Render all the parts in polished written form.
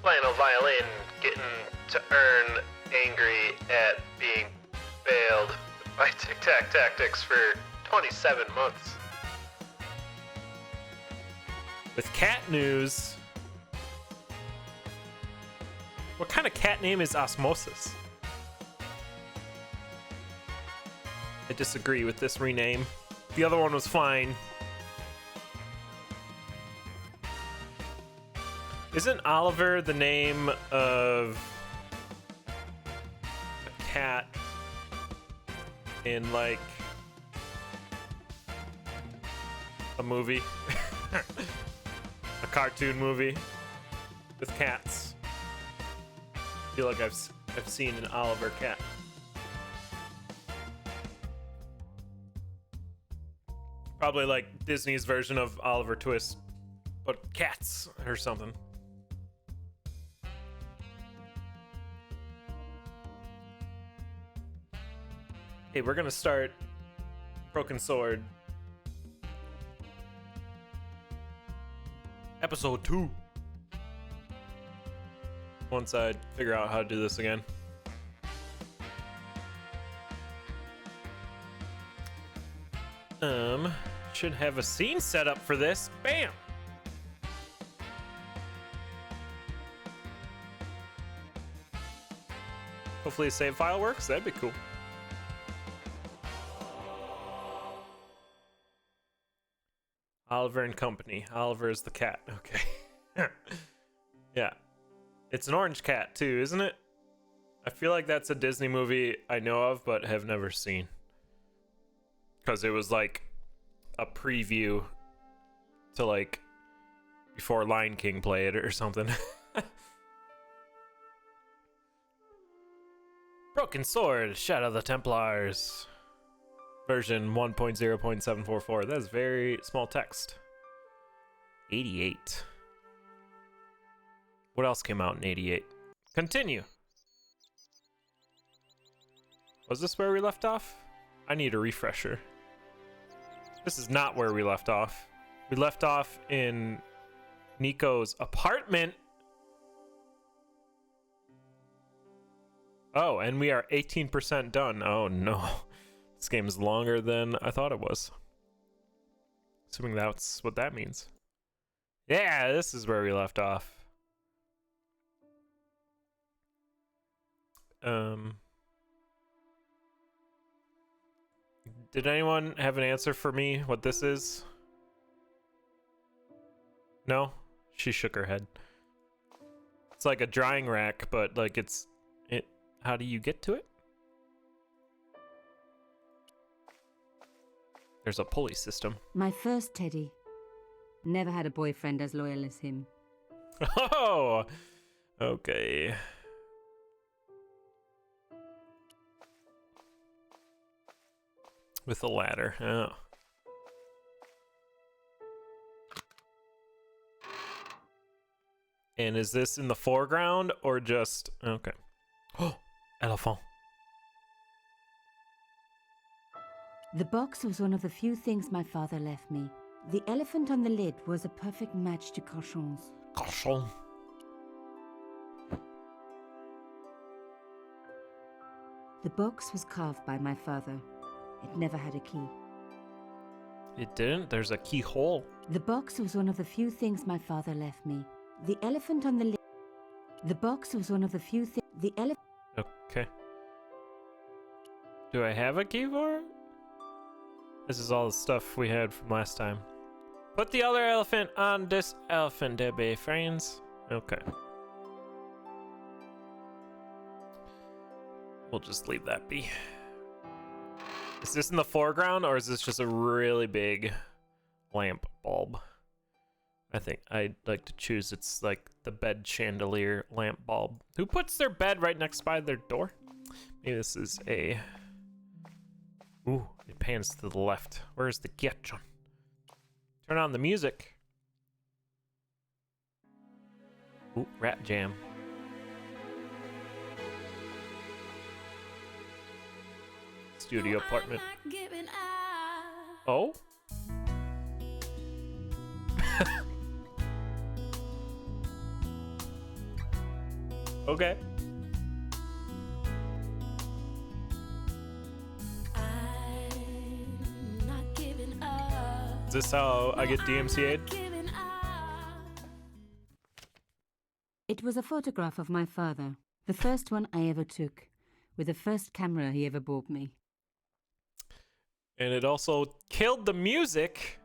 playing a violin, getting to earn angry at being failed by Tic Tac Tactics for 27 months. With cat news, what kind of cat name is Osmosis? I disagree with this rename. The other one was fine. Isn't Oliver the name of a cat in like a movie? A cartoon movie with cats. I feel like I've seen an Oliver cat. Probably like Disney's version of Oliver Twist, but cats or something. Hey, we're gonna start Broken Sword episode 2 once I figure out how to do this again. Should have a scene set up for this. Bam! Hopefully a save file works. That'd be cool. Oliver and Company. Oliver is the cat. Okay. Yeah. It's an orange cat too, isn't it? I feel like that's a Disney movie I know of but have never seen. Because it was like a preview to like before Lion King played or something. Broken Sword, Shadow of the Templars. Version 1.0.744. That is very small text. 88. What else came out in 88? Continue. Was this where we left off? I need a refresher. This is not where we left off. We left off in Nico's apartment. Oh, and we are 18% done. Oh no. This game is longer than I thought it was. Assuming that's what that means. Yeah, this is where we left off. Did anyone have an answer for me what this is? No? She shook her head. It's like a drying rack, but like it how do you get to it? There's a pulley system. My first Teddy. Never had a boyfriend as loyal as him. Oh! Okay. With a ladder. Oh. And is this in the foreground or just... Okay. Oh! Elephant. The box was one of the few things my father left me. The elephant on the lid was a perfect match to Cochon's. Cochon. The box was carved by my father. It never had a key. It didn't? There's a keyhole. The box was one of the few things my father left me. The elephant on the lid. The box was one of the few things. The elephant. Okay. Do I have a key for it? This is all the stuff we had from last time. Put the other elephant on this elephant, Debbie, friends. Okay. We'll just leave that be. Is this in the foreground or is this just a really big lamp bulb? I think I'd like to choose it's like the bed chandelier lamp bulb. Who puts their bed right next by their door? Maybe this is a... Ooh, it pans to the left. Where's the kitchen? Turn on the music. Ooh, Rat Jam. Studio apartment. Oh? Okay. I'm not giving up. Is this how I get DMCA'd? Giving up. It was a photograph of my father, the first one I ever took, with the first camera he ever bought me. And it also killed the music.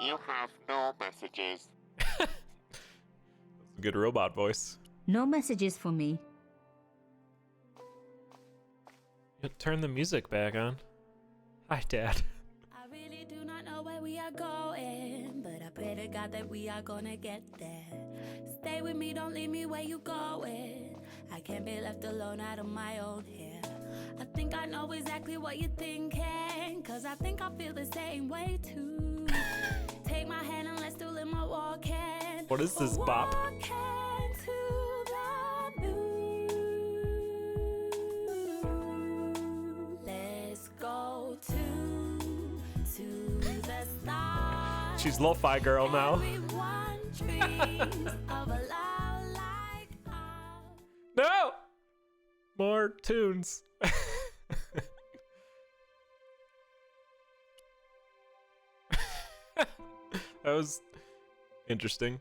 You have no messages. That's a good robot voice. No messages for me. Yeah, turn the music back on. Hi, Dad. I really do not know where we are going, but I pray to God that we are gonna get there. Stay with me, don't leave me where you going. I can't be left alone out of my own hair. I think I know exactly what you're thinking, cause I think I feel the same way too. Take my hand and let's do a little more walking. What is this bop? Walking to the moon. Let's go to the stars. She's lo-fi girl now. Everyone dreams of a love like ours. No! More tunes. That was interesting.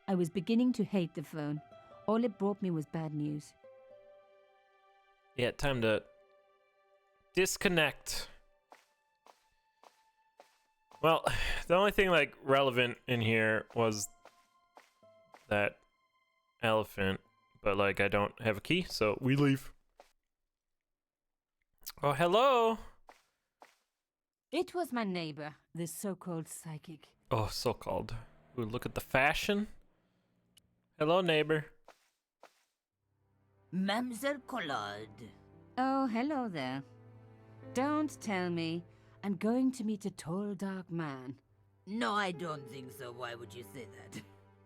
I was beginning to hate the phone. All it brought me was bad news. Yeah, time to disconnect. Well, the only thing like relevant in here was that elephant, but like I don't have a key, so we leave. Oh, hello. It was my neighbor, the so-called psychic. Oh, so-called. Ooh, look at the fashion. Hello, neighbor. Mamselle Collard. Oh, hello there. Don't tell me. I'm going to meet a tall, dark man. No, I don't think so. Why would you say that?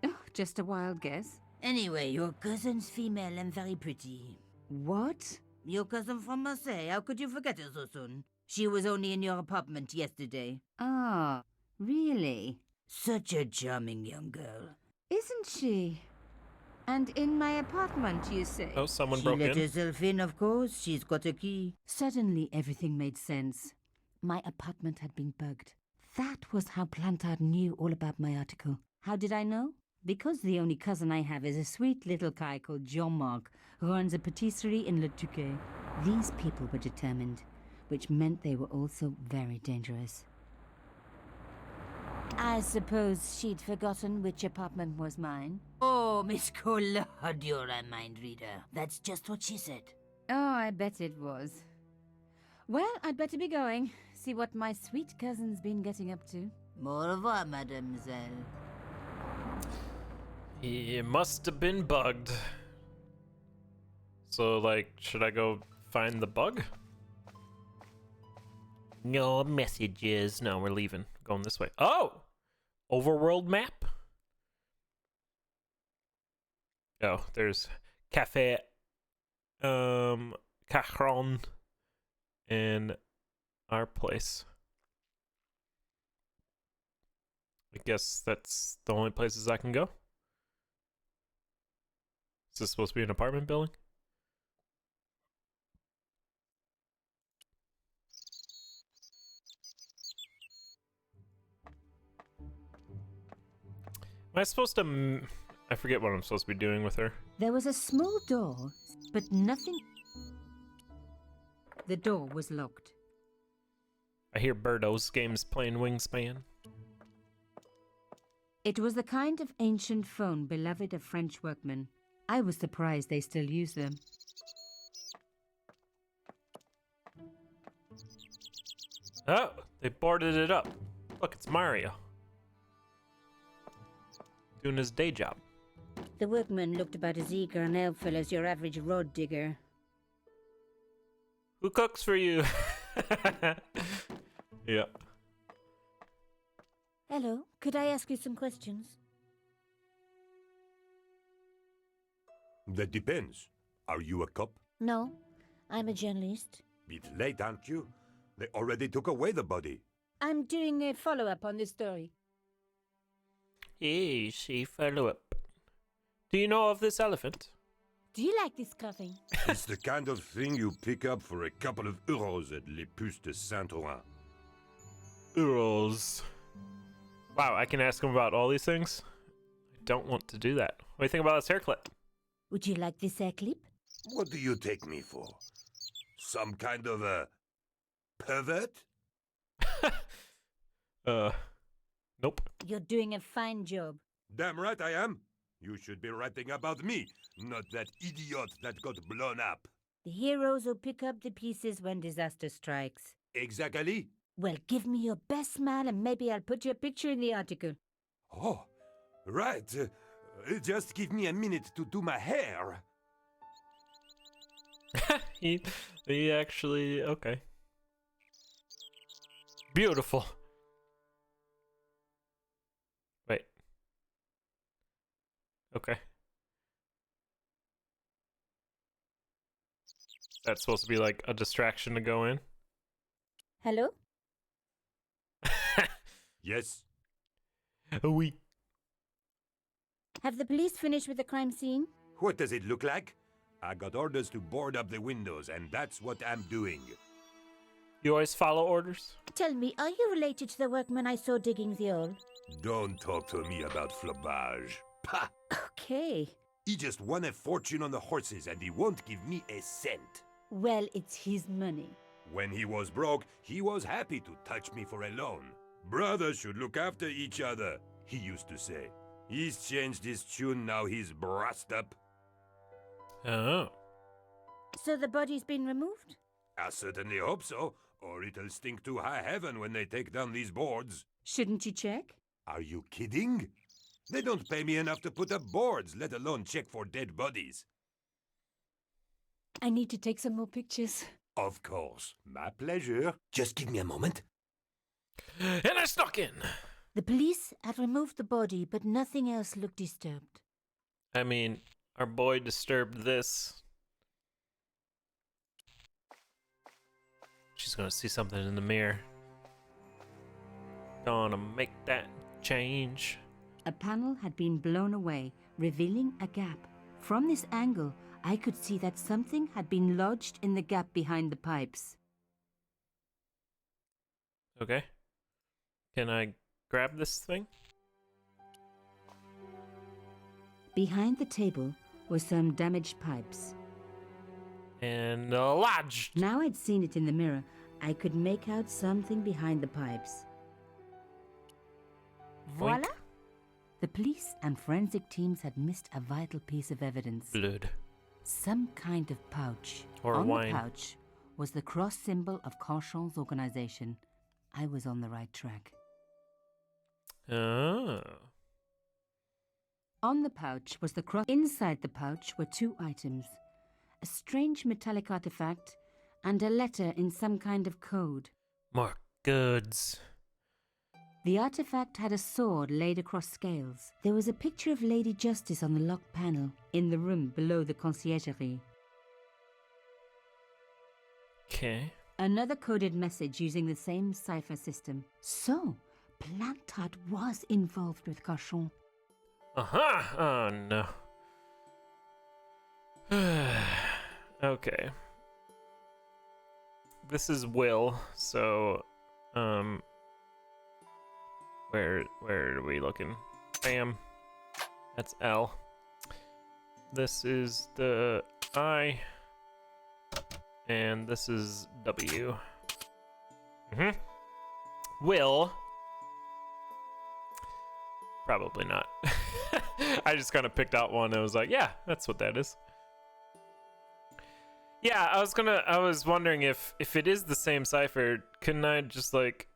Oh, just a wild guess. Anyway, your cousin's female and very pretty. What? Your cousin from Marseille. How could you forget her so soon? She was only in your apartment yesterday. Ah, really? Such a charming young girl. Isn't she? And in my apartment, you say? Oh, someone She broke let in. herself in, of course. She's got a key. Suddenly, everything made sense. My apartment had been bugged. That was how Plantard knew all about my article. How did I know? Because the only cousin I have is a sweet little guy called Jean-Marc, who runs a patisserie in Le Touquet. These people were determined, which meant they were also very dangerous. I suppose she'd forgotten which apartment was mine. Oh, Miss Collard, you're a mind reader. That's just what she said. Oh, I bet it was. Well, I'd better be going. See what my sweet cousin's been getting up to. Au revoir, mademoiselle. It must have been bugged. So, like, should I go find the bug? No messages. No, we're leaving. Going this way. Oh! Overworld map? Oh, there's Cafe Cajon and our place. I guess that's the only places I can go. Is this supposed to be an apartment building? Am I supposed to... I forget what I'm supposed to be doing with her. There was a small door, but nothing. The door was locked. I hear Birdo's games playing Wingspan. It was the kind of ancient phone beloved of French workmen. I was surprised they still use them. Oh, they boarded it up. Look, it's Mario. Doing his day job. The workman looked about as eager and helpful as your average road digger. Who cooks for you? Yeah. Hello, could I ask you some questions? That depends. Are you a cop? No, I'm a journalist. Bit late, aren't you? They already took away the body. I'm doing a follow-up on this story. Easy follow up. Do you know of this elephant? Do you like this coffee? It's the kind of thing you pick up for a couple of euros at Les Puces de Saint-Ouen. Euros. Wow, I can ask him about all these things? I don't want to do that. What do you think about his hair clip? Would you like this hair clip? What do you take me for? Some kind of a pervert? Nope. You're doing a fine job. Damn right I am. You should be writing about me, not that idiot that got blown up. The heroes who pick up the pieces when disaster strikes. Exactly. Well, give me your best smile and maybe I'll put your picture in the article. Oh, right. Just give me a minute to do my hair. he actually, okay. Beautiful. Wait. Okay. That's supposed to be like a distraction to go in? Hello? Yes. Oui. Have the police finished with the crime scene? What does it look like? I got orders to board up the windows, and that's what I'm doing. You always follow orders? Tell me, are you related to the workman I saw digging the hole? Don't talk to me about flobage. Pah! Okay. He just won a fortune on the horses, and he won't give me a cent. Well, it's his money. When he was broke, he was happy to touch me for a loan. Brothers should look after each other, he used to say. He's changed his tune, now he's brassed up. Oh. So the body's been removed? I certainly hope so, or it'll stink to high heaven when they take down these boards. Shouldn't you check? Are you kidding? They don't pay me enough to put up boards, let alone check for dead bodies. I need to take some more pictures. Of course. My pleasure. Just give me a moment. And I snuck in! The police had removed the body, but nothing else looked disturbed. I mean, our boy disturbed this. She's gonna see something in the mirror. Gonna make that change. A panel had been blown away, revealing a gap. From this angle, I could see that something had been lodged in the gap behind the pipes. Okay. Can I grab this thing? Behind the table were some damaged pipes. And lodged! Now I'd seen it in the mirror, I could make out something behind the pipes. Boink. Voila! The police and forensic teams had missed a vital piece of evidence. Blood. Some kind of pouch. Or on wine. the pouch was the cross symbol of Carchon's organization. I was on the right track. Oh. On the pouch was the cross. Inside the pouch were two items. A strange metallic artifact and a letter in some kind of code. More goods. The artifact had a sword laid across scales. There was a picture of Lady Justice on the locked panel in the room below the conciergerie. Okay. Another coded message using the same cipher system. So, Plantard was involved with Carchon. Uh-huh. Oh, no. Okay. This is Will, so, where are we looking? Bam. That's L. This is the I. And this is W. Will. Probably not. I just kind of picked out one and was like, yeah, that's what that is. Yeah, I was wondering if it is the same cipher, couldn't I just like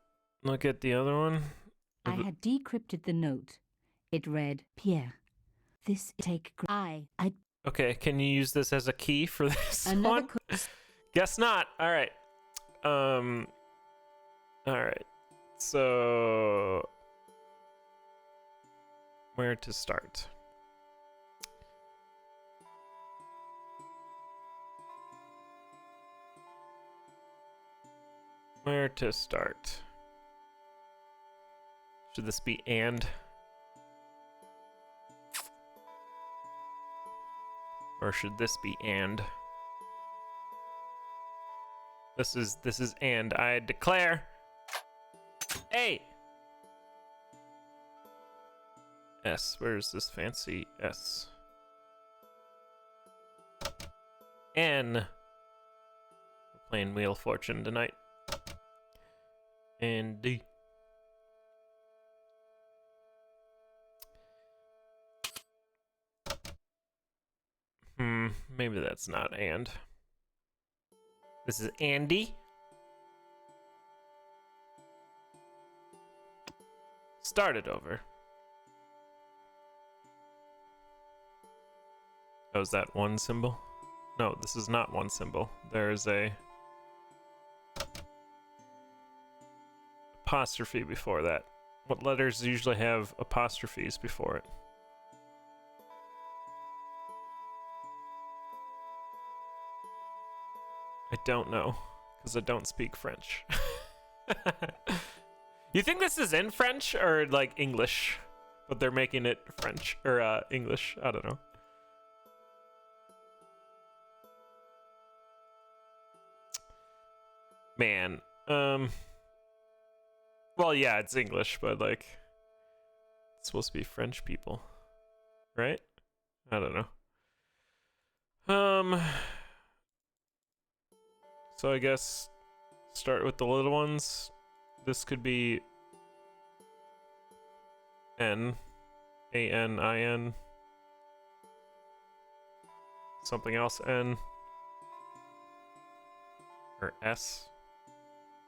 look at the other one? I had decrypted the note. It read, Pierre, this take I Okay, can you use this as a key for this another one? Guess not. All right. All right. So where to start? Where to start? Should this be and? Or should this be and? This is and. I declare. Hey! S. Where's this fancy S? N. We're playing Wheel of Fortune tonight. And D. Maybe that's not and. This is Andy. Start it over. Oh, is that one symbol? No, this is not one symbol. There's a apostrophe before that. What letters usually have apostrophes before it? I don't know, because I don't speak French. You think this is in French or like English? But they're making it French or English. I don't know. Man. Well, yeah, it's English, but like it's supposed to be French people. Right? I don't know. So I guess start with the little ones. This could be N, A-N-I-N, something else N, or S,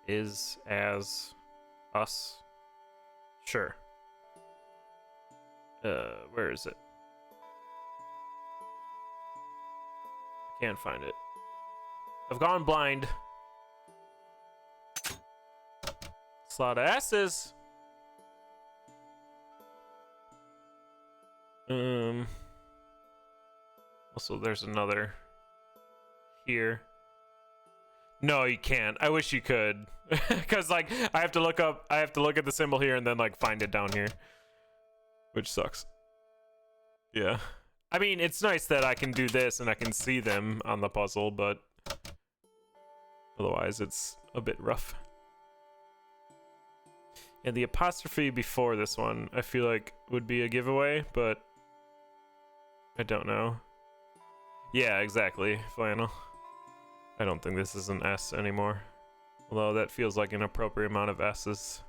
is, as, us, sure. Where is it? I can't find it. I've gone blind. It's a lot of S's. Also, there's another here. No, you can't. I wish you could, because like I have to look at the symbol here and then like find it down here, which sucks. Yeah, I mean it's nice that I can do this and I can see them on the puzzle, but otherwise it's a bit rough. And the apostrophe before this one, I feel like would be a giveaway, but I don't know. Yeah, exactly, flannel. I don't think this is an S anymore. Although that feels like an appropriate amount of S's.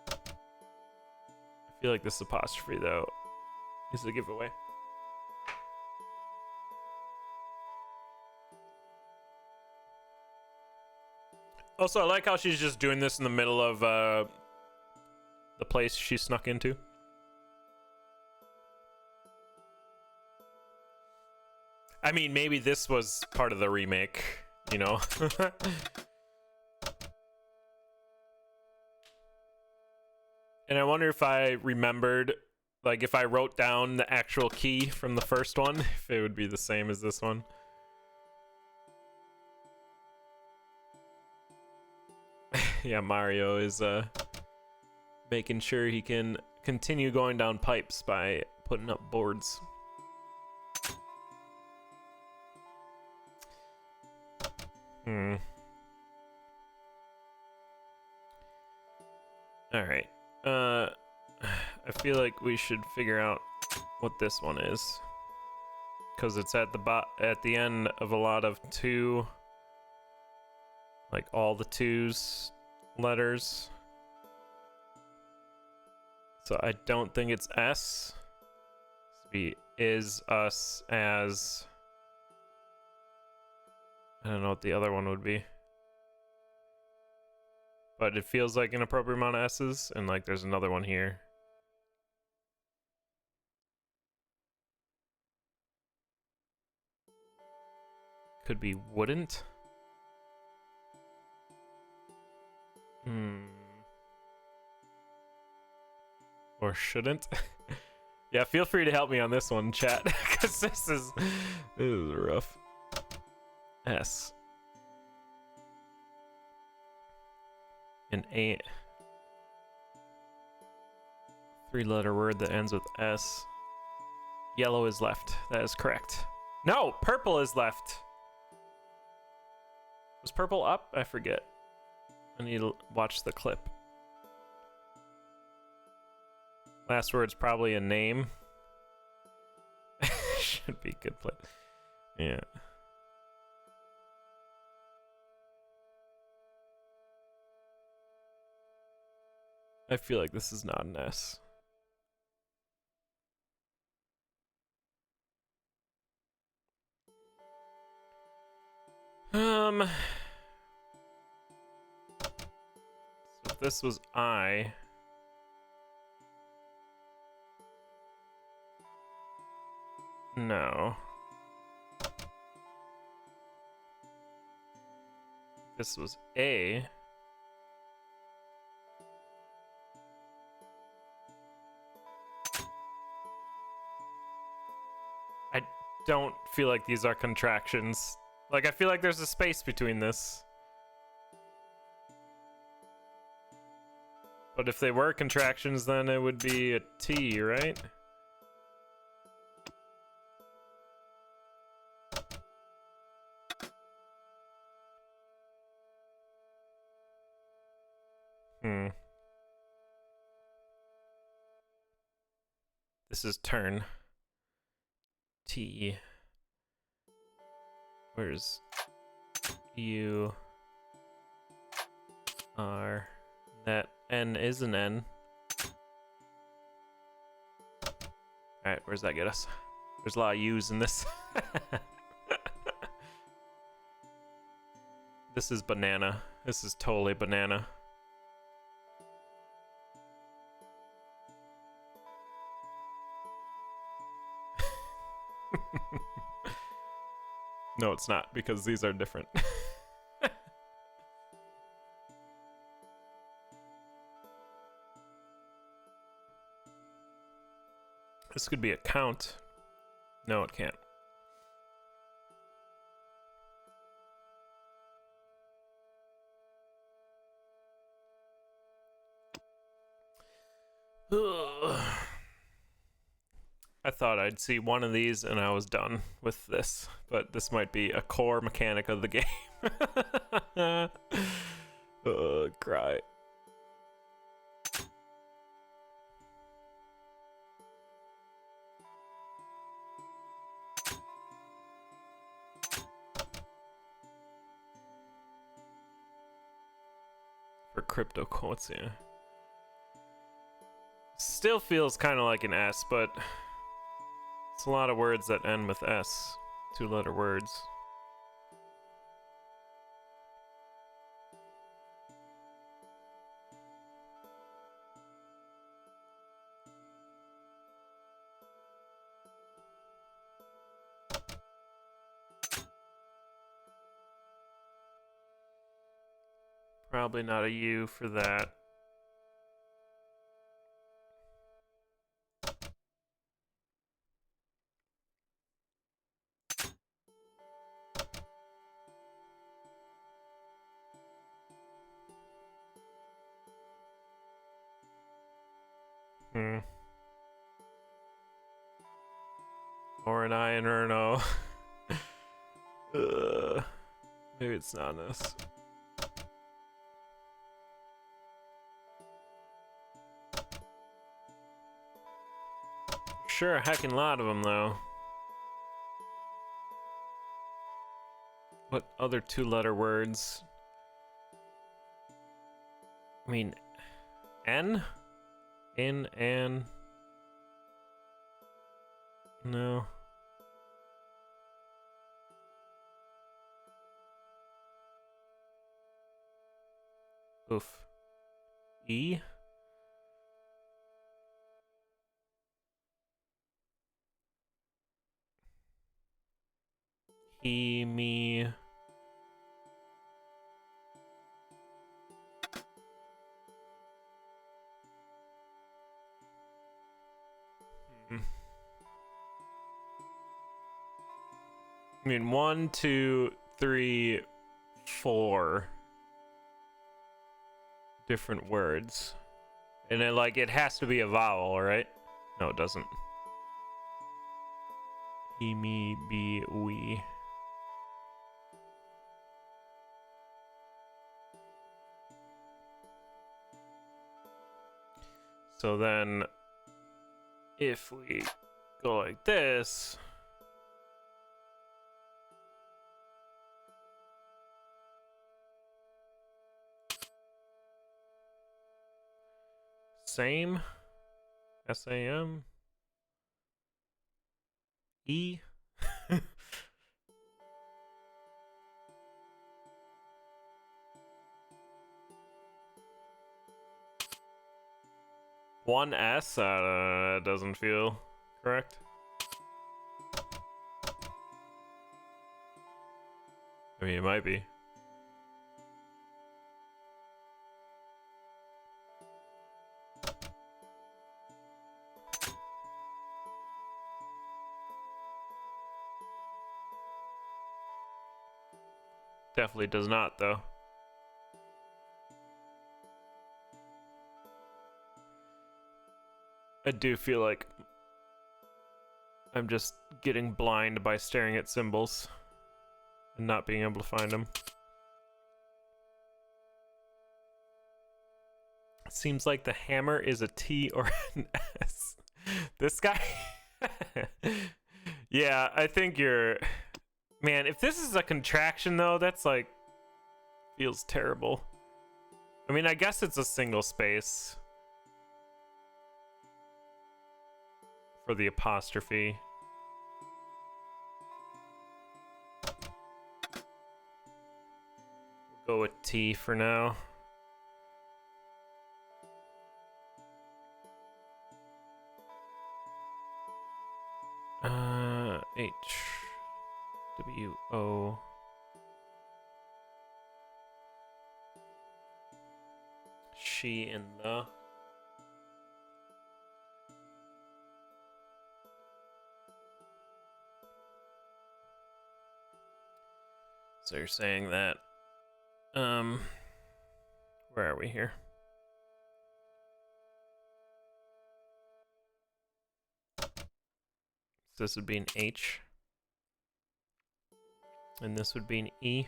I feel like this apostrophe, though, is a giveaway. Also, I like how she's just doing this in the middle of the place she snuck into. I mean, maybe this was part of the remake, you know? And I wonder if I remembered, like, if I wrote down the actual key from the first one, if it would be the same as this one. Yeah, Mario is making sure he can continue going down pipes by putting up boards. Alright. I feel like we should figure out what this one is. Because it's at the end of a lot of two, like all the twos letters. So I don't think it's S. It's be is, us, as. I don't know what the other one would be. But it feels like an appropriate amount of S's, and like there's another one here. Could be wouldn't. Or shouldn't. Yeah, feel free to help me on this one, chat, because this is rough. S. An A. 3-letter word that ends with S. Yellow is left. That is correct. No, purple is left. Was purple up? I forget. I need to watch the clip. Last word's probably a name. Should be good play. Yeah. I feel like this is not an S. So if this was I. No. This was A. I don't feel like these are contractions. Like, I feel like there's a space between this. But if they were contractions, then it would be a T, right? This is turn. T. Where's U? R. That N is an N. Alright, where's that get us? There's a lot of U's in this. This is banana. This is totally banana. No, it's not, because these are different. This could be a count. No, it can't. Ugh. I thought I'd see one of these and I was done with this, but this might be a core mechanic of the game. Cry. For crypto quotes, yeah. Still feels kind of like an S, but it's a lot of words that end with S. 2-letter words. Probably not a U for that. Or an I and or an O. Maybe it's not this. Sure, a heckin' lot of them, though. What other 2-letter words? I mean, N? In, and... No. Oof. E? He, me... I mean, 1, 2, 3, 4 different words. And then, like, it has to be a vowel, right? No, it doesn't. He, me, be, we. So then, if we go like this, same, SAM, E. One S, doesn't feel correct. I mean, it might be. Definitely does not, though. I do feel like I'm just getting blind by staring at symbols and not being able to find them. Seems like the hammer is a T or an S. This guy? Yeah, I think you're... Man, if this is a contraction, though, that's like... feels terrible. I mean, I guess it's a single space for the apostrophe. We'll go with T for now. H W O she and the. So you're saying that, where are we here? So this would be an H. And this would be an E.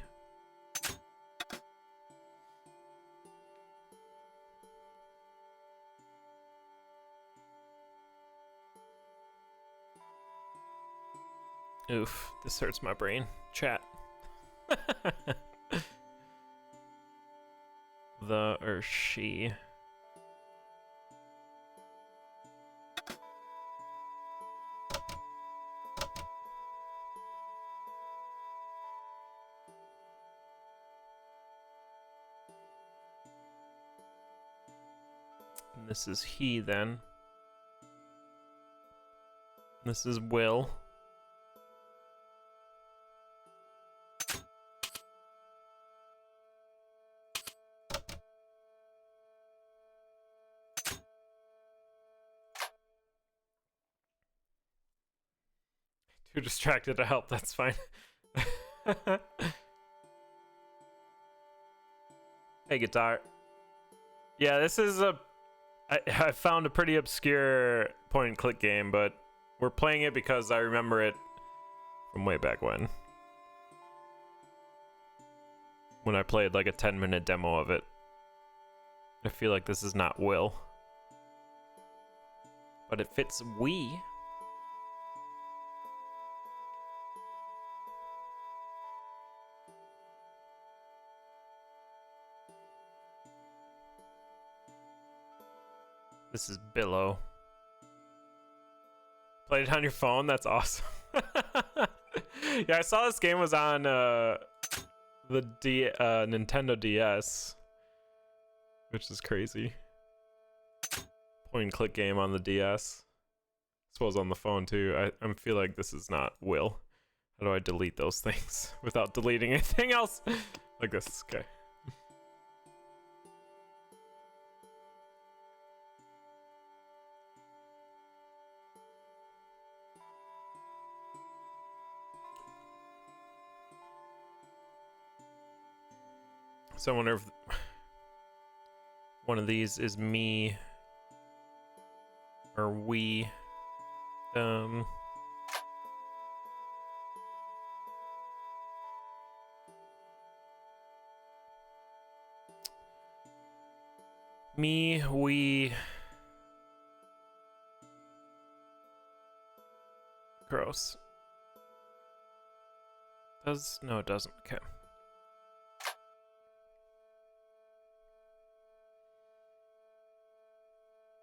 Oof, this hurts my brain. Chat. The or she. And this is he then. This is Will. Too distracted to help, that's fine. Hey, guitar. Yeah, this is I found a pretty obscure point and click game, but we're playing it because I remember it from way back when. When I played like a 10-minute demo of it. I feel like this is not Will. But it fits we. This is Billow. Played it on your phone? That's awesome. Yeah, I saw this game was on the Nintendo DS, which is crazy. Point and click game on the DS. This was on the phone too. I feel like this is not Will. How do I delete those things without deleting anything else? Like this, okay. So I wonder if... one of these is me or we. Me, we. Gross. No, it doesn't. Okay.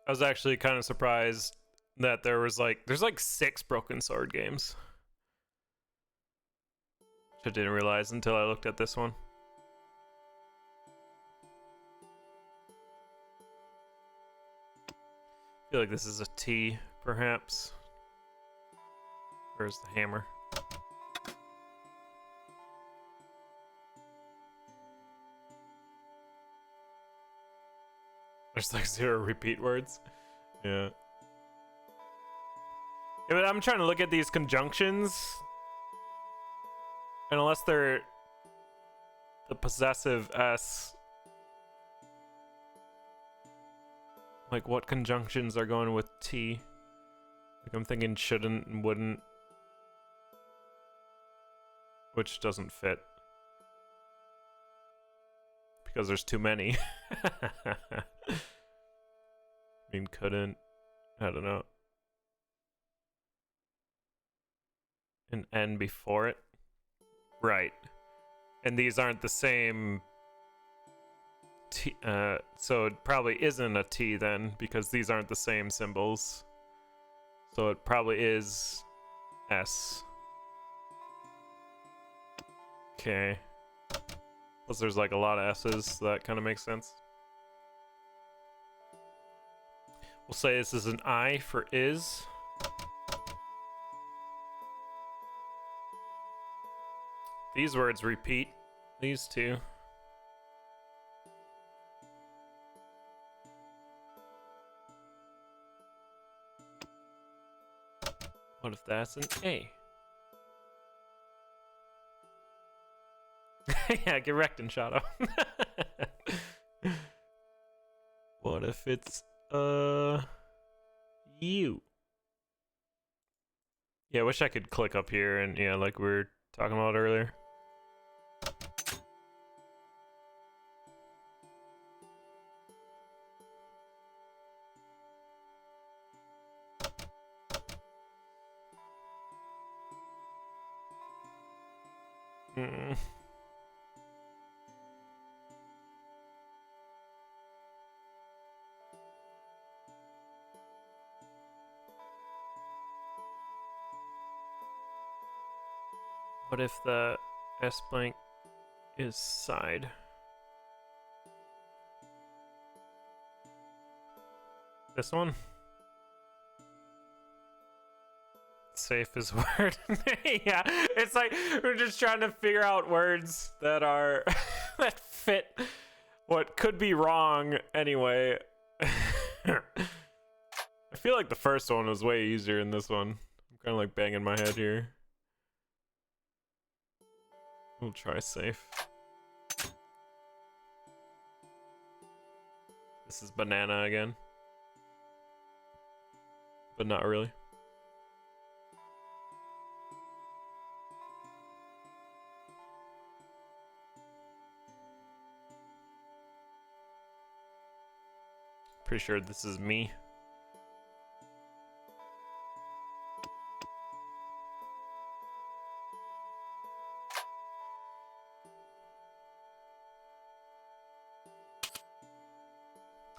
I was actually kind of surprised that there's like 6 Broken Sword games. Which I didn't realize until I looked at this one. I feel like this is a T, perhaps. Where's the hammer? There's like 0 repeat words. Yeah. Yeah, but I'm trying to look at these conjunctions. And unless they're the possessive S, like what conjunctions are going with T? Like I'm thinking shouldn't and wouldn't, which doesn't fit because there's too many. I mean, couldn't. I don't know. An N before it. Right. And these aren't the same T, so it probably isn't a T then, because these aren't the same symbols. So it probably is S. Okay. Plus there's like a lot of S's, so that kind of makes sense. We'll say this is an I for is. These words repeat. These two. What if that's an A? Yeah, get wrecked in Shadow. What if it's U? Yeah, I wish I could click up here and yeah, like we were talking about earlier. What if the S blank is side? This one? Safe is word. Yeah, it's like we're just trying to figure out words that are that fit what could be wrong anyway. I feel like the first one was way easier than this one. I'm kind of like banging my head here. We'll try safe. This is banana again. But not really. Pretty sure this is me.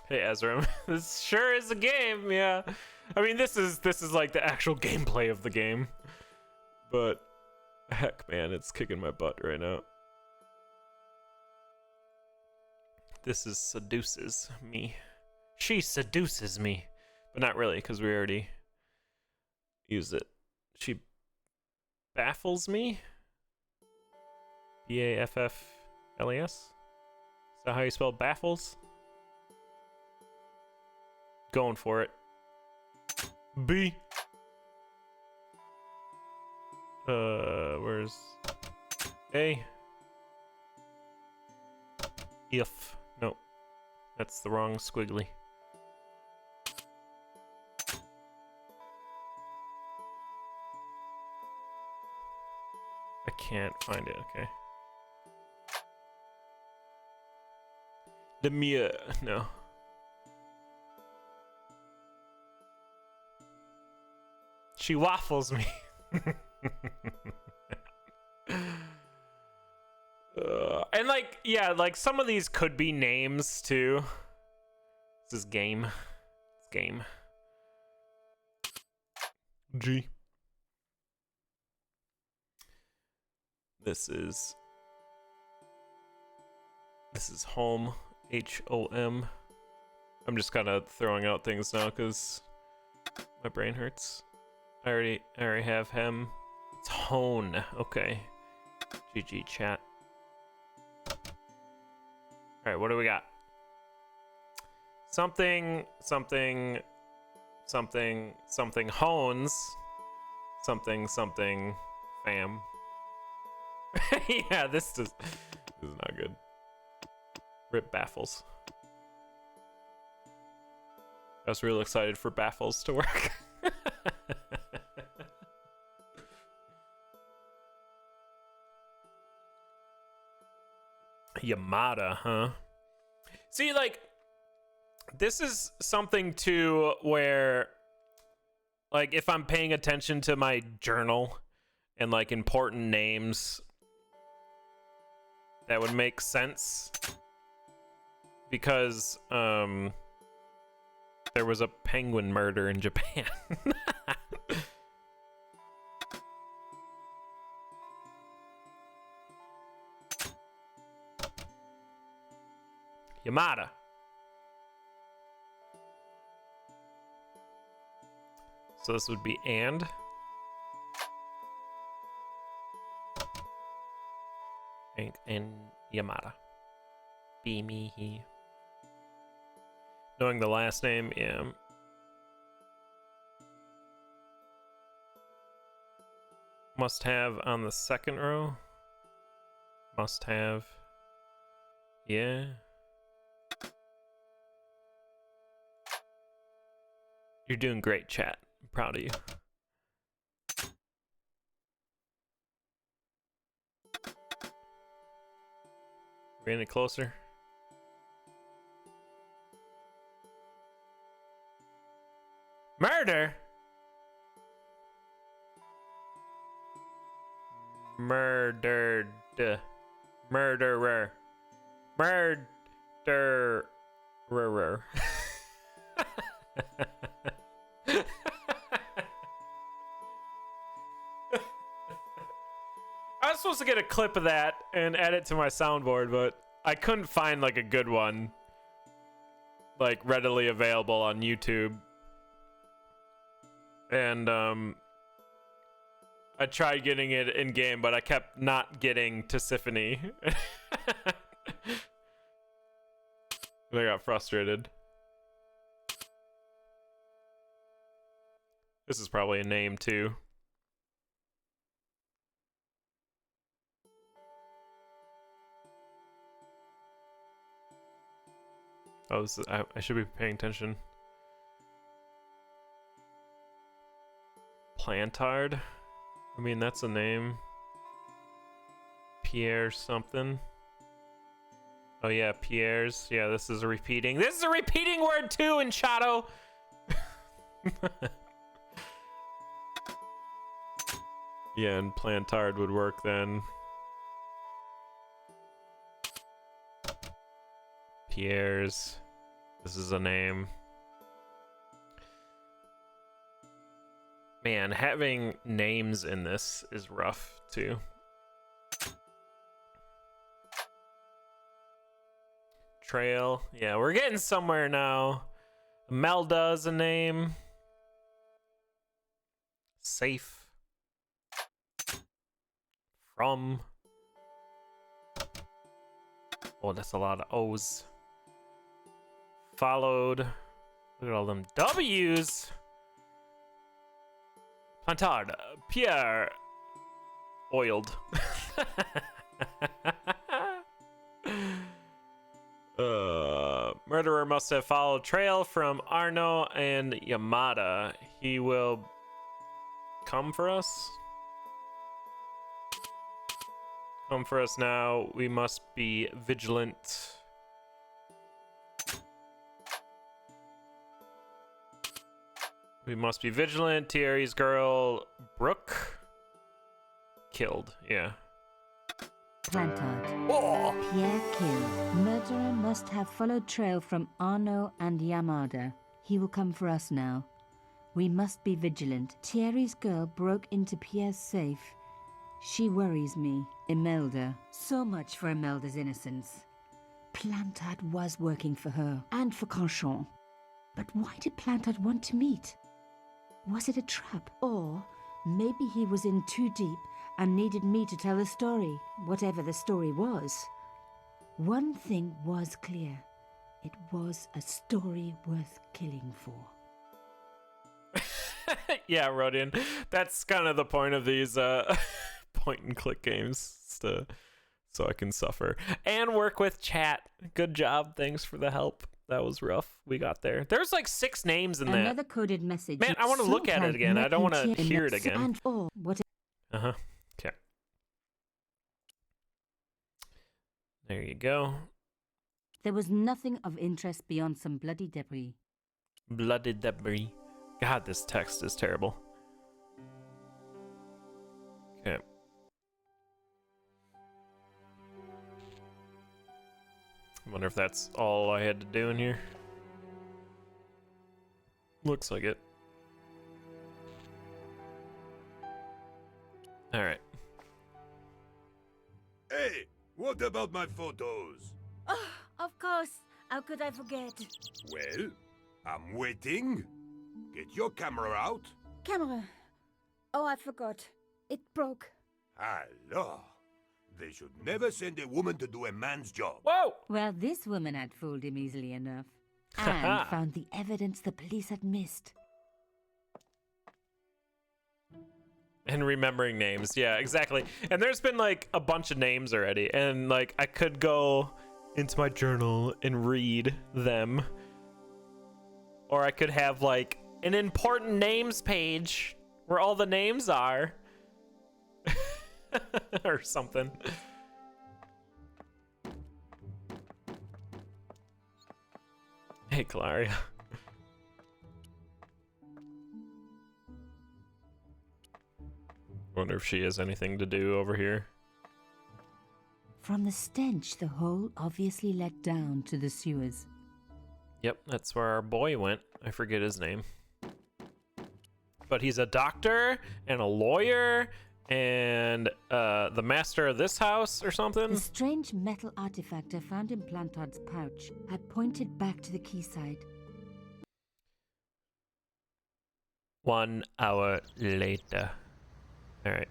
Hey Ezra, this sure is a game, yeah. I mean, this is like the actual gameplay of the game. But heck, man, it's kicking my butt right now. This is seduces me. She seduces me, but not really, because we already used it. She baffles me. B-A-F-F-L-E-S. Is that how you spell baffles? Going for it. B. Where's A? If. No. That's the wrong squiggly. I can't find it, okay. Lemire, no. She waffles me. And like, yeah, like some of these could be names too. This is game. It's game. G. This is home. HOM. I'm just kind of throwing out things now because my brain hurts. I already have him. It's hone. Okay. GG chat. All right, what do we got? Something hones. Something fam. Yeah, this is not good. Rip Baffles. I was real excited for Baffles to work. Yamada, huh? See, like, this is something too where, like, if I'm paying attention to my journal and, like, important names, that would make sense. Because, there was a penguin murder in Japan. Yamada. So this would be and Yamada. Be me he. Knowing the last name, yeah. Must have on the second row. Must have. Yeah. You're doing great, chat. I'm proud of you. We're getting closer. Murder? Murdered. Murderer. Murderer. I was supposed to get a clip of that and add it to my soundboard, but I couldn't find like a good one, like readily available on YouTube. And I tried getting it in game, but I kept not getting to Symphony. I got frustrated. This is probably a name too. Oh, this is, I should be paying attention. Plantard? I mean, that's a name. Pierre something. Oh yeah, Pierre's. Yeah, this is a repeating. This is a repeating word too in Shadow. Yeah, and Plantard would work then. Pierre's. This is a name. Man, having names in this is rough too. Trail. Yeah, we're getting somewhere now. Melda's a name. Safe. From. Oh, that's a lot of O's. Followed. Look at all them W's. Plantard. Pierre. Oiled. murderer must have followed trail from Arno and Yamada. He will come for us. Come for us now. We must be vigilant. We must be vigilant. Thierry's girl, Brooke, killed. Yeah. Plantard. Oh! Pierre killed. Murderer must have followed trail from Arno and Yamada. He will come for us now. We must be vigilant. Thierry's girl broke into Pierre's safe. She worries me. Imelda. So much for Imelda's innocence. Plantard was working for her and for Canchon. But why did Plantard want to meet? Was it a trap? Or maybe he was in too deep and needed me to tell the story, whatever the story was. One thing was clear. It was a story worth killing for. Yeah, Rodian. That's kind of the point of these point and click games, so I can suffer and work with chat. Good job. Thanks for the help. That was rough. We got there. There's like 6 names in Another that. coded message. Man, I want to look at it again. I don't want to hear it again. And what? Uh-huh. Okay. There you go. There was nothing of interest beyond some bloody debris. Bloody debris. God, this text is terrible. Okay. I wonder if that's all I had to do in here. Looks like it. Alright. Hey, what about my photos? Oh, of course. How could I forget? Well, I'm waiting. Get your camera out. Camera. Oh, I forgot. It broke. Hello. They should never send a woman to do a man's job. Whoa! Well, this woman had fooled him easily enough. And found the evidence the police had missed. And remembering names. Yeah, exactly. And there's been like a bunch of names already. And like I could go into my journal and read them. Or I could have like an important names page where all the names are. Or something. Hey, Claria. Wonder if she has anything to do over here. From the stench, the hole obviously led down to the sewers. Yep, that's where our boy went. I forget his name. But he's a doctor and a lawyer and the master of this house or something. The strange metal artifact I found in Plantard's pouch had pointed back to the quayside. 1 hour later. All right.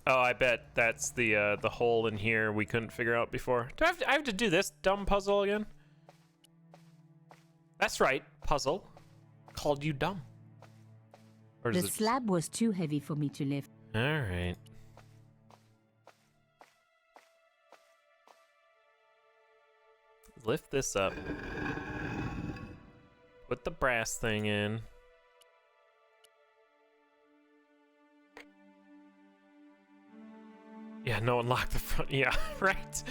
Oh, I bet that's the hole in here we couldn't figure out before. Do I have to do this dumb puzzle again? That's right, puzzle. Called you dumb. Or The is it slab was too heavy for me to lift. All right. Lift this up. Put the brass thing in. Yeah, no one locked the front. Yeah, right.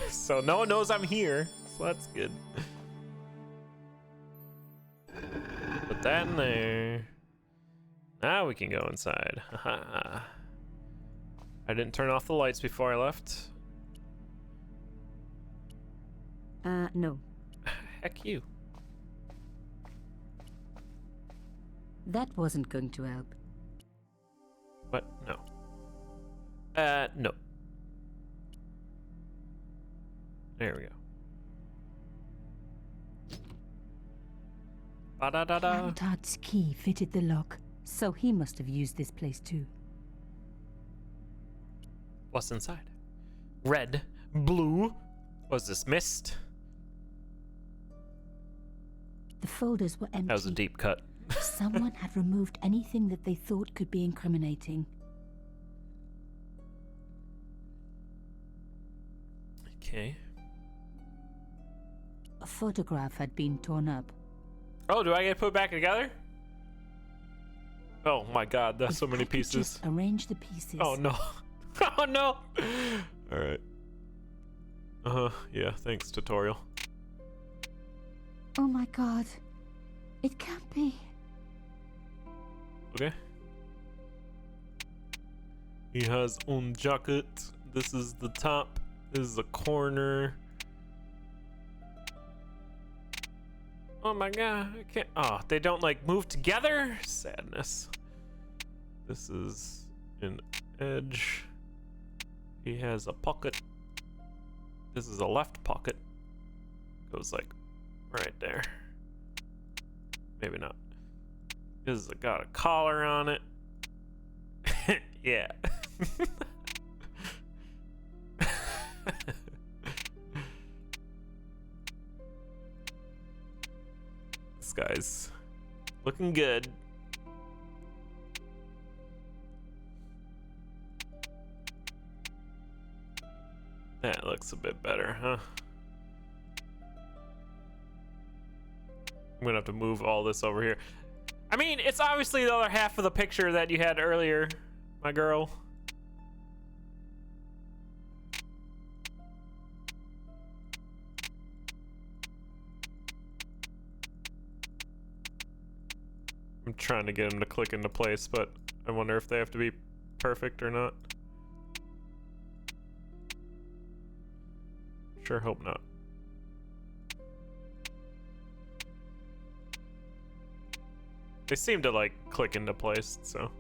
So no one knows I'm here. So that's good. Put that in there. Now we can go inside. Haha. I didn't turn off the lights before I left. No. Heck you. That wasn't going to help. What? No. No. There we go. Ba-da-da-da. Plantard's key fitted the lock, so he must have used this place too. What's inside? Red, blue. Was this mist? The folders were empty. That was a deep cut. Someone had removed anything that they thought could be incriminating. Okay. A photograph had been torn up. Oh, do I get put back together? Oh my god, that's If so many I could pieces. just arrange the pieces. Oh no. Oh no. Alright. Yeah, thanks, tutorial. Oh my god. It can't be. Okay. He has un jacket. This is the top. This is the corner. Oh my god, I can't. Oh, they don't like move together? Sadness. This is an edge. He has a pocket. This is a left pocket. Goes like right there. Maybe not. This has got a collar on it. Yeah. This guy's looking good. That looks a bit better, huh? I'm gonna have to move all this over here. I mean, it's obviously the other half of the picture that you had earlier, my girl. I'm trying to get them to click into place, but I wonder if they have to be perfect or not. Sure hope not. They seem to like click into place, so.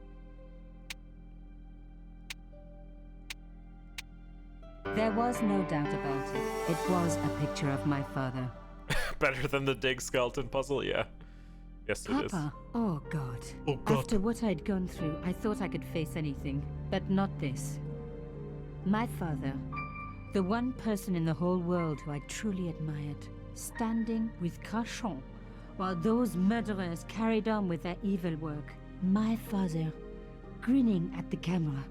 There was no doubt about it. It was a picture of my father. Better than the dig skeleton puzzle, yeah. Yes, it is. Papa, oh God. Oh God. After what I'd gone through, I thought I could face anything, but not this. My father, the one person in the whole world who I truly admired, standing with Crachon, while those murderers carried on with their evil work. My father, grinning at the camera.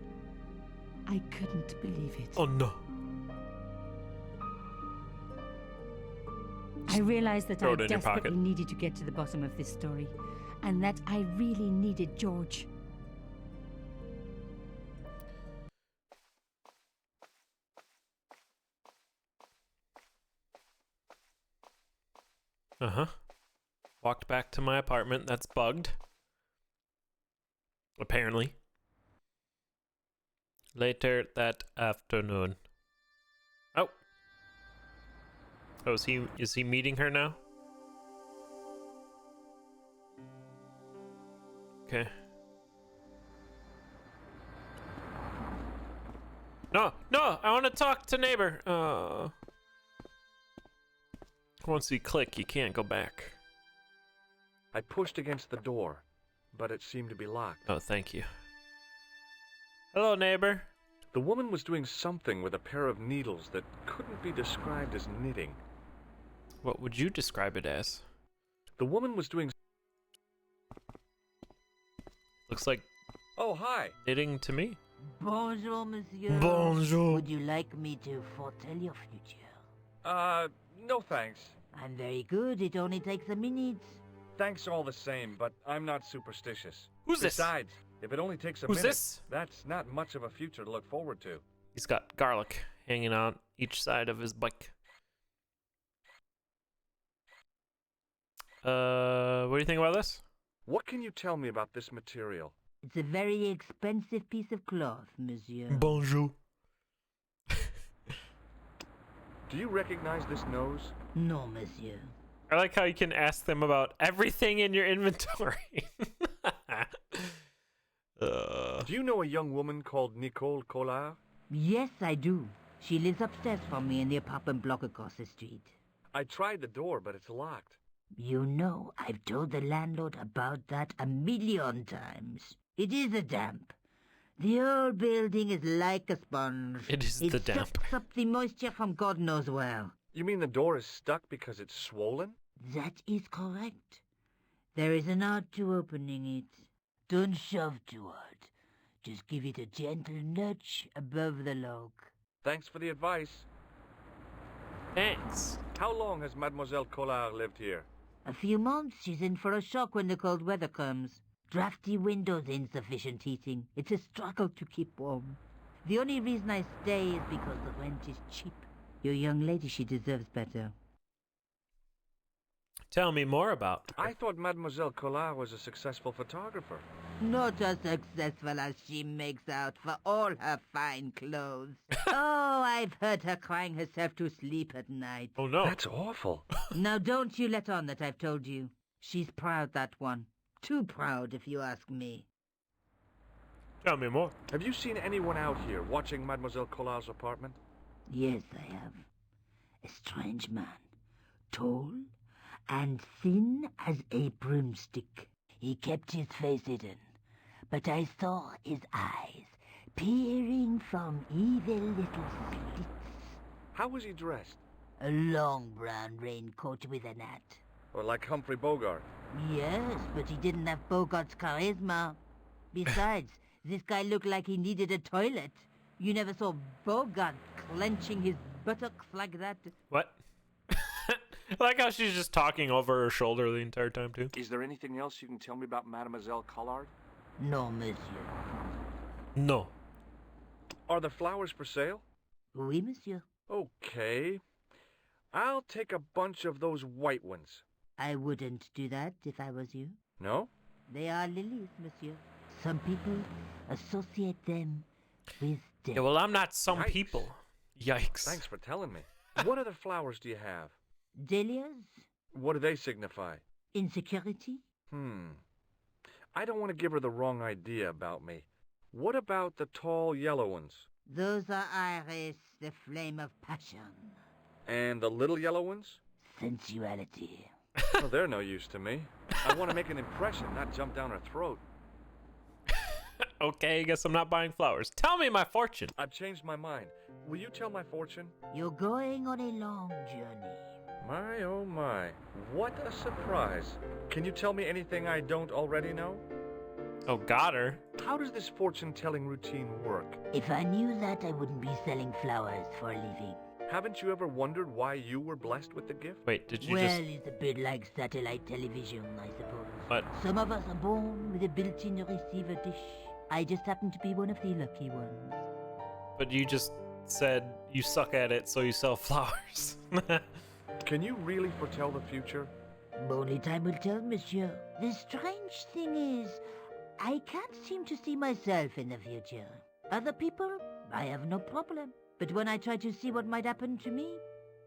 I couldn't believe it. Oh no. I realized that Throw I it in your pocket. desperately needed to get to the bottom of this story, and that I really needed George. Uh-huh. Walked back to my apartment. That's bugged. Apparently. Later that afternoon. Oh. Oh, is he meeting her now? Okay. No, I want to talk to neighbor. Once you click, you can't go back. I pushed against the door, but it seemed to be locked. Oh, thank you. Hello, neighbor. The woman was doing something with a pair of needles that couldn't be described as knitting. What would you describe it as? The woman was doing... Looks like Oh, hi. knitting to me. Bonjour, monsieur. Bonjour. Would you like me to foretell your future? No thanks. I'm very good. It only takes a minute. Thanks all the same, but I'm not superstitious. Who's this? Besides, if it only takes a Who's minute, this? that's not much of a future to look forward to. He's got garlic hanging on each side of his bike. What do you think about this? What can you tell me about this material? It's a very expensive piece of cloth, monsieur. Bonjour. Do you recognize this nose? No, monsieur. I like how you can ask them about everything in your inventory. Do you know a young woman called Nicole Collard? Yes, I do. She lives upstairs from me in the apartment block across the street. I tried the door, but it's locked. You know, I've told the landlord about that 1,000,000 times. It is a damp. The whole building is like a sponge. It is the damp. It sucks up the moisture from God knows where. You mean the door is stuck because it's swollen? That is correct. There is an art to opening it. Don't shove too hard. Just give it a gentle nudge above the lock. Thanks for the advice. Thanks. How long has Mademoiselle Collard lived here? A few months. She's in for a shock when the cold weather comes. Drafty windows, insufficient heating. It's a struggle to keep warm. The only reason I stay is because the rent is cheap. Your young lady, she deserves better. Tell me more about her. I thought Mademoiselle Collard was a successful photographer. Not as successful as she makes out for all her fine clothes. Oh, I've heard her crying herself to sleep at night. Oh no. That's awful. Now don't you let on that I've told you. She's proud, that one. Too proud, if you ask me. Tell me more. Have you seen anyone out here watching Mademoiselle Collard's apartment? Yes, I have. A strange man. Tall and thin as a broomstick. He kept his face hidden, but I saw his eyes peering from evil little slits. How was he dressed? A long brown raincoat with a hat. Or like Humphrey Bogart? Yes, but he didn't have Bogart's charisma. Besides, this guy looked like he needed a toilet. You never saw Bogart clenching his buttocks like that. What? I like how she's just talking over her shoulder the entire time, too. Is there anything else you can tell me about Mademoiselle Collard? No, monsieur. No. Are the flowers for sale? Oui, monsieur. Okay. I'll take a bunch of those white ones. I wouldn't do that if I was you. No? They are lilies, monsieur. Some people associate them with death. Yeah, well, I'm not some Yikes. people. Yikes. Thanks for telling me. What other flowers do you have? Dahlias? What do they signify? Insecurity? I don't want to give her the wrong idea about me. What about the tall yellow ones? Those are iris, the flame of passion. And the little yellow ones? Sensuality. Well, they're no use to me. I want to make an impression, not jump down her throat. Okay, I guess I'm not buying flowers. Tell me my fortune. I've changed my mind. Will you tell my fortune? You're going on a long journey. My, oh my. What a surprise. Can you tell me anything I don't already know? Oh, got her. How does this fortune-telling routine work? If I knew that, I wouldn't be selling flowers for a living. Haven't you ever wondered why you were blessed with the gift? Wait, did you Well, just... it's a bit like satellite television, I suppose. What? Some of us are born with a built-in receiver dish. I just happen to be one of the lucky ones. But you just said you suck at it, so you sell flowers. Can you really foretell the future? Only time will tell, monsieur. The strange thing is, I can't seem to see myself in the future. Other people, I have no problem. But when I try to see what might happen to me,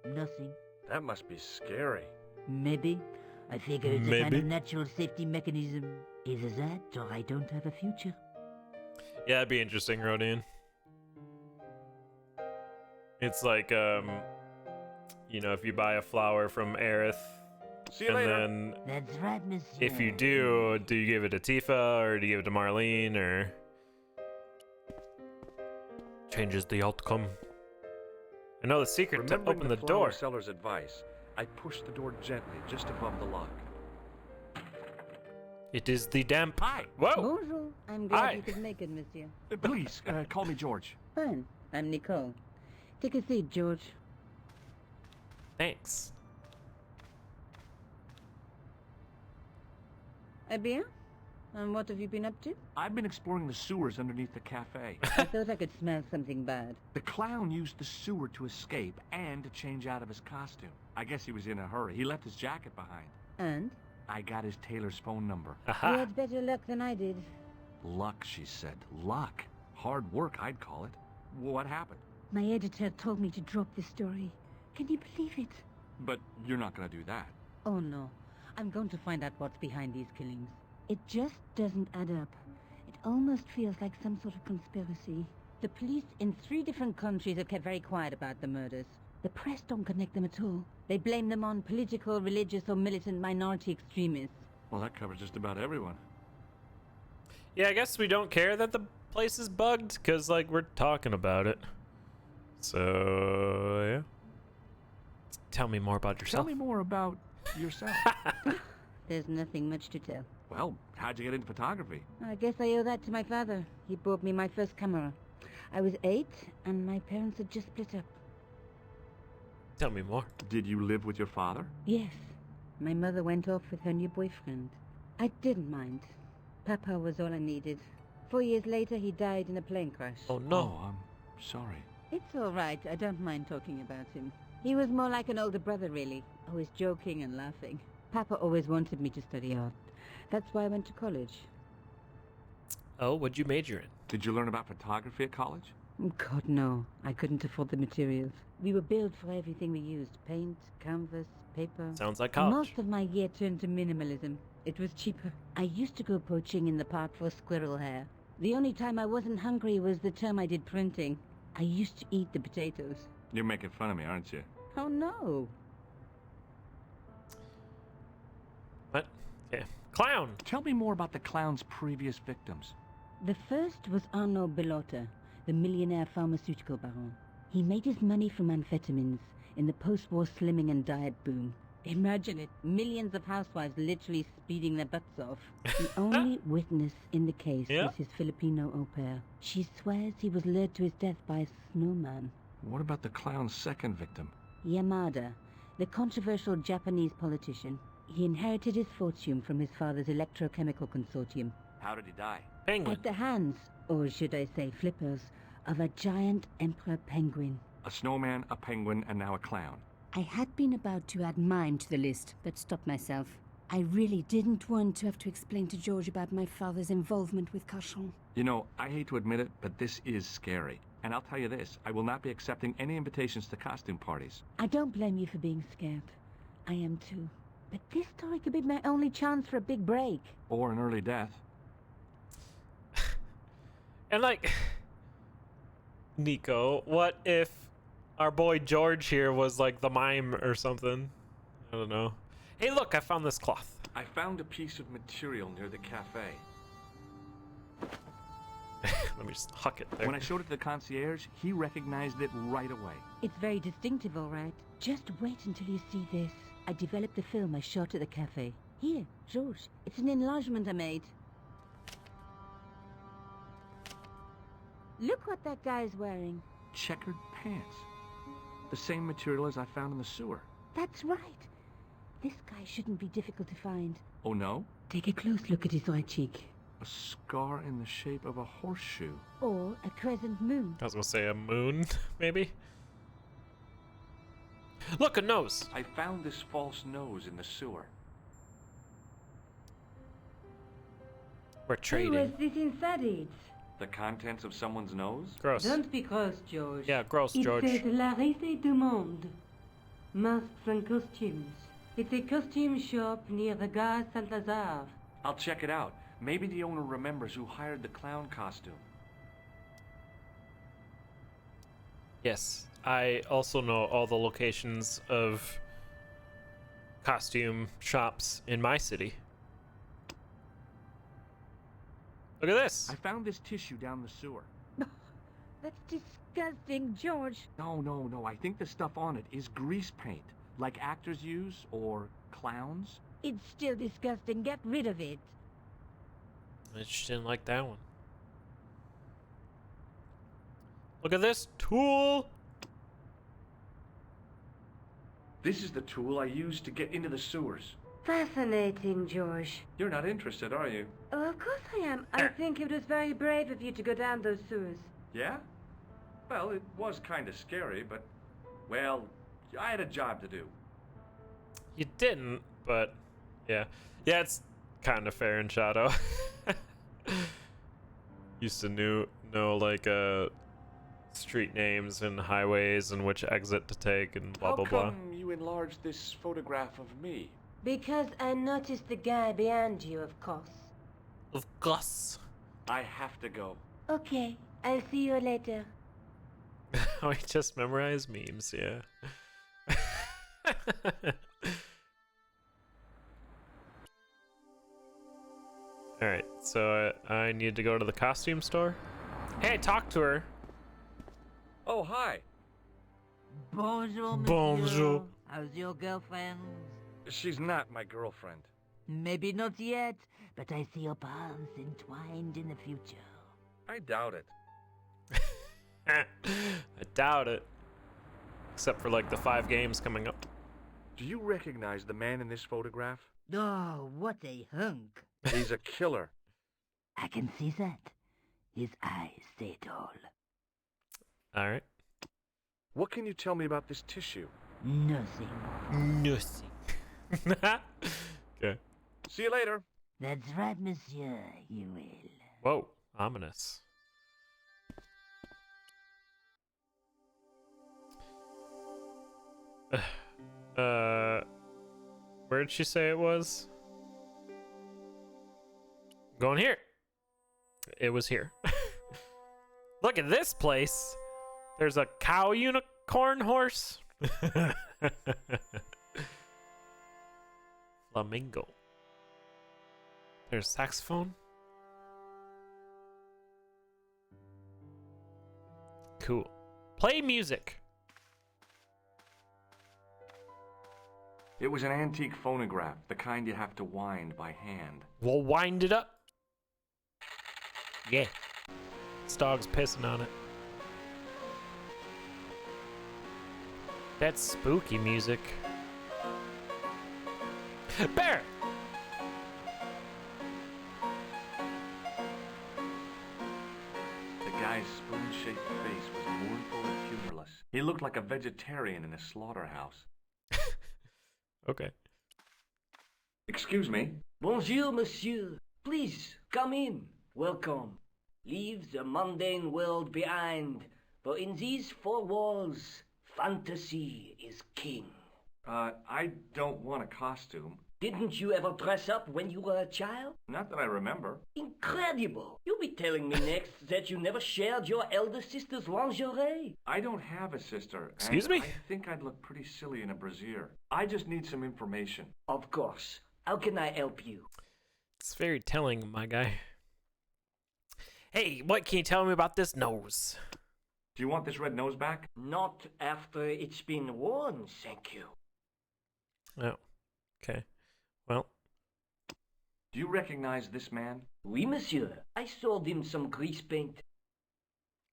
nothing. That must be scary. Maybe. I figure it's a kind Maybe. of natural safety mechanism. Either that, or I don't have a future. Yeah, that'd be interesting, Rodian. It's like, you know, if you buy a flower from Aerith, See you and later. then That's right, monsieur. if you do you give it to Tifa, or do you give it to Marlene, or... changes the outcome. I know the secret to Remembering open the the door. flower seller's advice, I pushed the door gently just above the lock. It is the damp... Hi. Whoa! Bonjour. I'm glad Hi. you could make it, monsieur. Please, call me George. Fine. I'm Nicole. Take a seat, George. Thanks. Eh bien? And what have you been up to? I've been exploring the sewers underneath the cafe. I thought I could smell something bad. The clown used the sewer to escape and to change out of his costume. I guess he was in a hurry. He left his jacket behind. And? I got his tailor's phone number. You Aha. had better luck than I did. Luck, she said. Luck. Hard work, I'd call it. What happened? My editor told me to drop this story. Can you believe it? But you're not gonna do that. Oh no. I'm going to find out what's behind these killings. It just doesn't add up. It almost feels like some sort of conspiracy. The police in 3 different countries have kept very quiet about the murders. The press don't connect them at all. They blame them on political, religious, or militant minority extremists. Well, that covers just about everyone. Yeah, I guess we don't care that the place is bugged, because, like, we're talking about it. So, yeah. Tell me more about Tell yourself. me more about yourself. There's nothing much to tell. Well, how'd you get into photography? I guess I owe that to my father. He bought me my first camera. I was 8, and my parents had just split up. Tell me more. Did you live with your father? Yes. My mother went off with her new boyfriend. I didn't mind. Papa was all I needed. 4 years later, he died in a plane crash. Oh no. Oh, I'm sorry. It's all right. I don't mind talking about him. He was more like an older brother, really. Always joking and laughing. Papa always wanted me to study art. That's why I went to college. Oh, what'd you major in? Did you learn about photography at college? God, no. I couldn't afford the materials. We were billed for everything we used. Paint, canvas, paper. Sounds like college. Most of my year turned to minimalism. It was cheaper. I used to go poaching in the park for squirrel hair. The only time I wasn't hungry was the term I did printing. I used to eat the potatoes. You're making fun of me, aren't you? Oh, no. What? Yeah. Clown! Tell me more about the clown's previous victims. The first was Arnaud Bellotta, the millionaire pharmaceutical baron. He made his money from amphetamines in the post-war slimming and diet boom. Imagine it, millions of housewives literally speeding their butts off. The only witness in the case Yep. was his Filipino au pair. She swears he was lured to his death by a snowman. What about the clown's second victim? Yamada, the controversial Japanese politician. He inherited his fortune from his father's electrochemical consortium. How did he die? Penguin. At the hands, or should I say flippers, of a giant emperor penguin. A snowman, a penguin, and now a clown. I had been about to add mine to the list, but stopped myself. I really didn't want to have to explain to George about my father's involvement with Cauchon. You know, I hate to admit it, but this is scary. And I'll tell you this, I will not be accepting any invitations to costume parties. I don't blame you for being scared. I am too. But this story could be my only chance for a big break. Or an early death. And like, Nico, what if our boy George here was like the mime or something? I don't know. Hey, look, I found this cloth. I found a piece of material near the cafe. Let me just huck it there. When I showed it to the concierge, he recognized it right away. It's very distinctive, all right. Just wait until you see this. I developed a film I shot at the cafe. Here, George, it's an enlargement I made. Look what that guy's wearing. Checkered pants. The same material as I found in the sewer. That's right. This guy shouldn't be difficult to find. Oh no? Take a close look at his right cheek. A scar in the shape of a horseshoe. Or a crescent moon. I was gonna say a moon, maybe? Look, a nose! I found this false nose in the sewer. We're trading. this inside it? The contents of someone's nose? Gross. Don't be gross, George. Yeah, gross, George. It says La Risée du Monde. Masks and costumes. It's a costume shop near the Gare Saint-Lazare. I'll check it out. Maybe the owner remembers who hired the clown costume. Yes, I also know all the locations of costume shops in my city. Look at this. I found this tissue down the sewer. That's disgusting, George. No. I think the stuff on it is grease paint, like actors use, or clowns. It's still disgusting. Get rid of it. I just didn't like that one. Look at this tool. This is the tool I used to get into the sewers. Fascinating, George. You're not interested, are you? Oh, of course I am. I think it was very brave of you to go down those sewers. Yeah? Well, it was kind of scary, but, well, I had a job to do. You didn't, but yeah. Yeah, it's kind of fair in Shadow. Used to know like street names and highways and which exit to take and blah blah How blah. come you enlarged this photograph of me? Because I noticed the guy behind you, of course. Of course. I have to go. Okay, I'll see you later. Oh, he just memorized memes, yeah. Alright, so I need to go to the costume store. Hey, talk to her. Oh, hi. Bonjour, monsieur. Bonjour. How's your girlfriend? She's not my girlfriend. Maybe not yet, but I see your paths entwined in the future. I doubt it. I doubt it. except for like the 5 games coming up. Do you recognize the man in this photograph? Oh, what a hunk. He's a killer. I can see that. His eyes say it all. All right. What can you tell me about this tissue? Nothing. Nothing. Okay. See you later. That's right, monsieur, you will. Whoa, ominous. Where did she say it was? Going here. It was here. Look at this place. There's a cow unicorn horse. Flamingo. There's saxophone. Cool. Play music. It was an antique phonograph, the kind you have to wind by hand. We'll wind it up. Yeah. This dog's pissing on it. That's spooky music. Bear! The guy's spoon-shaped face was mournful and humorless. He looked like a vegetarian in a slaughterhouse. Okay. Excuse me? Bonjour, monsieur. Please, come in. Welcome. Leave the mundane world behind, for in these 4 walls, fantasy is king. I don't want a costume. Didn't you ever dress up when you were a child? Not that I remember. Incredible! You'll be telling me next that you never shared your elder sister's lingerie. I don't have a sister. Excuse me? I think I'd look pretty silly in a brassiere. I just need some information. Of course. How can I help you? It's very telling, my guy. Hey, what can you tell me about this nose? Do you want this red nose back? Not after it's been worn, thank you. Oh, okay. Well. Do you recognize this man? Oui, monsieur. I sold him some grease paint.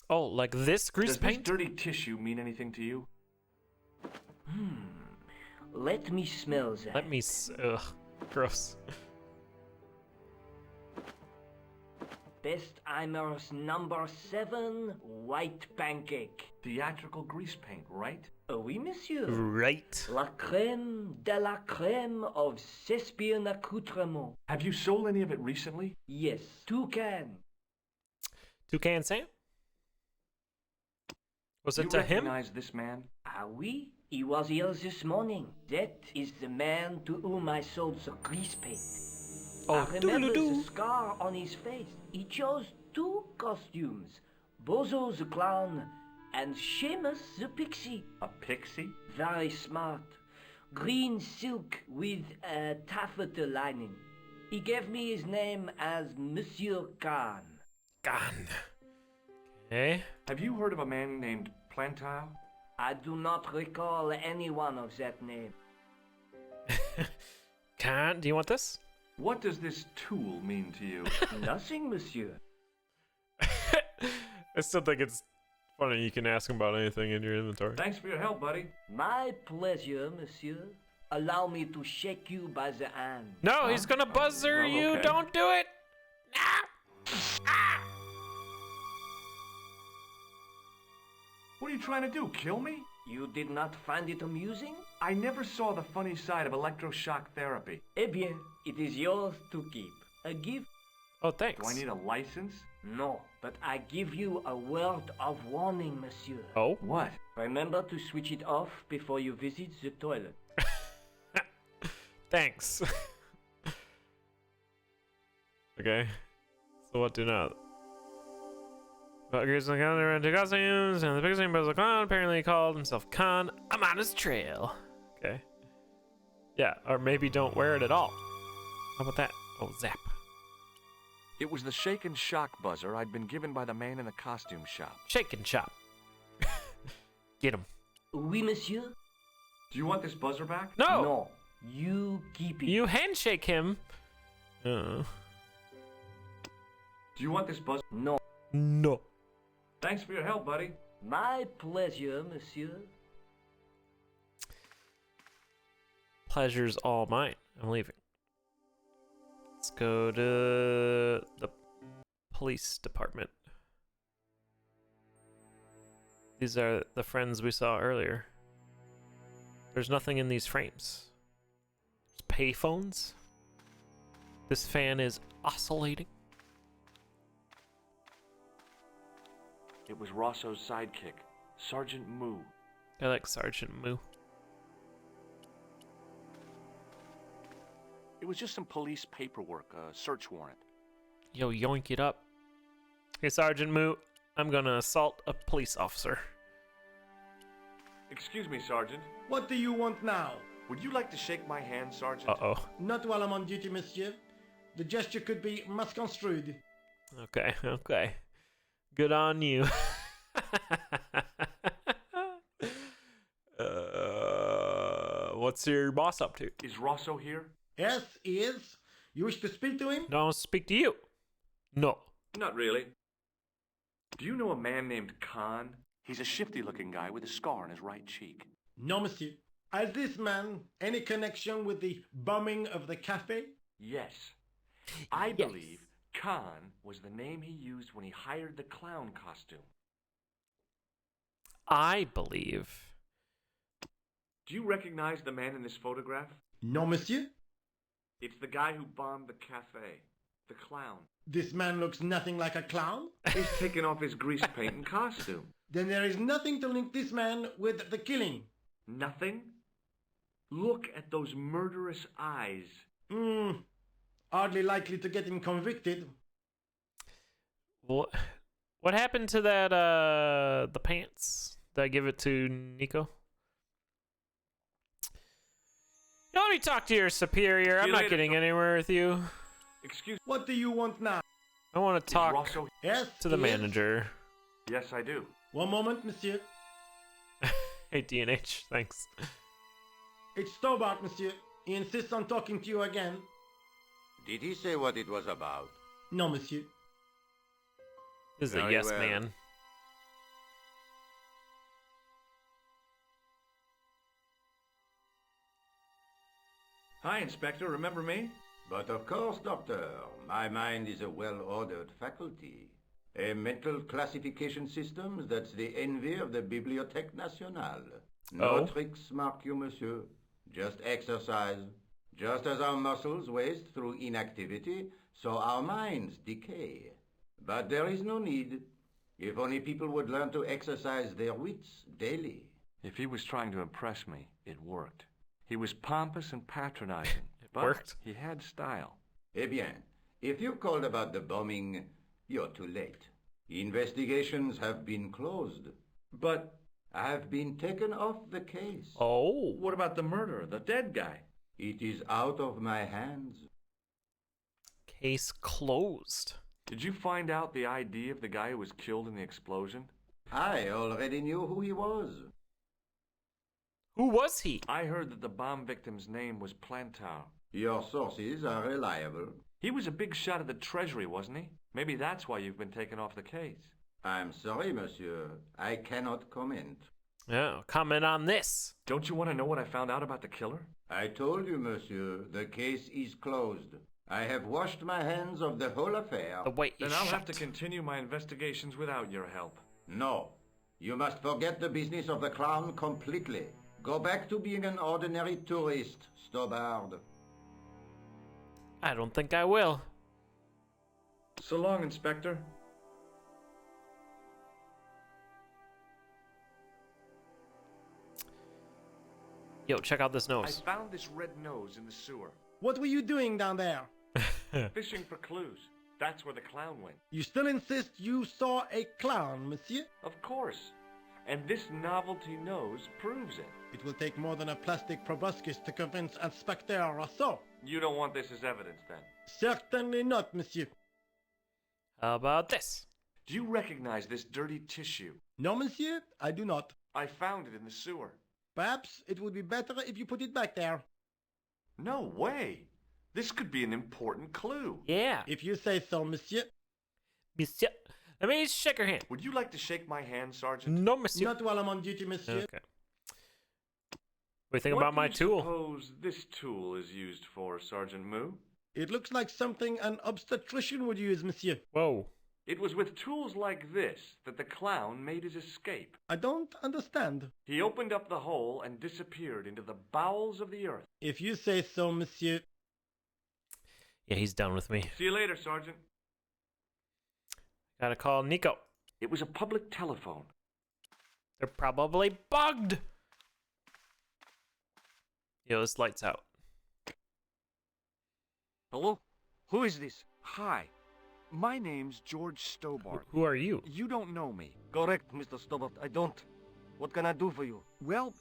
Oh, like this grease paint? Does this dirty tissue mean anything to you? Let me smell that. Let me ugh, gross. Bestheimer's number 7 white pancake. Theatrical grease paint, right? Oui, monsieur. Right. La crème de la crème of Thespian accoutrement. Have you sold any of it recently? Yes, 2 cans. 2 cans, Sam? Was it you to him? recognize this man? Ah oui, he was here this morning. That is the man to whom I sold the grease paint. Oh, I remember the scar on his face. He chose 2 costumes. Bozo the clown and Seamus the pixie. A pixie? Very smart. Green silk with a taffeta lining. He gave me his name as Monsieur Khan. Khan. Okay. Have you heard of a man named Plantile? I do not recall anyone of that name. Khan, do you want this? What does this tool mean to you? Nothing, monsieur. I still think it's funny you can ask him about anything in your inventory. Thanks for your help, buddy. My pleasure, monsieur. Allow me to shake you by the hand. No, he's gonna buzzer well, you. okay. Don't do it. What are you trying to do, kill me? You did not find it amusing? I never saw the funny side of electroshock therapy. Eh bien, it is yours to keep. A gift? Oh, thanks. Do I need a license? No, but I give you a word of warning, monsieur. Oh? What? Remember to switch it off before you visit the toilet. Thanks. Okay. So what do not? Here's the Khan around 2 costumes, and the biggest name was the Khan. Apparently he called himself Khan. I'm on his trail. Okay. Yeah, or maybe don't wear it at all. How about that? Oh, zap. It was the shake and shock buzzer I'd been given by the man in the costume shop. Shake and chop. Get him. Oui, monsieur? Do you want this buzzer back? No! No. You keep it. You handshake him. Do you want this buzzer? No. No. Thanks for your help, buddy. My pleasure, monsieur. Pleasure's all mine. I'm leaving. Let's go to the police department. These are the friends we saw earlier. There's nothing in these frames. There's payphones. This fan is oscillating. It was Rosso's sidekick, Sergeant Moo. I like Sergeant Moo. It was just some police paperwork, a search warrant. Yo, yoink it up. Hey, Sergeant Moo, I'm gonna assault a police officer. Excuse me, Sergeant. What do you want now? Would you like to shake my hand, Sergeant? Uh-oh. Not while I'm on duty, monsieur. The gesture could be misconstrued. Okay, okay. Good on you. What's your boss up to? Is Rosso here? Yes, he is. You wish to speak to him? No, I'll speak to you. No. Not really. Do you know a man named Khan? He's a shifty-looking guy with a scar on his right cheek. No, monsieur. Has this man any connection with the bombing of the cafe? Yes. I believe Khan was the name he used when he hired the clown costume. I believe. Do you recognize the man in this photograph? No, monsieur. It's the guy who bombed the cafe. The clown. This man looks nothing like a clown. He's taken off his grease paint and costume. Then there is nothing to link this man with the killing. Nothing? Look at those murderous eyes. Hardly likely to get him convicted. What happened to that, the pants? Did I give it to Nico? You let me talk to your superior. I'm not getting anywhere with you. Excuse. What do you want now? I want to talk Yes, to the he is. manager. Yes, I do. One moment, monsieur. Hey, DNH, thanks. It's Stobart, monsieur. He insists on talking to you again. Did he say what it was about? No, monsieur. This is a Very yes well. man. Hi, Inspector. Remember me? But of course, Doctor. My mind is a well-ordered faculty. A mental classification system that's the envy of the Bibliothèque Nationale. No Oh. tricks mark you, monsieur. Just exercise. Just as our muscles waste through inactivity, so our minds decay. But there is no need. If only people would learn to exercise their wits daily. If he was trying to impress me, it worked. He was pompous and patronizing. But worked. he had style. Eh bien, if you called about the bombing, you're too late. Investigations have been closed. But I have been taken off the case. Oh. what about the murderer, the dead guy? It is out of my hands. Case closed. Did you find out the ID of the guy who was killed in the explosion? I already knew who he was. Who was he? I heard that the bomb victim's name was Plantar. Your sources are reliable. He was a big shot at the Treasury, wasn't he? Maybe that's why you've been taken off the case. I'm sorry, monsieur. I cannot comment. Oh, comment on this. Don't you want to know what I found out about the killer? I told you, monsieur, the case is closed. I have washed my hands of the whole affair. The way Then is I'll shut. have to continue my investigations without your help. No. You must forget the business of the clown completely. Go back to being an ordinary tourist, Stobart. I don't think I will. So long, Inspector. Yo, check out this I nose. found this red nose in the sewer. What were you doing down there? Fishing for clues. That's where the clown went. You still insist you saw a clown, monsieur? Of course. And this novelty nose proves it. It will take more than a plastic proboscis to convince Inspector Rousseau. You don't want this as evidence, then? Certainly not, monsieur. How about this? Do you recognize this dirty tissue? No, monsieur, I do not. I found it in the sewer. Perhaps it would be better if you put it back there. No way! This could be an important clue. Yeah. If you say so, monsieur. Monsieur. Let me shake your hand. Would you like to shake my hand, Sergeant? No, monsieur. Not while I'm on duty, monsieur. Okay. What do you think What about do my you tool? suppose this tool is used for, Sergeant Moo? It looks like something an obstetrician would use, monsieur. Whoa. It was with tools like this that the clown made his escape. I don't understand. He opened up the hole and disappeared into the bowels of the earth. If you say so, monsieur. Yeah, he's done with me. See you later, Sergeant. Gotta call Nico. It was a public telephone. They're probably bugged. Yo, this light's out. Hello? Who is this? Hi. My name's George Stobart. Who are you? You don't know me. Correct, Mr. Stobart. I don't. What can I do for you? Well,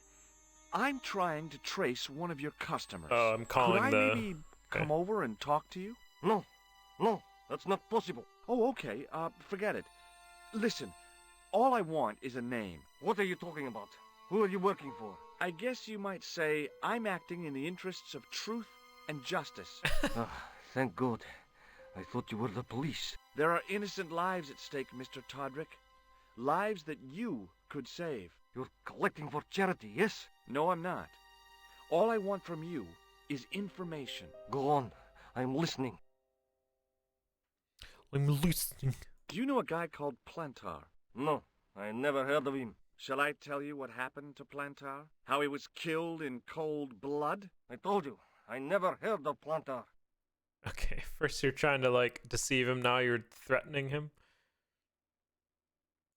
I'm trying to trace one of your customers. Oh, I'm calling Could I maybe Okay. come over and talk to you? No. No, that's not possible. Oh, okay. Forget it. Listen, all I want is a name. What are you talking about? Who are you working for? I guess you might say I'm acting in the interests of truth and justice. Thank God. I thought you were the police. There are innocent lives at stake, Mr. Todrick. Lives that you could save. You're collecting for charity, yes? No, I'm not. All I want from you is information. Go on. I'm listening. I'm listening. Do you know a guy called Plantar? No, I never heard of him. Shall I tell you what happened to Plantar? How he was killed in cold blood? I told you, I never heard of Plantar. Okay, first you're trying to, like, deceive him, now you're threatening him.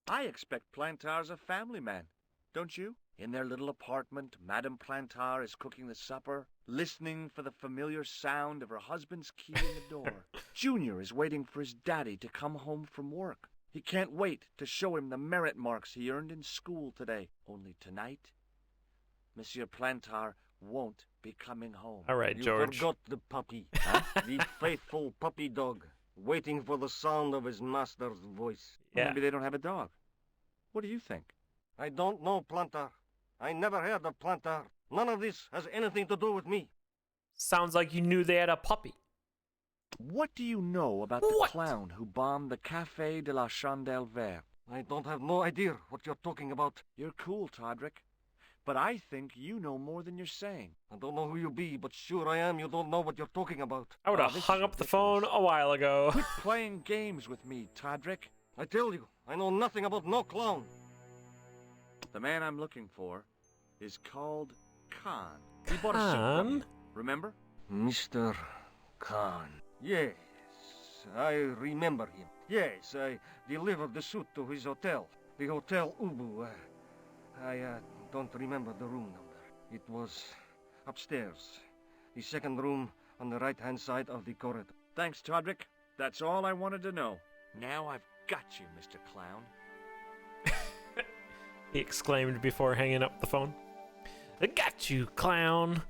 I expect Plantar's a family man, don't you? In their little apartment, Madame Plantar is cooking the supper, listening for the familiar sound of her husband's key in the door. Junior is waiting for his daddy to come home from work. He can't wait to show him the merit marks he earned in school today. Only tonight, Monsieur Plantar won't be coming home. All right, You George. forgot the puppy, huh? The faithful puppy dog, waiting for the sound of his master's voice. Yeah. Maybe they don't have a dog. What do you think? I don't know Plantar. I never heard of Plantar. None of this has anything to do with me. Sounds like you knew they had a puppy. What do you know about the clown who bombed the Café de la Chandelle Verte? I don't have no idea what you're talking about. You're cool, Todrick. But I think you know more than you're saying. I don't know who you be, but sure I am you don't know what you're talking about. I would have this hung is up the phone a while ago. Quit playing games with me, Todrick. I tell you, I know nothing about no clown. The man I'm looking for is called Khan. He bought a suit from you, remember? Mr. Khan. Yes, I remember him. Yes, I delivered the suit to his hotel. The Hotel Ubu. I don't remember the room number. It was upstairs. The second room on the right-hand side of the corridor. Thanks, Todrick. That's all I wanted to know. Now I've got you, Mr. Clown. He exclaimed before hanging up the phone. I got you, clown.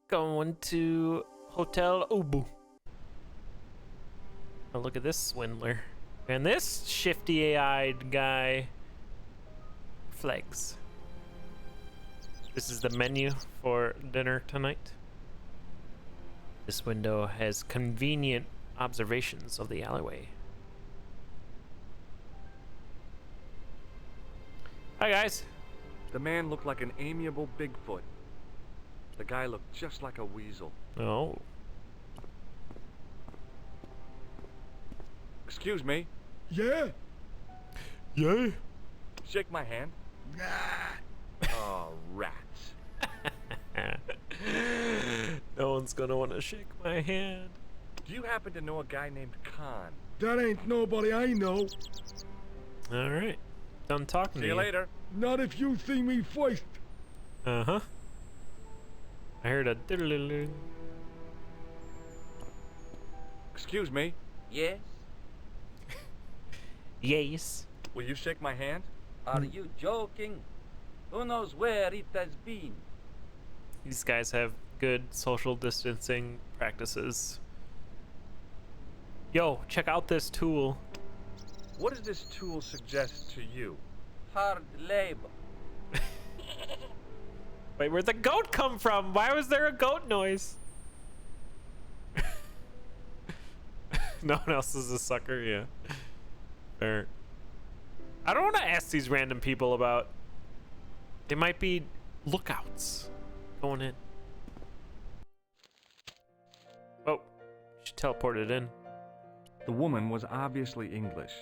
Going to Hotel Ubu. Oh, look at this swindler. And this shifty-eyed guy. Flags. This is the menu for dinner tonight. This window has convenient observations of the alleyway. Hi, guys. The man looked like an amiable Bigfoot. The guy looked just like a weasel. Oh. Excuse me. Yeah? Yay. Shake my hand. Oh, rats. No one's gonna want to shake my hand. Do you happen to know a guy named Khan? That ain't nobody I know. All right. Done talking See to you later. Not if you see me first. Uh-huh. I heard a diddle. Excuse me. Yes? Yes. Will you shake my hand? Are you joking? Who knows where it has been? These guys have good social distancing practices. Yo, check out this tool. What does this tool suggest to you? Hard labor. Wait, where'd the goat come from? Why was there a goat noise? No one else is a sucker, yeah. Fair. I don't want to ask these random people about... They might be lookouts. Going in. Oh, she teleported in. The woman was obviously English.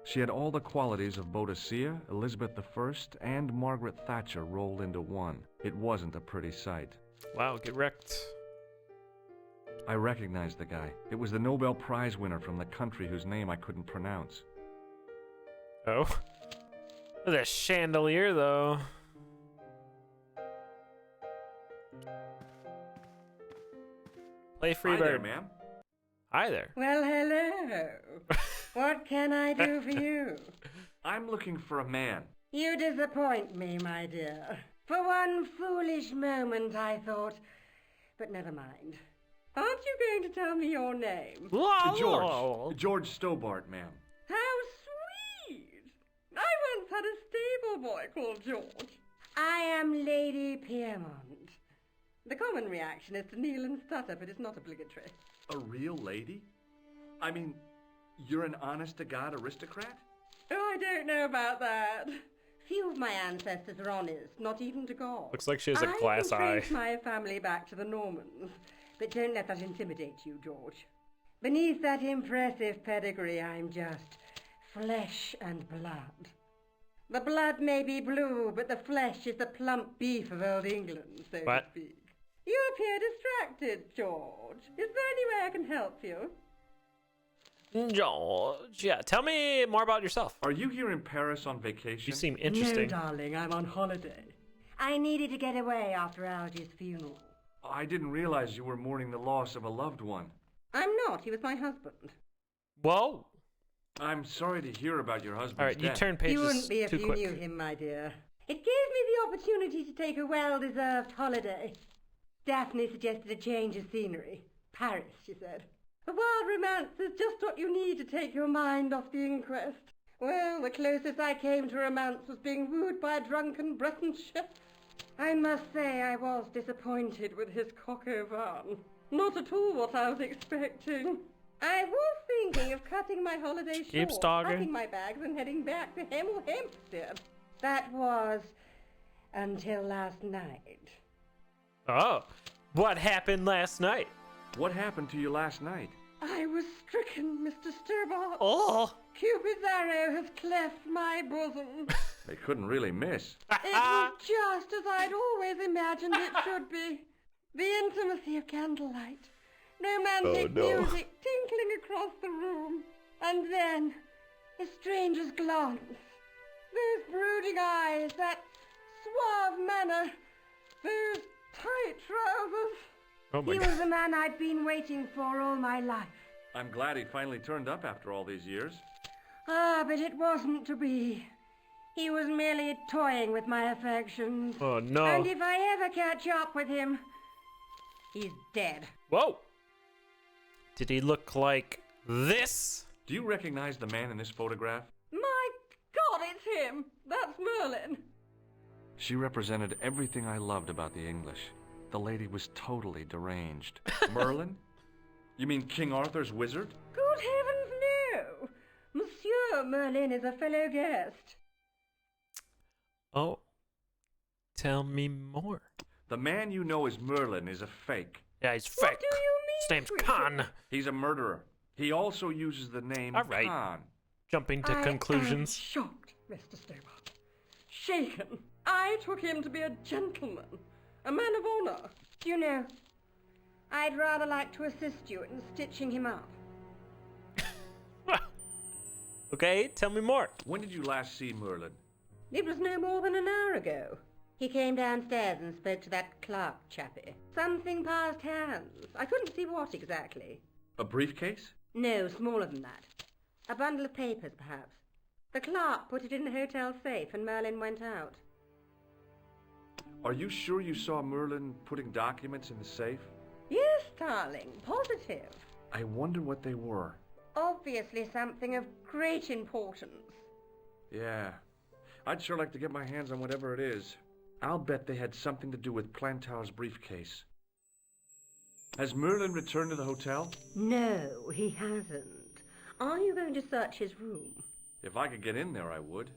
She had all the qualities of Boadicea, Elizabeth I, and Margaret Thatcher rolled into one. It wasn't a pretty sight. Wow, get wrecked. I recognized the guy. It was the Nobel Prize winner from the country whose name I couldn't pronounce. Oh. Look at that chandelier, though. Play Freebird. Hi there, ma'am. Hi there. Well, hello. What can I do for you? I'm looking for a man. You disappoint me, my dear. For one foolish moment I thought... But never mind. Aren't you going to tell me your name? George Stobart, ma'am. How sweet! I once had a stable boy called George. I am Lady Piermont. The common reaction is to kneel and stutter, but it's not obligatory. A real lady? I mean, you're an honest-to-God aristocrat? Oh, I don't know about that. Few of my ancestors are honest, not even to God. Looks like she has a glass I eye. can trace my family back to the Normans, but don't let that intimidate you, George. Beneath that impressive pedigree, I'm just flesh and blood. The blood may be blue, but the flesh is the plump beef of old England, so to speak. You appear distracted, George. Is there any way I can help you? George, yeah, tell me more about yourself. Are you here in Paris on vacation? You seem interesting. No, darling, I'm on holiday. I needed to get away after Algy's funeral. I didn't realize you were mourning the loss of a loved one. I'm not. He was my husband. Whoa. I'm sorry to hear about your husband's All right, you death. turn pages You wouldn't be if too you quick. knew him, my dear. It gave me the opportunity to take a well-deserved holiday. Daphne suggested a change of scenery. Paris, she said. A wild romance is just what you need to take your mind off the inquest. Well, the closest I came to romance was being wooed by a drunken Breton chef. I must say I was disappointed with his coq au vin. Not at all what I was expecting. I was thinking of cutting my holiday Keep short, stalking. packing my bags and heading back to Hemel Hempstead. That was until last night. Oh, what happened last night? What happened to you last night? I was stricken, Mr. Stobart. Oh. Cupid's arrow has cleft my bosom. They couldn't really miss. It was just as I'd always imagined it should be. The intimacy of candlelight. Romantic music tinkling across the room. And then, a stranger's glance. Those brooding eyes, that suave manner, those tight trousers. Oh my He God. was the man I'd been waiting for all my life. I'm glad he finally turned up after all these years. Ah, but it wasn't to be. He was merely toying with my affections. Oh no. And if I ever catch up with him, he's dead. Whoa. Did he look like this? Do you recognize the man in this photograph? My God, it's him! That's Merlin! She represented everything I loved about the English. The lady was totally deranged. Merlin? You mean King Arthur's wizard? Good heavens, no! Monsieur Merlin is a fellow guest. Oh. Tell me more. The man you know as Merlin is a fake. Yeah, he's fake. What do you mean, His name's sweetie? Khan. He's a murderer. He also uses the name All right. Khan. Jumping to I am conclusions. shocked, Mr. Stobart. Shaken. I took him to be a gentleman. A man of honor. You know, I'd rather like to assist you in stitching him up. Okay, tell me more. When did you last see Merlin? It was no more than an hour ago. He came downstairs and spoke to that clerk chappie. Something passed hands. I couldn't see what exactly. A briefcase? No, smaller than that. A bundle of papers, perhaps. The clerk put it in the hotel safe and Merlin went out. Are you sure you saw Merlin putting documents in the safe? Yes, darling, positive. I wonder what they were. Obviously something of great importance. Yeah. I'd sure like to get my hands on whatever it is. I'll bet they had something to do with Plantar's briefcase. Has Merlin returned to the hotel? No, he hasn't. Are you going to search his room? If I could get in there, I would.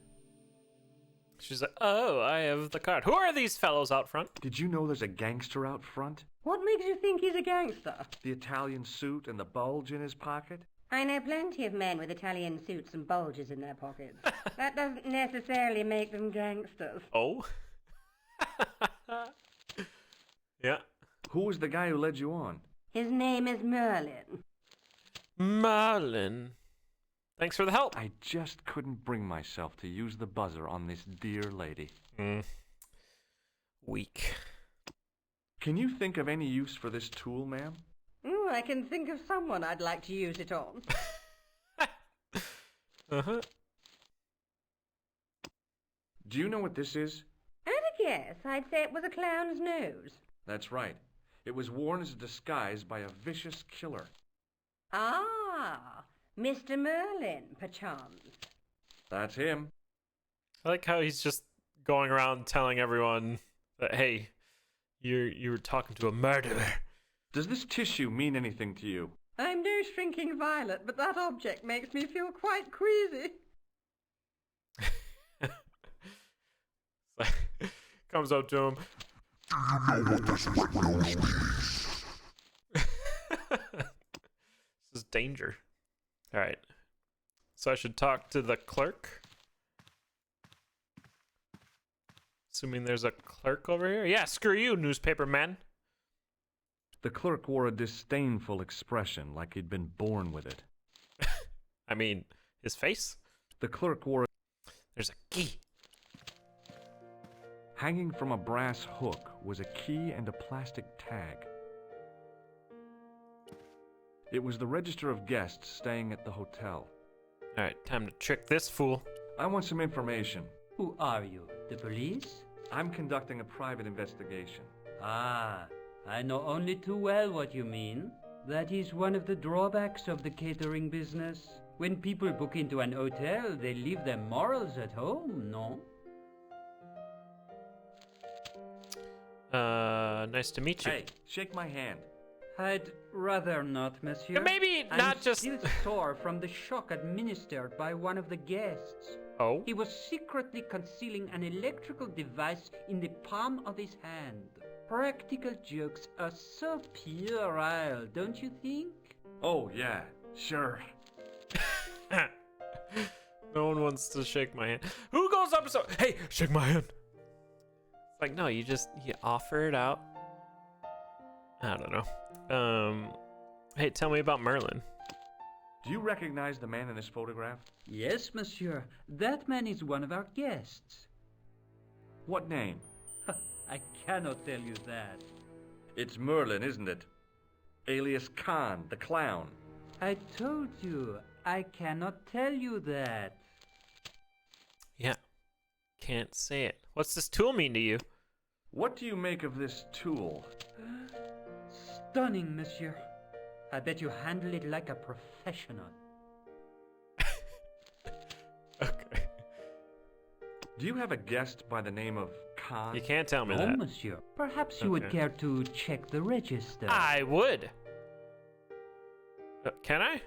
She's like, oh, I have the card. Who are these fellows out front? Did you know there's a gangster out front? What makes you think he's a gangster? The Italian suit and the bulge in his pocket? I know plenty of men with Italian suits and bulges in their pockets. That doesn't necessarily make them gangsters. Oh? Yeah. Who was the guy who led you on? His name is Merlin. Merlin. Thanks for the help. I just couldn't bring myself to use the buzzer on this dear lady. Weak. Can you think of any use for this tool, ma'am? I can think of someone I'd like to use it on. Uh-huh. Do you know what this is? At a guess, I'd say it was a clown's nose. That's right. It was worn as a disguise by a vicious killer. Ah, Mr. Merlin, perchance. That's him. I like how he's just going around telling everyone that, hey, you were talking to a murderer. Does this tissue mean anything to you? I'm no shrinking violet, but that object makes me feel quite queasy. Comes up to him. Do you know what this red nose means? This is danger. Alright. So I should talk to the clerk. Assuming there's a clerk over here. Yeah, screw you, newspaper man. The clerk wore a disdainful expression, like he'd been born with it. I mean, his face? The clerk wore... There's a key. Hanging from a brass hook was a key and a plastic tag. It was the register of guests staying at the hotel. Alright, time to trick this fool. I want some information. Who are you? The police? I'm conducting a private investigation. Ah, I know only too well what you mean. That is one of the drawbacks of the catering business. When people book into an hotel, they leave their morals at home, no? Nice to meet you. Hey, shake my hand. I'd rather not, monsieur. Maybe not I'm just... still sore from the shock administered by one of the guests. Oh? He was secretly concealing an electrical device in the palm of his hand. Practical jokes are so puerile, don't you think? Oh, yeah, sure. No one wants to shake my hand. Who goes up so... Hey, shake my hand. It's like, no, you offer it out. I don't know. Hey, tell me about Merlin. Do you recognize the man in this photograph? Yes, monsieur. That man is one of our guests. What name? I cannot tell you that. It's Merlin, isn't it? Alias Khan, the clown. I told you, I cannot tell you that. Yeah. Can't say it. What's this tool mean to you? What do you make of this tool? Stunning, monsieur. I bet you handle it like a professional. Okay. Do you have a guest by the name of Khan? You can't tell me Oh, that. monsieur. Perhaps you would care to check the register. I would. Can I?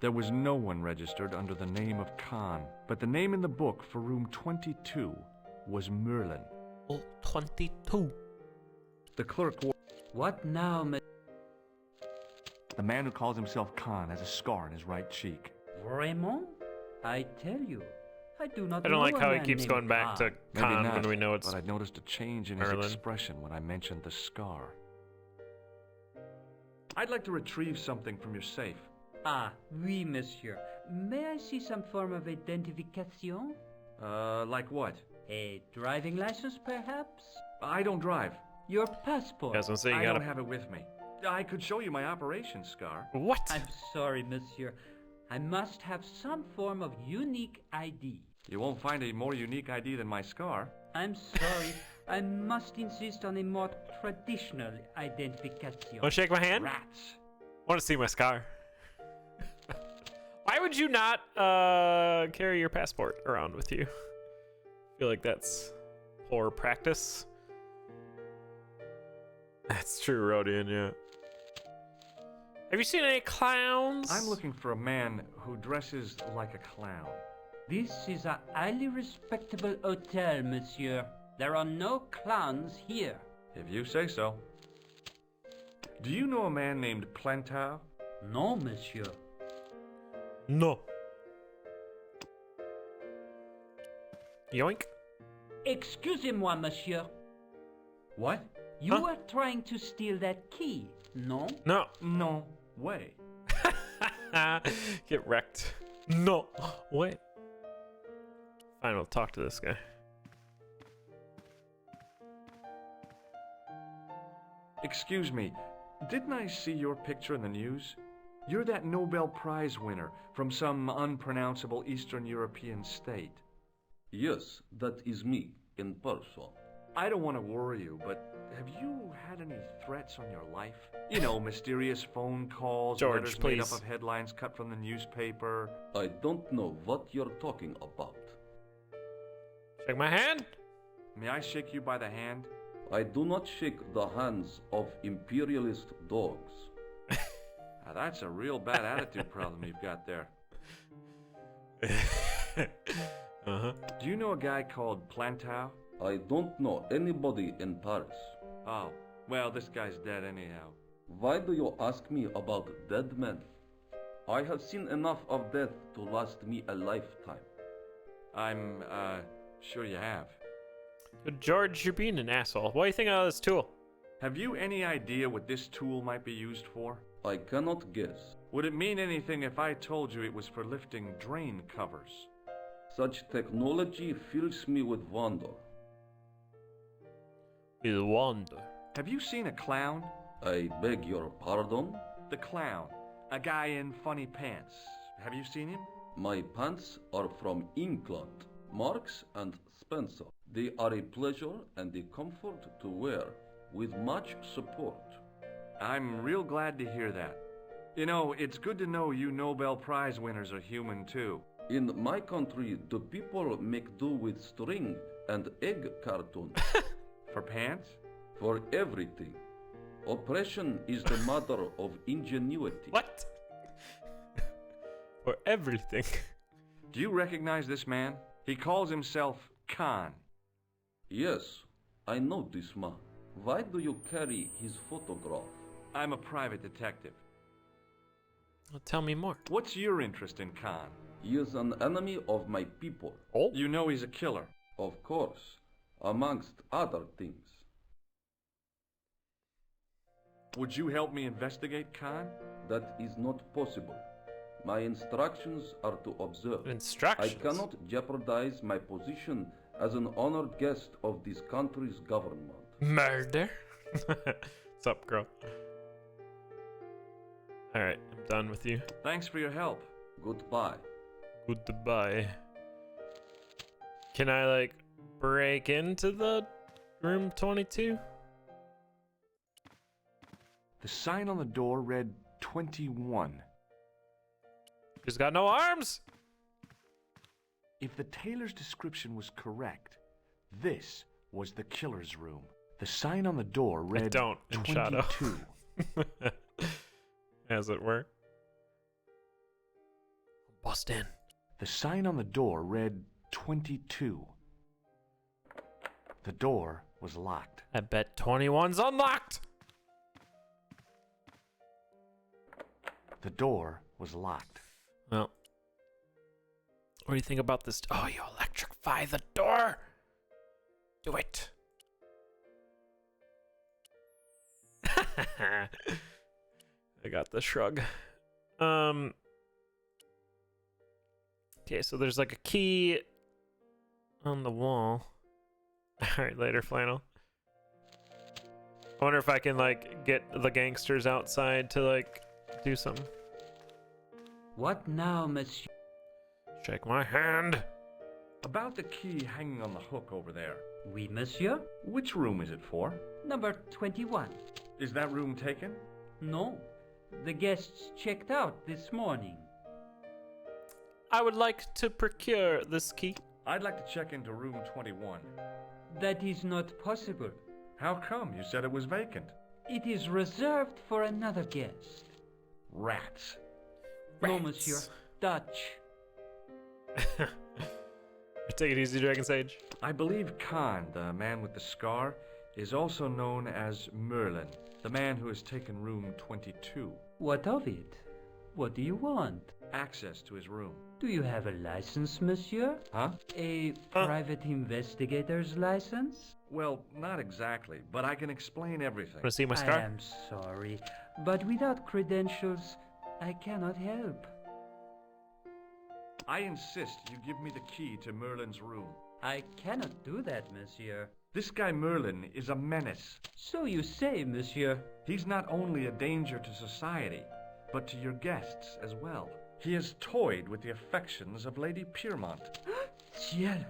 There was no one registered under the name of Khan, but the name in the book for room 22 was Merlin. Oh, 22. The clerk wore... What now, The man who calls himself Khan has a scar on his right cheek. Vraiment? I tell you, I do not I don't know like a how he man keeps named going back to Maybe Khan not, when we know it's but I noticed a change in Merlin. his expression when I mentioned the scar. I'd like to retrieve something from your safe. Ah, oui, monsieur. May I see some form of identification? Like what? A driving license, perhaps? I don't drive. Your passport? I was gonna say you I gotta... don't have it with me. I could show you my operation scar. What? I'm sorry, monsieur. I must have some form of unique ID. You won't find a more unique ID than my scar. I'm sorry. I must insist on a more traditional identification. Want to shake my hand? Rats. Want to see my scar? Why would you not carry your passport around with you? I feel like that's poor practice. That's true, Rodian, yeah. Have you seen any clowns? I'm looking for a man who dresses like a clown. This is a highly respectable hotel, monsieur. There are no clowns here. If you say so. Do you know a man named Plantar? No, monsieur. No. Yoink. Excusez-moi, monsieur. What? You are trying to steal that key, no? No. No way. Get wrecked. No. Wait. Fine, we'll talk to this guy. Excuse me, didn't I see your picture in the news? You're that Nobel Prize winner from some unpronounceable Eastern European state. Yes, that is me, in person. I don't want to worry you, but have you had any threats on your life? You know, mysterious phone calls, George, letters please. made up of headlines cut from the newspaper. I don't know what you're talking about. Shake my hand. May I shake you by the hand? I do not shake the hands of imperialist dogs. Now, that's a real bad attitude problem you've got there. Uh-huh. Do you know a guy called Plantar? I don't know anybody in Paris. Oh, well, this guy's dead anyhow. Why do you ask me about dead men? I have seen enough of death to last me a lifetime. I'm, sure you have. George, you're being an asshole. What do you think of this tool? Have you any idea what this tool might be used for? I cannot guess. Would it mean anything if I told you it was for lifting drain covers? Such technology fills me with wonder. With wonder. Have you seen a clown? I beg your pardon? The clown. A guy in funny pants. Have you seen him? My pants are from England, Marks and Spencer. They are a pleasure and a comfort to wear, with much support. I'm real glad to hear that. You know, it's good to know you Nobel Prize winners are human too. In my country, the people make do with string and egg cartoons. For pants? For everything. Oppression is the mother of ingenuity. What? For everything. Do you recognize this man? He calls himself Khan. Yes, I know this man. Why do you carry his photograph? I'm a private detective. Well, tell me more. What's your interest in Khan? He is an enemy of my people. Oh? You know he's a killer. Of course, amongst other things. Would you help me investigate Khan? That is not possible. My instructions are to observe. Instructions? I cannot jeopardize my position as an honored guest of this country's government. Murder? What's up, girl? Alright, I'm done with you. Thanks for your help. Goodbye. Goodbye. Can I, like, break into the room 22? The sign on the door read 21. She's got no arms! If the tailor's description was correct, this was the killer's room. The sign on the door read don't in 22. shadow. As it were. Bust in. The sign on the door read 22. The door was locked. I bet 21's unlocked! The door was locked. Well, what do you think about this? Oh, you electrify the door! Do it! I got the shrug. Okay, so there's like a key on the wall. Alright, later, Flannel. I wonder if I can, like, get the gangsters outside to, like, do something. What now, monsieur? Shake my hand. About the key hanging on the hook over there. Oui, monsieur. Which room is it for? Number 21. Is that room taken? No. The guests checked out this morning. I would like to procure this key. I'd like to check into room 21. That is not possible. How come? You said it was vacant. It is reserved for another guest. Rats. No, monsieur. Dutch. Take it easy, Dragon Sage. I believe Khan, the man with the scar, is also known as Merlin, the man who has taken room 22. What of it? What do you want? Access to his room. Do you have a license, monsieur? Huh? A private investigator's license? Well, not exactly, but I can explain everything. Want to see my I scar? am sorry, but without credentials, I cannot help. I insist you give me the key to Merlin's room. I cannot do that, monsieur. This guy Merlin is a menace. So you say, monsieur. He's not only a danger to society, but to your guests as well. He has toyed with the affections of Lady Piermont. Ciel!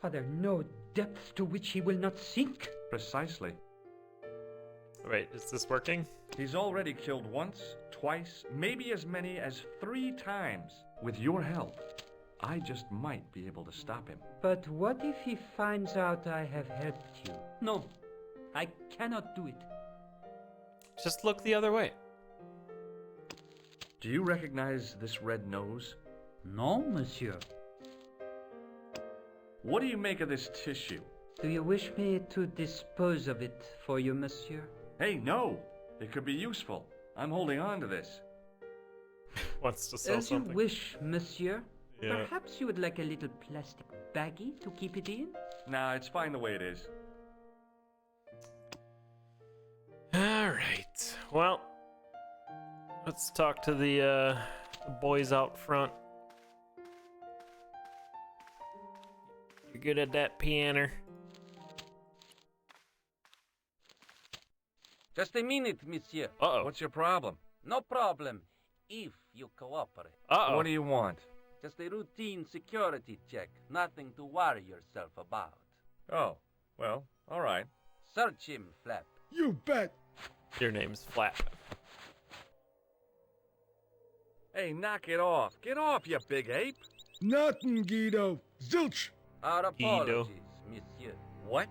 Are there no depths to which he will not sink? Precisely. Wait, is this working? He's already killed once, twice, maybe as many as 3 times. With your help, I just might be able to stop him. But what if he finds out I have helped you? No, I cannot do it. Just look the other way. Do you recognize this red nose? No, monsieur. What do you make of this tissue? Do you wish me to dispose of it for you, monsieur? Hey, no! It could be useful. I'm holding on to this. Wants to sell As something. you wish, monsieur. Yeah. Perhaps you would like a little plastic baggie to keep it in? Nah, it's fine the way it is. Alright. Well, let's talk to the boys out front. You're good at that, piano. Just a minute, monsieur. Uh-oh. What's your problem? No problem, if you cooperate. Uh-oh. What do you want? Just a routine security check. Nothing to worry yourself about. Oh, well, all right. Search him, Flap. You bet. Your name's Flap. Hey, knock it off. Get off, you big ape. Nothing, Guido. Zilch. Our apologies, Guido. monsieur. What?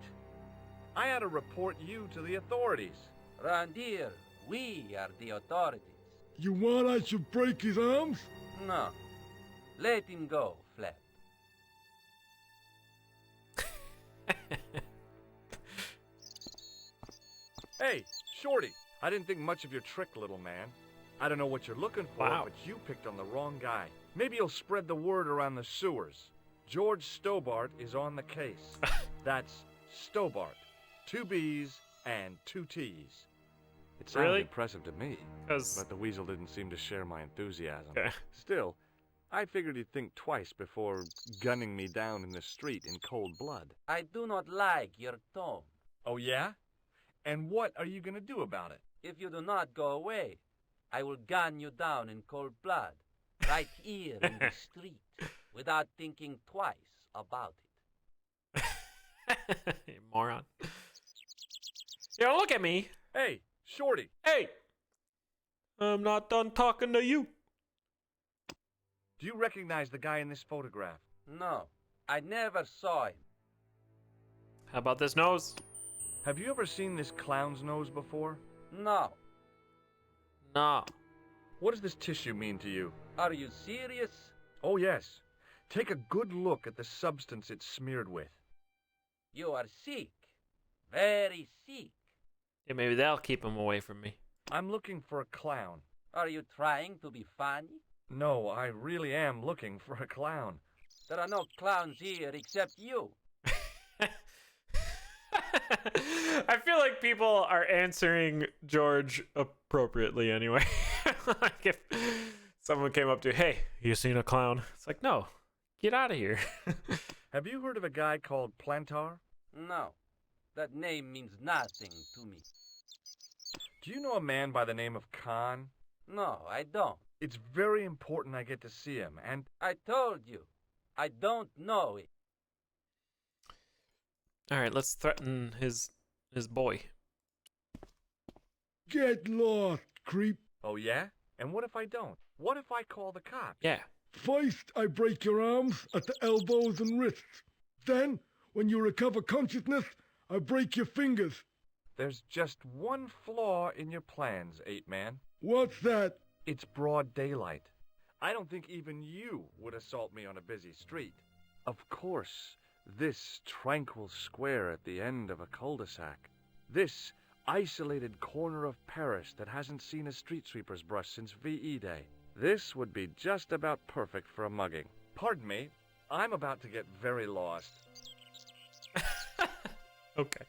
I had to report you to the authorities. Round here, we are the authorities. You want I should break his arms? No. Let him go, Flap. Hey, Shorty. I didn't think much of your trick, little man. I don't know what you're looking for, Wow. but you picked on the wrong guy. Maybe you'll spread the word around the sewers. George Stobart is on the case. That's Stobart. 2 B's and 2 T's. It sounded Really? impressive to me, 'Cause- but the weasel didn't seem to share my enthusiasm. Okay. Still, I figured he'd think twice before gunning me down in the street in cold blood. I do not like your tone. Oh, yeah? And what are you going to do about it? If you do not go away, I will gun you down in cold blood, right here in the street, without thinking twice about it. You moron. Yo, look at me. Hey, Shorty. Hey! I'm not done talking to you. Do you recognize the guy in this photograph? No, I never saw him. How about this nose? Have you ever seen this clown's nose before? No. Nah. What does this tissue mean to you? Are you serious? Oh, yes. Take a good look at the substance it's smeared with. You are sick. Very sick. Yeah, maybe that'll keep him away from me. I'm looking for a clown. Are you trying to be funny? No, I really am looking for a clown. There are no clowns here except you. I feel like people are answering George appropriately anyway. Like if someone came up to you, hey, you seen a clown? It's like, no, get out of here. Have you heard of a guy called Plantar? No, that name means nothing to me. Do you know a man by the name of Khan? No, I don't. It's very important I get to see him, and... I told you, I don't know it. All right, let's threaten his boy. Get lost, creep. Oh, yeah? And what if I don't? What if I call the cops? Yeah. First, I break your arms at the elbows and wrists. Then, when you recover consciousness, I break your fingers. There's just one flaw in your plans, Ape Man. What's that? It's broad daylight. I don't think even you would assault me on a busy street. Of course, this tranquil square at the end of a cul-de-sac, this isolated corner of Paris that hasn't seen a street sweeper's brush since VE Day, this would be just about perfect for a mugging. Pardon me, I'm about to get very lost. Okay.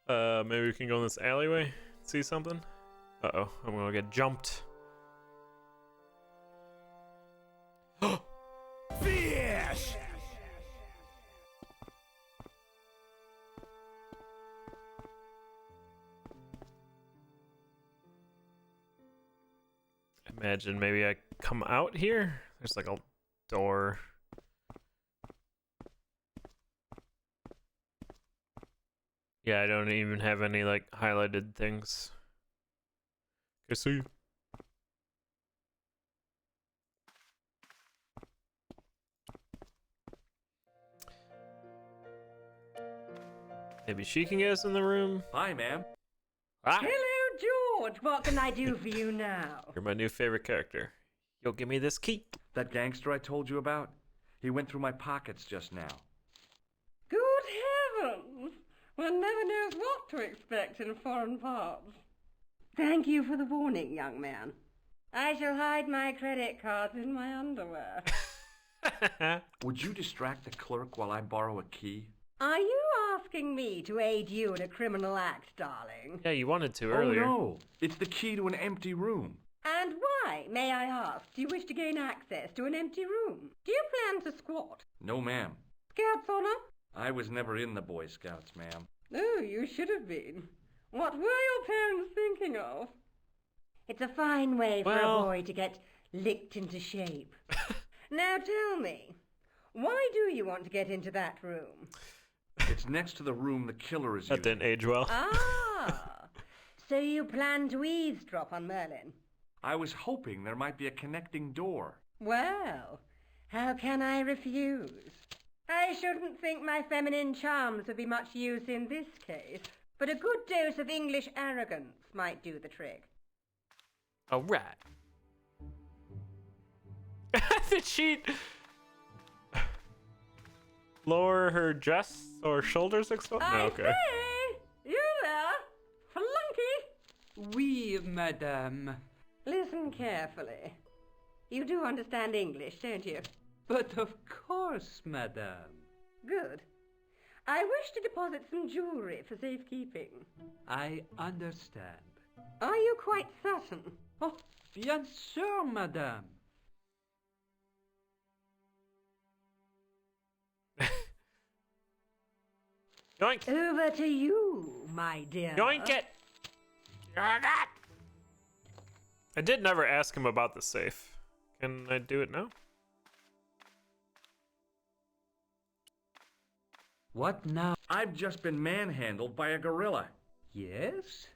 Maybe we can go in this alleyway, see something? Uh-oh, I'm gonna get jumped. Fish! Imagine maybe I come out here. There's like a door. Yeah, I don't even have any like highlighted things. Okay, see you. Maybe she can get us in the room. Hi, ma'am. Ah, Hello, George. What can I do for you now? you're my new favorite character. You'll give me this key. That gangster I told you about? He went through my pockets just now. Good heavens! One never knows what to expect in foreign parts. Thank you for the warning, young man. I shall hide my credit cards in my underwear. Would you distract the clerk while I borrow a key? Are you asking me to aid you in a criminal act, darling? Yeah, you wanted to earlier. Oh no! It's the key to an empty room. And why, may I ask, do you wish to gain access to an empty room? Do you plan to squat? No, ma'am. Scouts honor? I was never in the Boy Scouts, ma'am. Oh, you should have been. What were your parents thinking of? It's a fine way for a boy to get licked into shape. Now tell me, why do you want to get into that room? It's next to the room the killer is That didn't age well. Ah, so you plan to eavesdrop on Merlin? I was hoping there might be a connecting door. Well, how can I refuse? I shouldn't think my feminine charms would be much use in this case, but a good dose of English arrogance might do the trick. All right. Did she lower her dress or shoulders exposed? No, okay. Say, you there, flunky? Oui, madame. Listen carefully. You do understand English, don't you? But of course, madame. Good. I wish to deposit some jewelry for safekeeping. I understand. Are you quite certain? Oh, bien sûr, madame. Yoink! Over to you, my dear. Yoink it! Yoink it! I did never ask him about the safe. Can I do it now? What now? I've just been manhandled by a gorilla. Yes?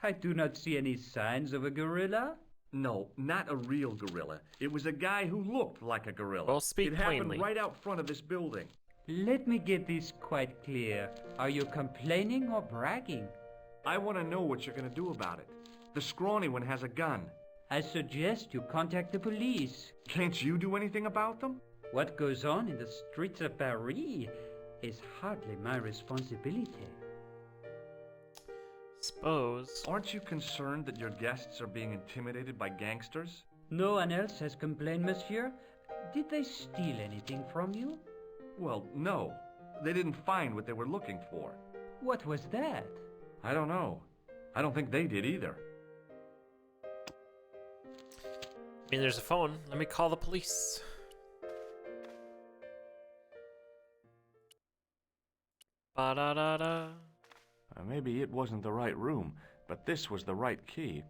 I do not see any signs of a gorilla. No, not a real gorilla. It was a guy who looked like a gorilla. Well, speak it plainly. happened right out front of this building. Let me get this quite clear. Are you complaining or bragging? I want to know what you're going to do about it. The scrawny one has a gun. I suggest you contact the police. Can't you do anything about them? What goes on in the streets of Paris is hardly my responsibility. Suppose. Aren't you concerned that your guests are being intimidated by gangsters? No one else has complained, monsieur. Did they steal anything from you? Well, no. They didn't find what they were looking for. What was that? I don't know. I don't think they did either. I mean, there's a phone. Let me call the police. Ba-da-da-da. Maybe it wasn't the right room, but this was the right key.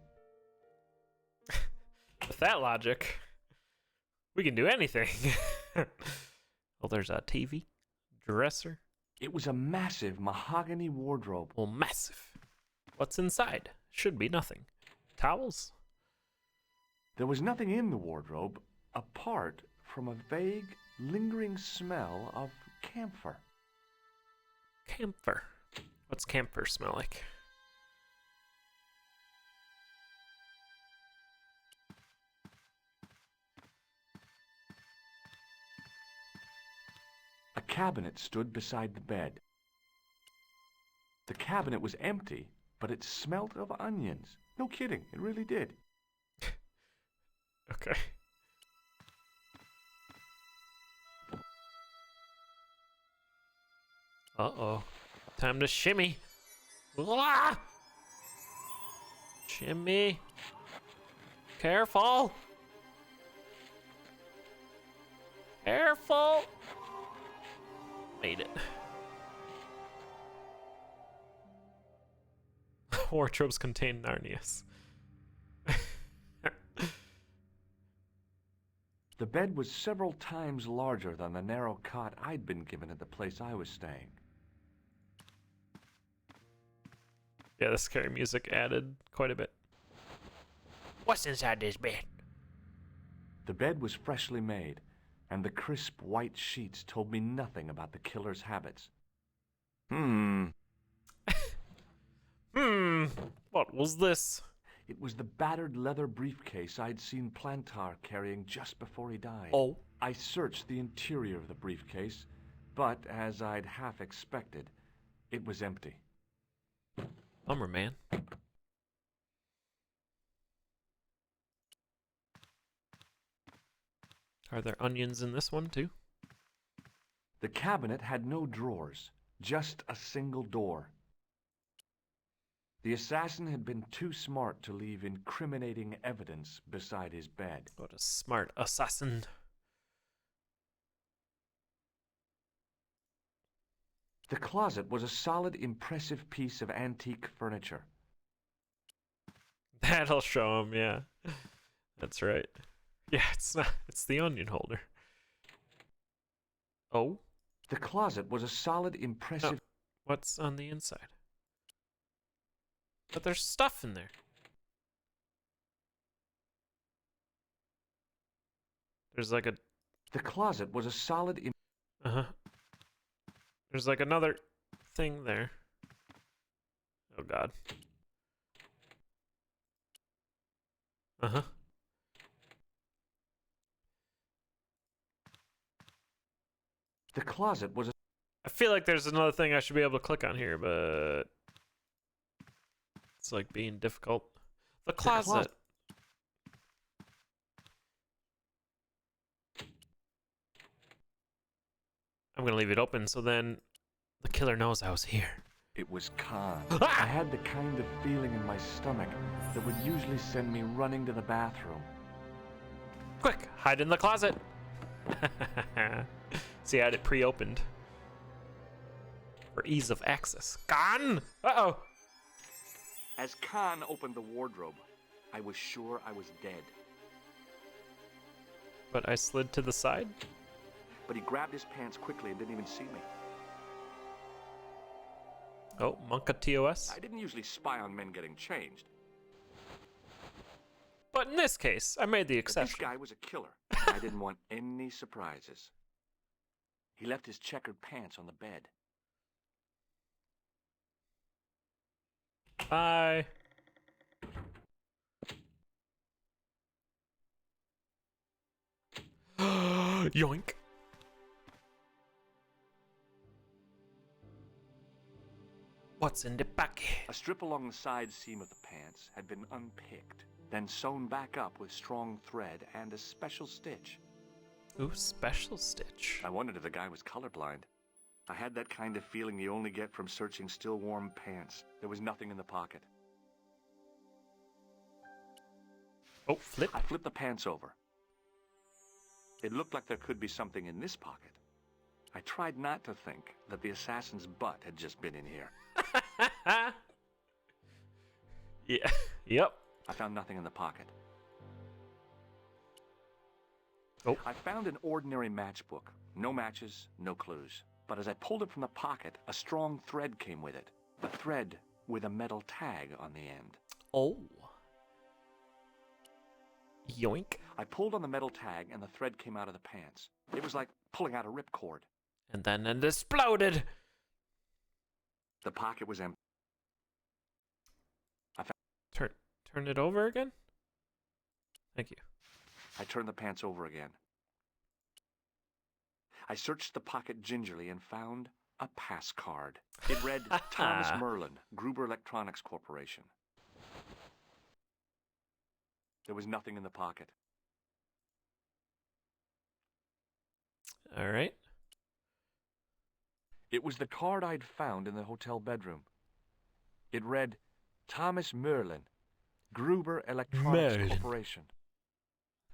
With that logic, we can do anything. Well, there's a TV, dresser. It was a massive mahogany wardrobe. Well, massive. What's inside? Should be nothing. Towels? There was nothing in the wardrobe apart from a vague, lingering smell of camphor. Camphor. What's camphor smell like? cabinet stood beside the bed. The cabinet was empty, but it smelt of onions. No kidding, it really did. Okay. Uh-oh. Time to shimmy. Ah! Shimmy. Careful. Careful. Made it. Wardrobes contain Narnias. The bed was several times larger than the narrow cot I'd been given at the place I was staying. Yeah, the scary music added quite a bit. What's inside this bed? The bed was freshly made, and the crisp white sheets told me nothing about the killer's habits. What was this? It was the battered leather briefcase I'd seen Plantar carrying just before he died. Oh. I searched the interior of the briefcase, but as I'd half expected, it was empty. Bummer, man. Are there onions in this one, too? The cabinet had no drawers, just a single door. The assassin had been too smart to leave incriminating evidence beside his bed. What a smart assassin. The closet was a solid, impressive piece of antique furniture. That'll show him, yeah. That's right. Yeah, it's not. It's the onion holder. Oh? The closet was a solid, impressive... Oh. What's on the inside? But there's stuff in there. There's like a... The closet was a solid... Uh-huh. There's like another thing there. Oh, God. Uh-huh. The closet was a... I feel like there's another thing I should be able to click on here, but... It's like being difficult. The closet. I'm gonna leave it open so then the killer knows I was here. It was Khan. I had the kind of feeling in my stomach that would usually send me running to the bathroom. Quick, hide in the closet. See, I had it pre-opened for ease of access. Khan! Uh-oh! As Khan opened the wardrobe, I was sure I was dead. But I slid to the side? But he grabbed his pants quickly and didn't even see me. Oh, Monka TOS? I didn't usually spy on men getting changed. But in this case, I made the exception. This guy was a killer. I didn't want any surprises. He left his checkered pants on the bed. Bye. Yoink. What's in the bucket? A strip along the side seam of the pants had been unpicked, then sewn back up with strong thread and a special stitch. Ooh, special stitch. I wondered if the guy was colorblind. I had that kind of feeling you only get from searching still warm pants. There was nothing in the pocket. Oh, flip. I flipped the pants over. It looked like there could be something in this pocket. I tried not to think that the assassin's butt had just been in here. Yeah. Yep. I found nothing in the pocket. Oh. I found an ordinary matchbook. No matches, no clues. But as I pulled it from the pocket, a strong thread came with it. A thread with a metal tag on the end. Oh. Yoink. I pulled on the metal tag and the thread came out of the pants. It was like pulling out a ripcord. And then it exploded. The pocket was empty. Turn it over again? Thank you. I turned the pants over again. I searched the pocket gingerly and found a pass card. It read Thomas Merlin, Gruber Electronics Corporation. There was nothing in the pocket. All right. It was the card I'd found in the hotel bedroom. It read Thomas Merlin, Gruber Electronics Corporation.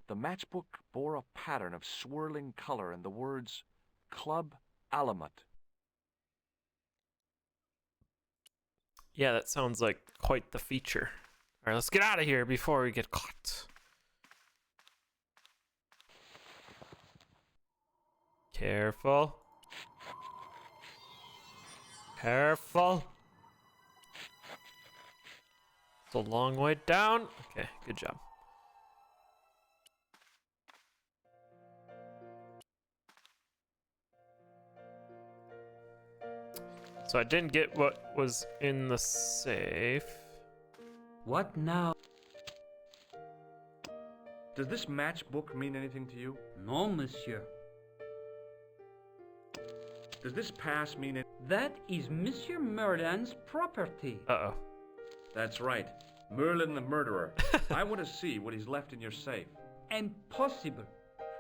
The matchbook bore a pattern of swirling color and the words Club Alamut. Yeah, that sounds like quite the feature. All right, let's get out of here before we get caught. Careful. Careful. It's a long way down. Okay, good job. So I didn't get what was in the safe. What now? Does this matchbook mean anything to you? No, monsieur. Does this pass mean it? That is Monsieur Merlin's property. Uh-oh. That's right. Merlin the murderer. I want to see what he's left in your safe. Impossible.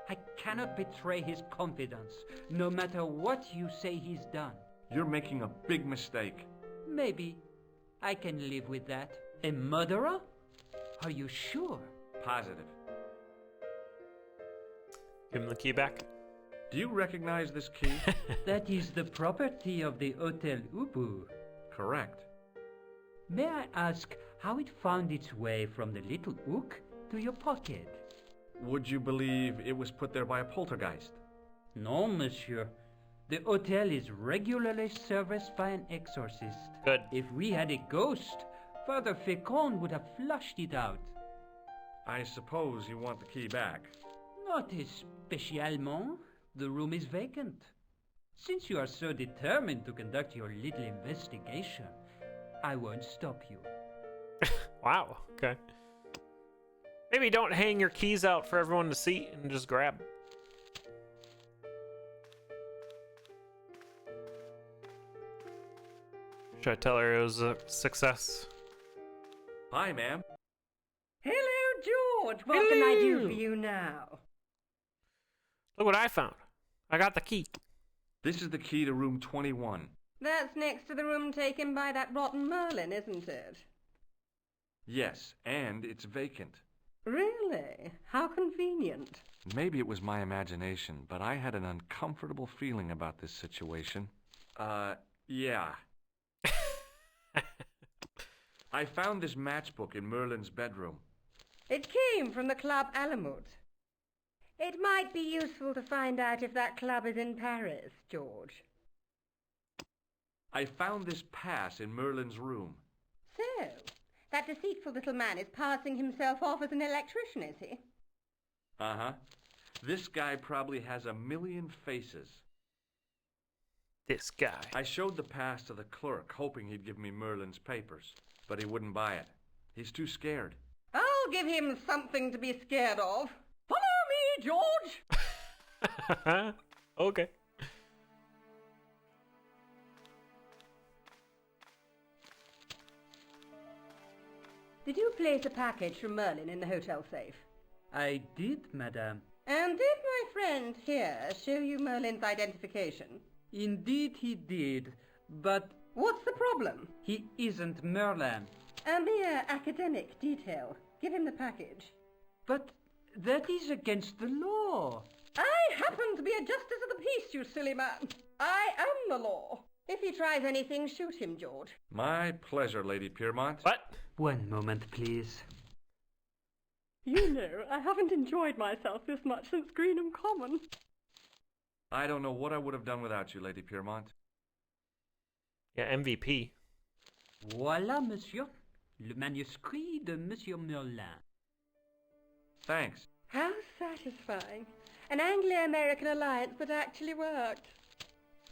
I cannot betray his confidence, no matter what you say he's done. You're making a big mistake. Maybe. I can live with that. A murderer? Are you sure? Positive. Give him the key back. Do you recognize this key? That is the property of the Hotel Ubu. Correct. May I ask how it found its way from the little hook to your pocket? Would you believe it was put there by a poltergeist? No, monsieur. The hotel is regularly serviced by an exorcist. Good. If we had a ghost, Father Fécond would have flushed it out. I suppose you want the key back. Not especialement. The room is vacant. Since you are so determined to conduct your little investigation, I won't stop you. Wow, okay. Maybe don't hang your keys out for everyone to see and just grab. Should I tell her it was a success? Hi, ma'am. Hello, George. What can I do for you now? Look what I found. I got the key. This is the key to room 21. That's next to the room taken by that rotten Merlin, isn't it? Yes, and it's vacant. Really? How convenient. Maybe it was my imagination, but I had an uncomfortable feeling about this situation. Yeah. I found this matchbook in Merlin's bedroom. It came from the Club Alamut. It might be useful to find out if that club is in Paris, George. I found this pass in Merlin's room. So, that deceitful little man is passing himself off as an electrician, is he? Uh-huh. This guy probably has a million faces. This guy. I showed the pass to the clerk, hoping he'd give me Merlin's papers, but he wouldn't buy it. He's too scared. I'll give him something to be scared of. Follow me, George! Okay. Did you place a package from Merlin in the hotel safe? I did, madame. And did my friend here show you Merlin's identification? Indeed he did, but... What's the problem? He isn't Merlin. A mere academic detail. Give him the package. But that is against the law. I happen to be a justice of the peace, you silly man. I am the law. If he tries anything, shoot him, George. My pleasure, Lady Piermont. What? One moment, please. You know, I haven't enjoyed myself this much since Greenham Common. I don't know what I would have done without you, Lady Piermont. Yeah, MVP. Voilà, monsieur. Le manuscrit de Monsieur Merlin. Thanks. How satisfying. An Anglo-American alliance that actually worked.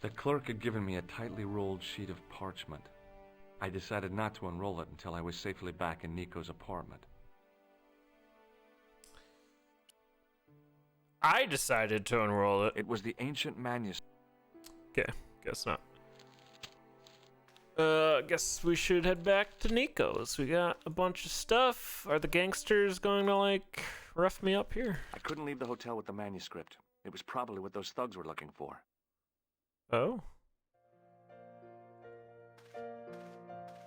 The clerk had given me a tightly rolled sheet of parchment. I decided not to unroll it until I was safely back in Nico's apartment. I decided to unroll it. It was the ancient manuscript. Okay, guess not. Guess we should head back to Nico's. We got a bunch of stuff. Are the gangsters going to, like, rough me up here? I couldn't leave the hotel with the manuscript. It was probably what those thugs were looking for. Oh?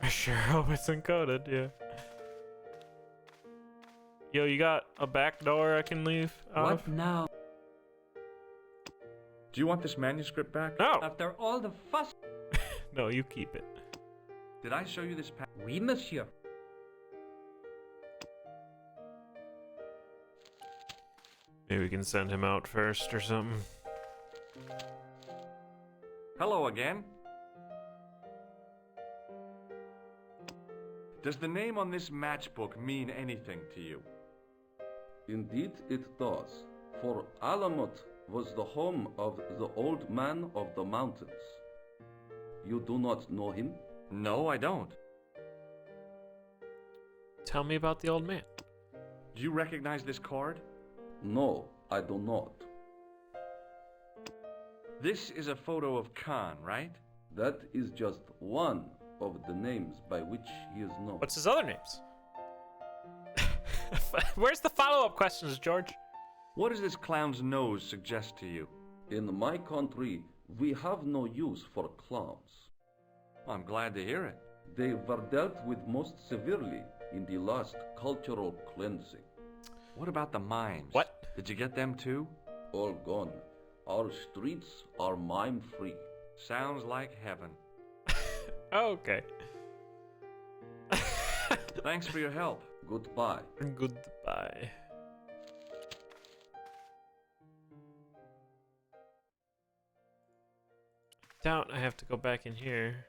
I sure hope it's encoded, yeah. Yo, you got a back door I can leave off? What now? Do you want this manuscript back? No! After all the fuss... No, you keep it. Did I show you this Oui, monsieur. Maybe we can send him out first or something. Hello again. Does the name on this matchbook mean anything to you? Indeed it does, for Alamut was the home of the old man of the mountains. You do not know him? No, I don't. Tell me about the old man. Do you recognize this card? No, I do not. This is a photo of Khan, right? That is just one of the names by which he is known. What's his other names? Where's the follow-up questions, George? What does this clown's nose suggest to you? In my country, we have no use for clowns. I'm glad to hear it. They were dealt with most severely in the last cultural cleansing. What about the mimes? What? Did you get them too? All gone. Our streets are mime-free. Sounds like heaven. Okay. Thanks for your help. Goodbye. Goodbye. Doubt I have to go back in here.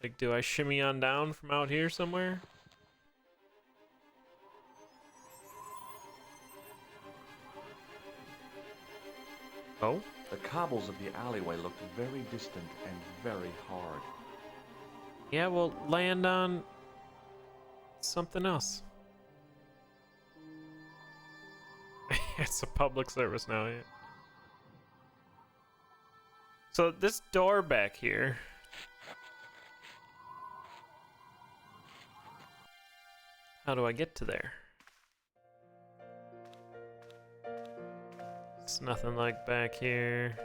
Like, do I shimmy on down from out here somewhere? Oh? The cobbles of the alleyway looked very distant and very hard. Yeah, we'll land on something else. It's a public service now, yeah. So this door back here. How do I get to there? It's nothing like back here.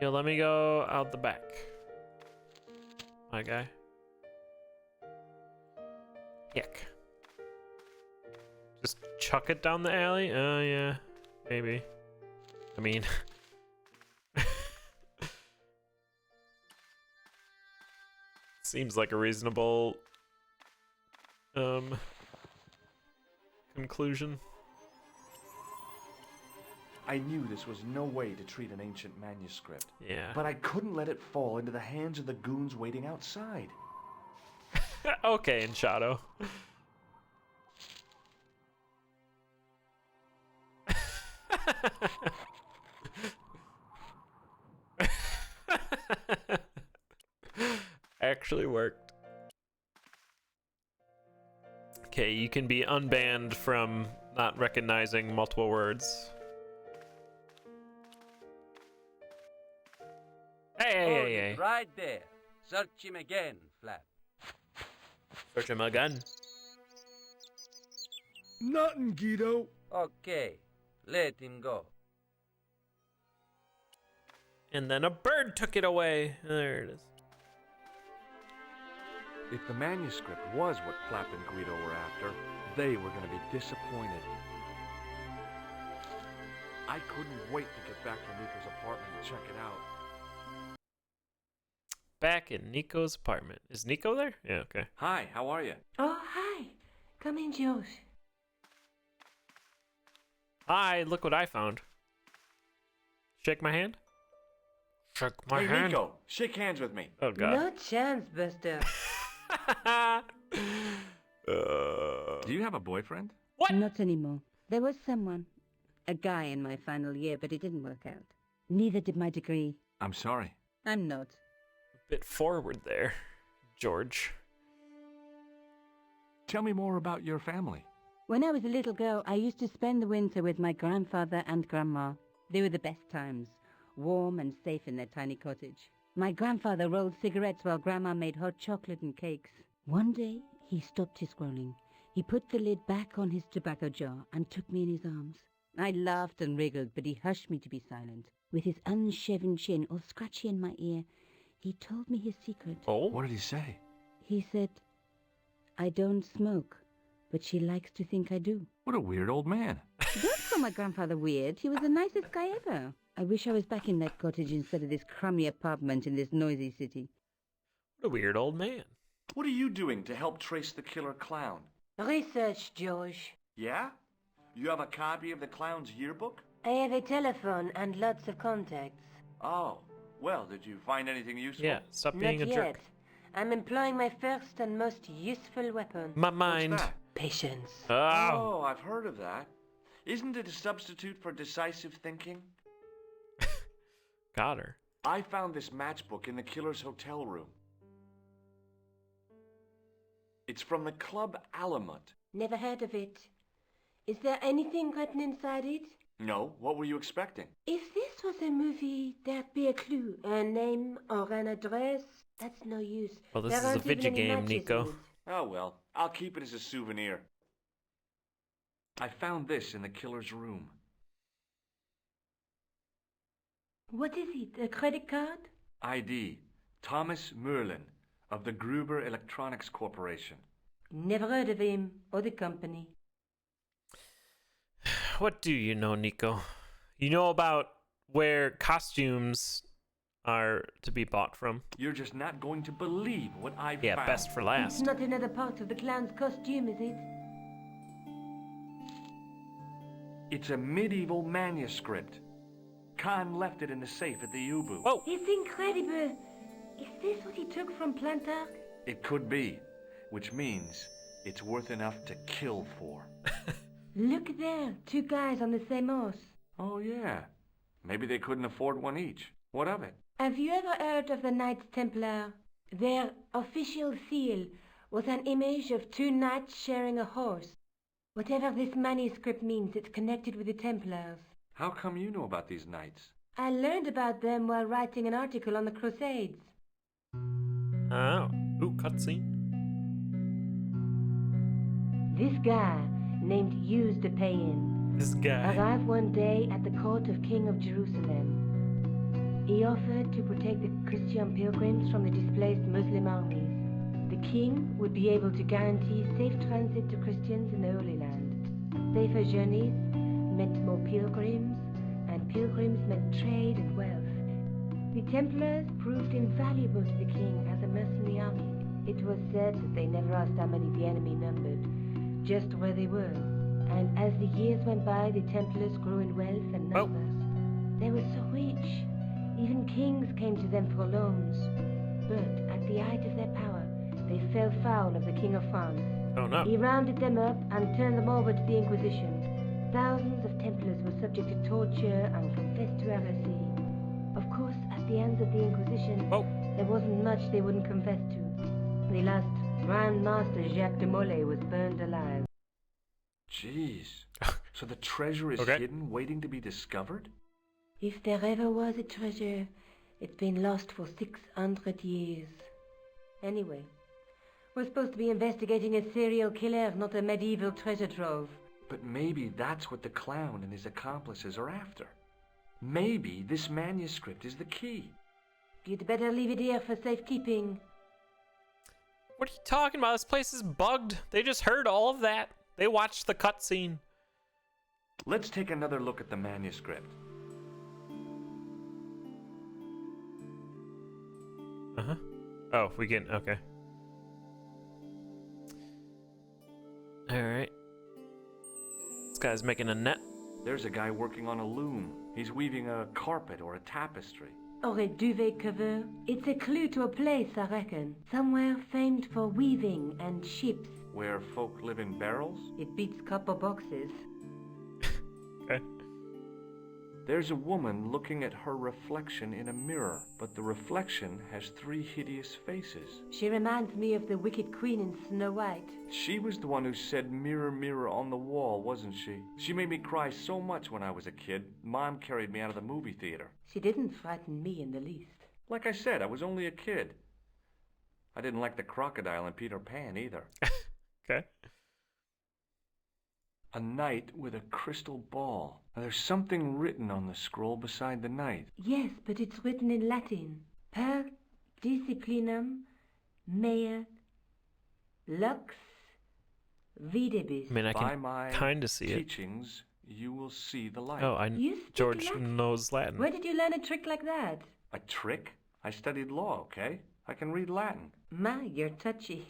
Yo, let me go out the back. My guy. Yuck. Just chuck it down the alley? Yeah. Maybe. I mean... Seems like a reasonable... conclusion. I knew this was no way to treat an ancient manuscript. Yeah. But I couldn't let it fall into the hands of the goons waiting outside. Okay, Shadow. Actually worked. Okay, you can be unbanned from not recognizing multiple words. Hey. Right there. Search him again, Flap. Search him again. Nothing, Guido. Okay, let him go. And then a bird took it away. There it is. If the manuscript was what Flap and Guido were after, they were going to be disappointed. I couldn't wait to get back to Nico's apartment and check it out. Back in Nico's apartment. Is Nico there? Yeah, okay. Hi, how are you? Oh, hi. Come in, Josh. Hi, look what I found. Shake my hand? Shake my hand. Nico, shake hands with me. Oh, God. No chance, Buster. Do you have a boyfriend? What? Not anymore. There was someone. A guy in my final year, but it didn't work out. Neither did my degree. I'm sorry. I'm not. A bit forward there, George. Tell me more about your family. When I was a little girl, I used to spend the winter with my grandfather and grandma. They were the best times, warm and safe in their tiny cottage. My grandfather rolled cigarettes while grandma made hot chocolate and cakes. One day, he stopped his scrolling. He put the lid back on his tobacco jar and took me in his arms. I laughed and wriggled, but he hushed me to be silent. With his unshaven chin all scratchy in my ear, he told me his secret. Oh? What did he say? He said, I don't smoke, but she likes to think I do. What a weird old man. Don't call my grandfather weird. He was the nicest guy ever. I wish I was back in that cottage instead of this crummy apartment in this noisy city. What a weird old man. What are you doing to help trace the killer clown? Research, George. Yeah? You have a copy of the clown's yearbook? I have a telephone and lots of contacts. Oh, well, did you find anything useful? Yeah, stop being Not a yet. jerk. I'm employing my first and most useful weapon. My mind. What's that? Patience. Oh. I've heard of that. Isn't it a substitute for decisive thinking? Got her. I found this matchbook in the killer's hotel room. It's from the Club Alamut. Never heard of it. Is there anything written inside it? No, what were you expecting? If this was a movie, there'd be a clue. A name or an address. That's no use. Well, this There is a aren't even video any game, matches Nico. in it. Oh well, I'll keep it as a souvenir. I found this in the killer's room. What is it? A credit card? ID, Thomas Merlin, of the Gruber Electronics Corporation. Never heard of him or the company. What do you know, Nico? You know about where costumes are to be bought from. You're just not going to believe what I've found. Yeah, best for last. It's not another part of the clown's costume, is it? It's a medieval manuscript. Khan left it in the safe at the U-Boot. Oh! It's incredible. Is this what he took from Plantark? It could be, which means it's worth enough to kill for. Look there, two guys on the same horse. Oh, yeah. Maybe they couldn't afford one each. What of it? Have you ever heard of the Knights Templar? Their official seal was an image of two knights sharing a horse. Whatever this manuscript means, it's connected with the Templars. How come you know about these knights? I learned about them while writing an article on the Crusades. Oh. Ooh, cutscene. This guy, named Hughes de Payen, This guy. arrived one day at the court of King of Jerusalem. He offered to protect the Christian pilgrims from the displaced Muslim armies. The king would be able to guarantee safe transit to Christians in the Holy Land. Safer journeys meant more pilgrims, and pilgrims meant trade and wealth. The Templars proved invaluable to the king as a mercenary army. It was said that they never asked how many the enemy numbered, just where they were. And as the years went by, the Templars grew in wealth and numbers. They were so rich, even kings came to them for loans. But at the height of their power, they fell foul of the King of France. Oh no. He rounded them up and turned them over to the Inquisition. Thousands of Templars were subject to torture and confessed to heresy. Of course, at the hands of the Inquisition, there wasn't much they wouldn't confess to. The last Grand Master Jacques de Molay was burned alive. Jeez. So the treasure is hidden, waiting to be discovered? If there ever was a treasure, it's been lost for 600 years. Anyway, we're supposed to be investigating a serial killer, not a medieval treasure trove. But maybe that's what the clown and his accomplices are after. Maybe this manuscript is the key. You'd better leave it here for safekeeping. What are you talking about? This place is bugged. They just heard all of that. They watched the cutscene. Let's take another look at the manuscript. Uh-huh. Oh, we can... Okay. Alright. This guy's making a net. There's a guy working on a loom. He's weaving a carpet or a tapestry. Or a duvet cover. It's a clue to a place, I reckon. Somewhere famed for weaving and ships. Where folk live in barrels? It beats copper boxes. Okay. There's a woman looking at her reflection in a mirror, but the reflection has 3 hideous faces. She reminds me of the Wicked Queen in Snow White. She was the one who said, "Mirror, mirror on the wall," wasn't she? She made me cry so much when I was a kid. Mom carried me out of the movie theater. She didn't frighten me in the least. Like I said, I was only a kid. I didn't like the crocodile in Peter Pan either. Okay. A knight with a crystal ball. Now, there's something written on the scroll beside the knight. Yes, but it's written in Latin. Per disciplinam mea lux videbis. I mean, I By my can kind of see it. teachings, you will see the light. Oh, You speak George Latin? knows Latin. Where did you learn a trick like that? A trick? I studied law, okay? I can read Latin. My, you're touchy.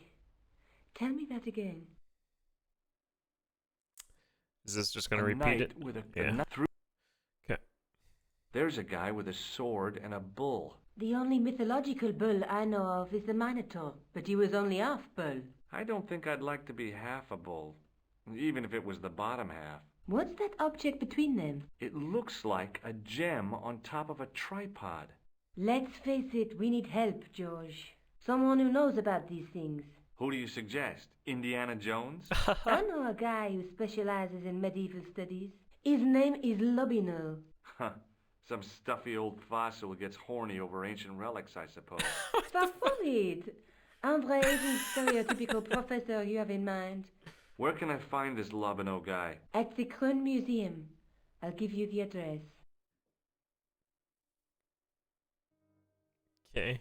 Tell me that again. Is this just gonna A repeat knight it? With a Yeah. knight through. Okay. There's a guy with a sword and a bull. The only mythological bull I know of is the Minotaur, but he was only half bull. I don't think I'd like to be half a bull, even if it was the bottom half. What's that object between them? It looks like a gem on top of a tripod. Let's face it, we need help, George. Someone who knows about these things. Who do you suggest? Indiana Jones? I know a guy who specializes in medieval studies. His name is Lobino. Huh. Some stuffy old fossil who gets horny over ancient relics, I suppose. Far from it. Andre isn't stereotypical professor you have in mind. Where can I find this Lobino guy? At the Krön Museum. I'll give you the address. Okay.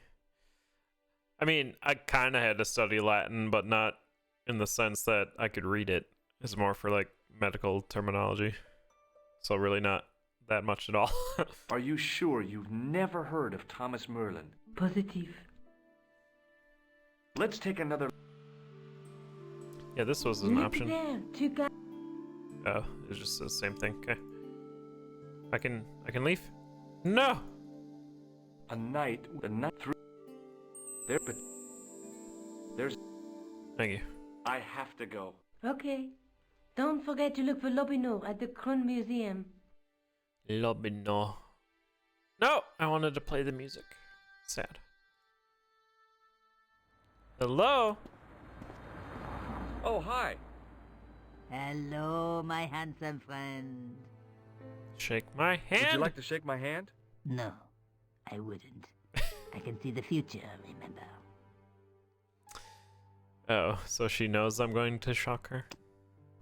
I mean, I kind of had to study Latin, but not in the sense that I could read it. It's more for like medical terminology. So really not that much at all. Are you sure you've never heard of Thomas Merlin? Positive. Let's take another... Yeah, this was an Look option. there, 2 guys. Oh, it's just the same thing. Okay. I can leave? No! A knight through... There, but... There's... Thank you. I have to go. Okay. Don't forget to look for Lobino at the Krön Museum. Lobino. No! I wanted to play the music. Sad. Hello? Oh, hi. Hello, my handsome friend. Shake my hand. Would you like to shake my hand? No, I wouldn't. I can see the future, remember? Oh, so she knows I'm going to shock her?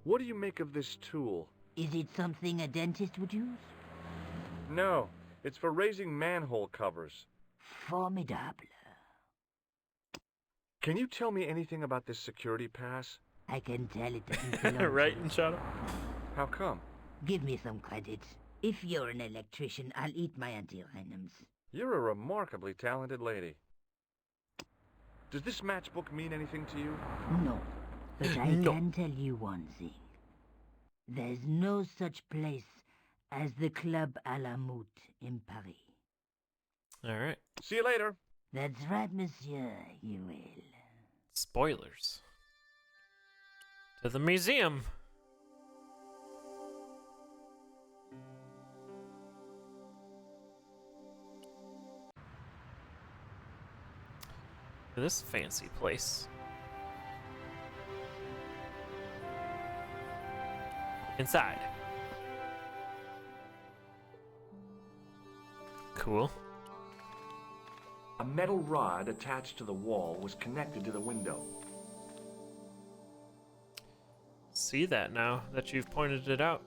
What do you make of this tool? Is it something a dentist would use? No, it's for raising manhole covers. Formidable. Can you tell me anything about this security pass? I can tell it doesn't belong Right to in shadow? How come? Give me some credit. If you're an electrician, I'll eat my antirhythms. You're a remarkably talented lady. Does this matchbook mean anything to you? No, but I can tell you one thing. There's no such place as the Club à la Moute in Paris. Alright. See you later. That's right, monsieur, you will. Spoilers. To the museum. To this fancy place. Inside. Cool. A metal rod attached to the wall was connected to the window. See that now that you've pointed it out.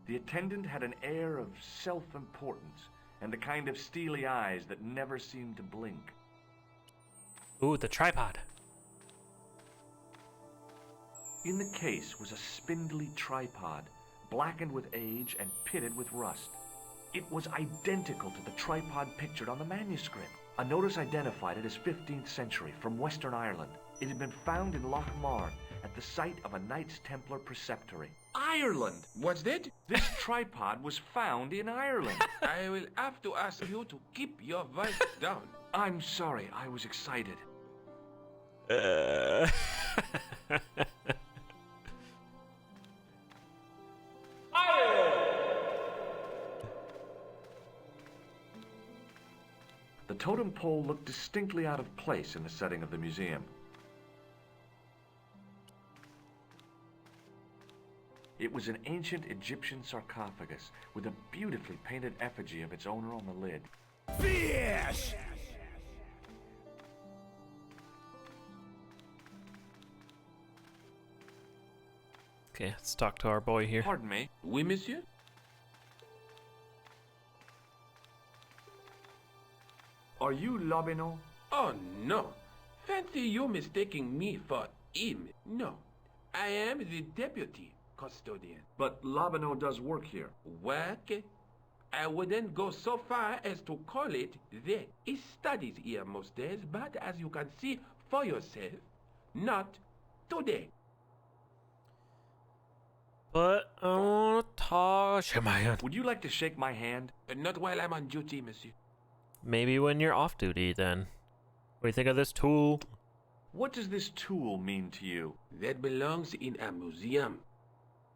The attendant had an air of self-importance and the kind of steely eyes that never seemed to blink. Ooh, the tripod. In the case was a spindly tripod, blackened with age and pitted with rust. It was identical to the tripod pictured on the manuscript. A notice identified it as 15th century from Western Ireland. It had been found in Lochmar at the site of a Knights Templar preceptory. Ireland? What's that? This tripod was found in Ireland. I will have to ask you to keep your voice down. I'm sorry, I was excited. I totem pole looked distinctly out of place in the setting of the museum. It was an ancient Egyptian sarcophagus with a beautifully painted effigy of its owner on the lid. Fish! Okay, let's talk to our boy here. Pardon me. Oui, monsieur? Are you Lobino? Oh, no. Fancy you mistaking me for him. No. I am the deputy custodian. But Lobino does work here. Work? I wouldn't go so far as to call it that. He studies here most days, but as you can see for yourself, not today. But I want to touch your hand. Would you like to shake my hand? Not while I'm on duty, monsieur. Maybe when you're off duty, then. What do you think of this tool? What does this tool mean to you? That belongs in a museum.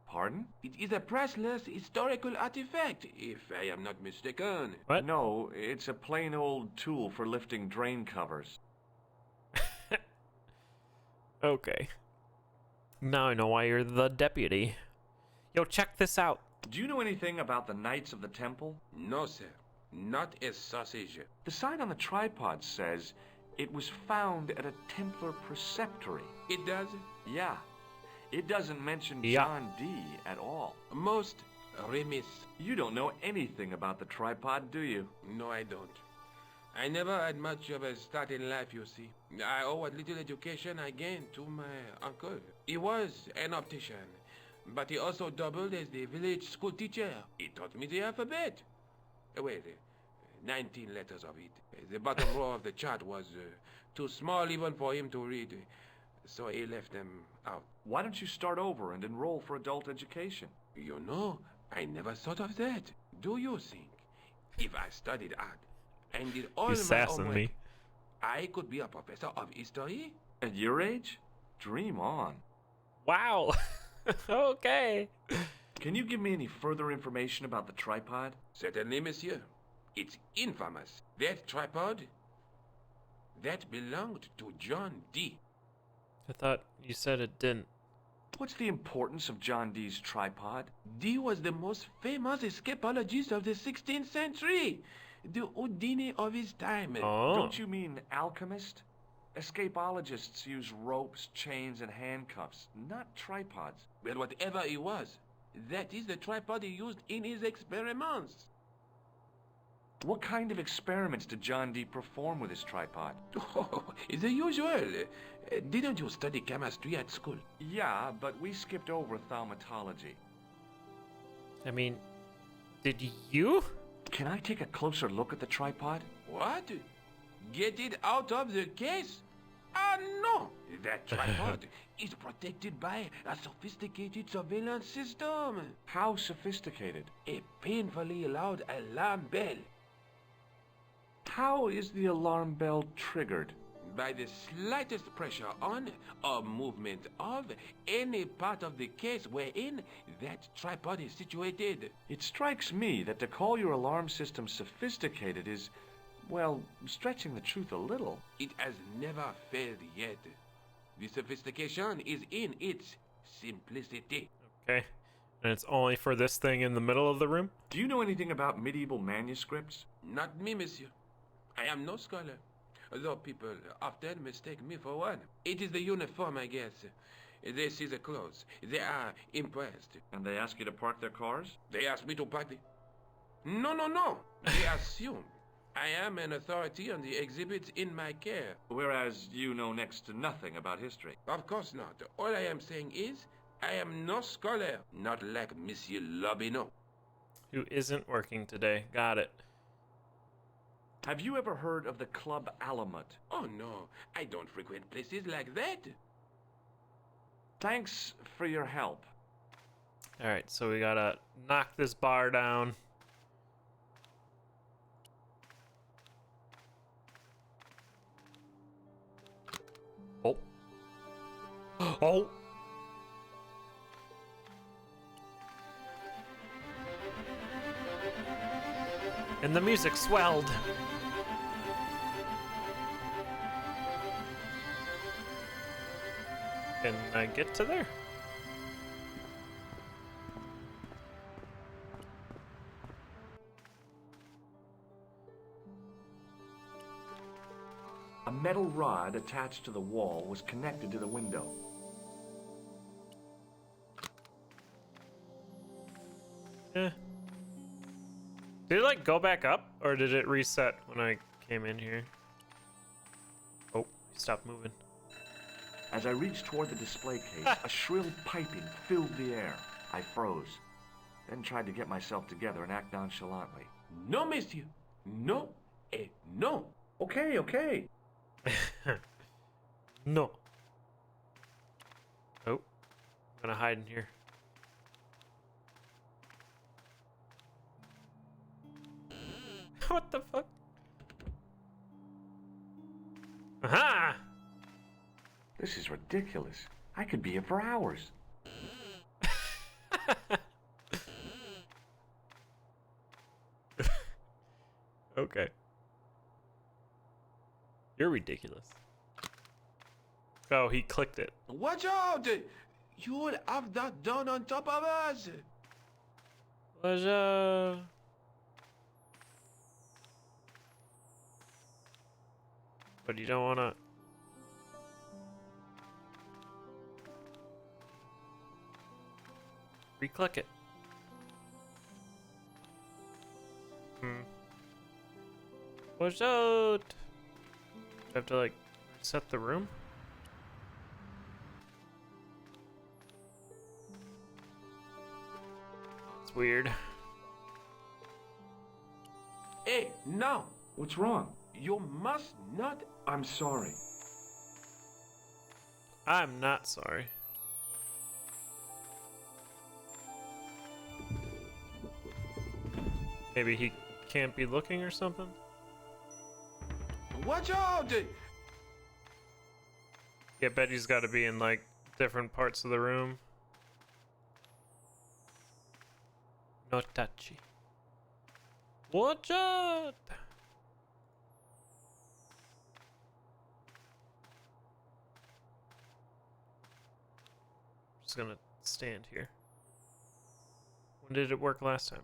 Pardon? It is a priceless historical artifact, if I am not mistaken. What? No, it's a plain old tool for lifting drain covers. Okay. Now I know why you're the deputy. Yo, check this out. Do you know anything about the Knights of the Temple? No, sir. Not a sausage. The sign on the tripod says it was found at a Templar preceptory. It does? Yeah. It doesn't mention Yeah. John Dee at all. Most remiss. You don't know anything about the tripod, do you? No, I don't. I never had much of a start in life, you see. I owe what little education I gained to my uncle. He was an optician, but he also doubled as the village school teacher. He taught me the alphabet. Wait, 19 letters of it. The bottom row of the chart was too small even for him to read, so he left them out. Why don't you start over and enroll for adult education? You know, I never thought of that. Do you think if I studied hard and did all my sassing homework, me. I could be a professor of history? At your age? Dream on. Wow. Okay. Can you give me any further information about the tripod? Certainly, monsieur. It's infamous. That tripod, that belonged to John Dee. I thought you said it didn't. What's the importance of John Dee's tripod? Dee was the most famous escapologist of the 16th century. The Houdini of his time. Oh. Don't you mean alchemist? Escapologists use ropes, chains, and handcuffs, not tripods. But whatever he was, that is the tripod he used in his experiments. What kind of experiments did John Dee perform with his tripod? Oh, the usual. Didn't you study chemistry at school? Yeah, but we skipped over thaumatology. I mean, did you? Can I take a closer look at the tripod? What? Get it out of the case? Ah, no! That tripod is protected by a sophisticated surveillance system. How sophisticated? A painfully loud alarm bell. How is the alarm bell triggered? By the slightest pressure on or movement of any part of the case wherein that tripod is situated. It strikes me that to call your alarm system sophisticated is, well, stretching the truth a little. It has never failed yet. The sophistication is in its simplicity. Okay. And it's only for this thing in the middle of the room? Do you know anything about medieval manuscripts? Not me, monsieur. I am no scholar, though people often mistake me for one. It is the uniform, I guess. They see the clothes. They are impressed. And they ask you to park their cars? They ask me to park the... No. They assume I am an authority on the exhibits in my care. Whereas you know next to nothing about history. Of course not. All I am saying is, I am no scholar, not like Monsieur Lobino. Who isn't working today. Got it. Have you ever heard of the Club Alamut? Oh no, I don't frequent places like that. Thanks for your help. Alright, so we gotta knock this bar down. Oh. Oh! And the music swelled. Can I get to there? A metal rod attached to the wall was connected to the window. Eh. Did it like go back up, or did it reset when I came in here? Oh, stop moving. As I reached toward the display case, a shrill piping filled the air. I froze, then tried to get myself together and act nonchalantly. No, monsieur. No. No. Okay. No. Oh, I'm gonna hide in here. What the fuck? Aha! This is ridiculous. I could be here for hours. Okay. You're ridiculous. Oh, he clicked it. Watch out! You would have that done on top of us. But you don't wanna. Reclick it. Watch out! I have to like reset the room. It's weird. Hey, no! What's wrong? You must not. I'm sorry. I'm not sorry. Maybe he can't be looking or something? Watch out! Yeah, Betty's got to be in like different parts of the room. No touchy. Watch out! Just gonna stand here. When did it work last time?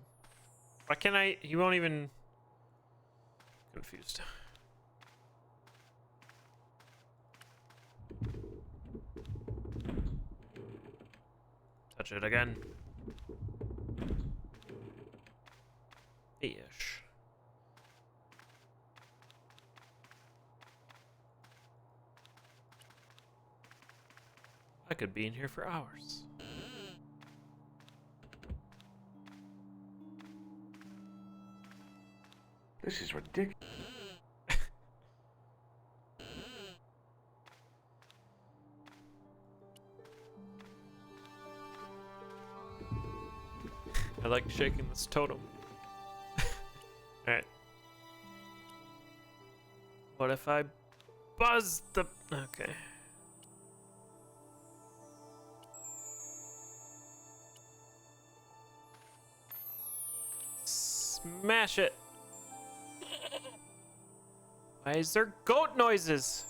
Why can't I? He won't even. Confused. Touch it again. Ish. I could be in here for hours. This is ridiculous. I like shaking this totem. Alright. What if I buzz the... Okay. Smash it! Why is there goat noises?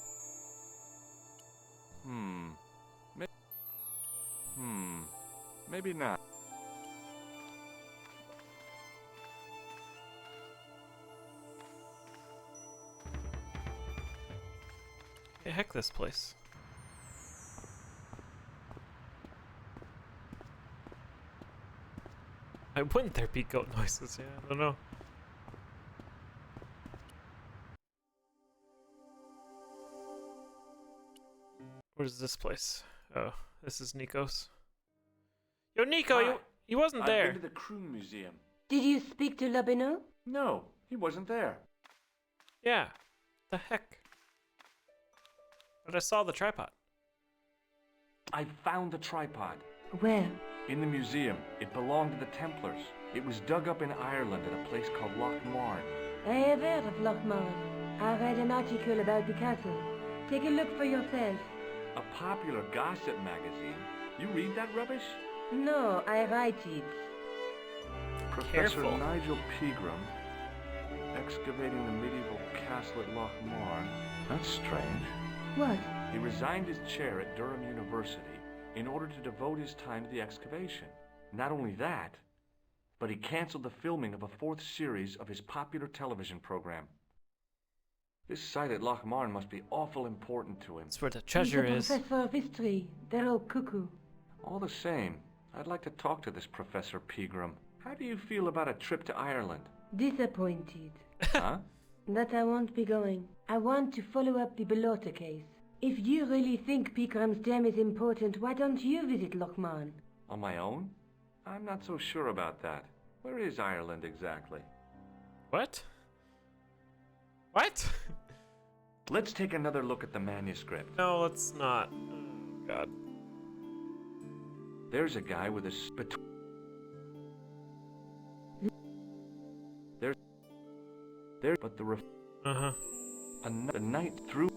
Maybe not. Hey, heck this place. Why wouldn't there be goat noises? Yeah, I don't know. What is this place? Oh, this is Nico's. Yo, Nico, he wasn't there. I've been to the Kroon Museum. Did you speak to Labino? No, he wasn't there. Yeah. The heck? But I saw the tripod. I found the tripod. Where? In the museum. It belonged to the Templars. It was dug up in Ireland at a place called Loch Marne. I have heard of Loch Marne. I read an article about the castle. Take a look for yourself. A popular gossip magazine. You read that rubbish? No, I write it. Professor Careful. Nigel Pegram, excavating the medieval castle at Loch Marne. That's strange. What? He resigned his chair at Durham University in order to devote his time to the excavation. Not only that, but he canceled the filming of a 4th series of his popular television program. This site at Lochmarn must be awful important to him. That's where the treasure is. He's a professor of history. They're all cuckoo. All the same, I'd like to talk to this Professor Pegram. How do you feel about a trip to Ireland? Disappointed. Huh? That I won't be going. I want to follow up the Bellotta case. If you really think Pegram's Dam is important, why don't you visit Lochmarn? On my own? I'm not so sure about that. Where is Ireland exactly? What? What? Let's take another look at the manuscript. No, let's not. Oh, God. There's a guy with a but the the night through.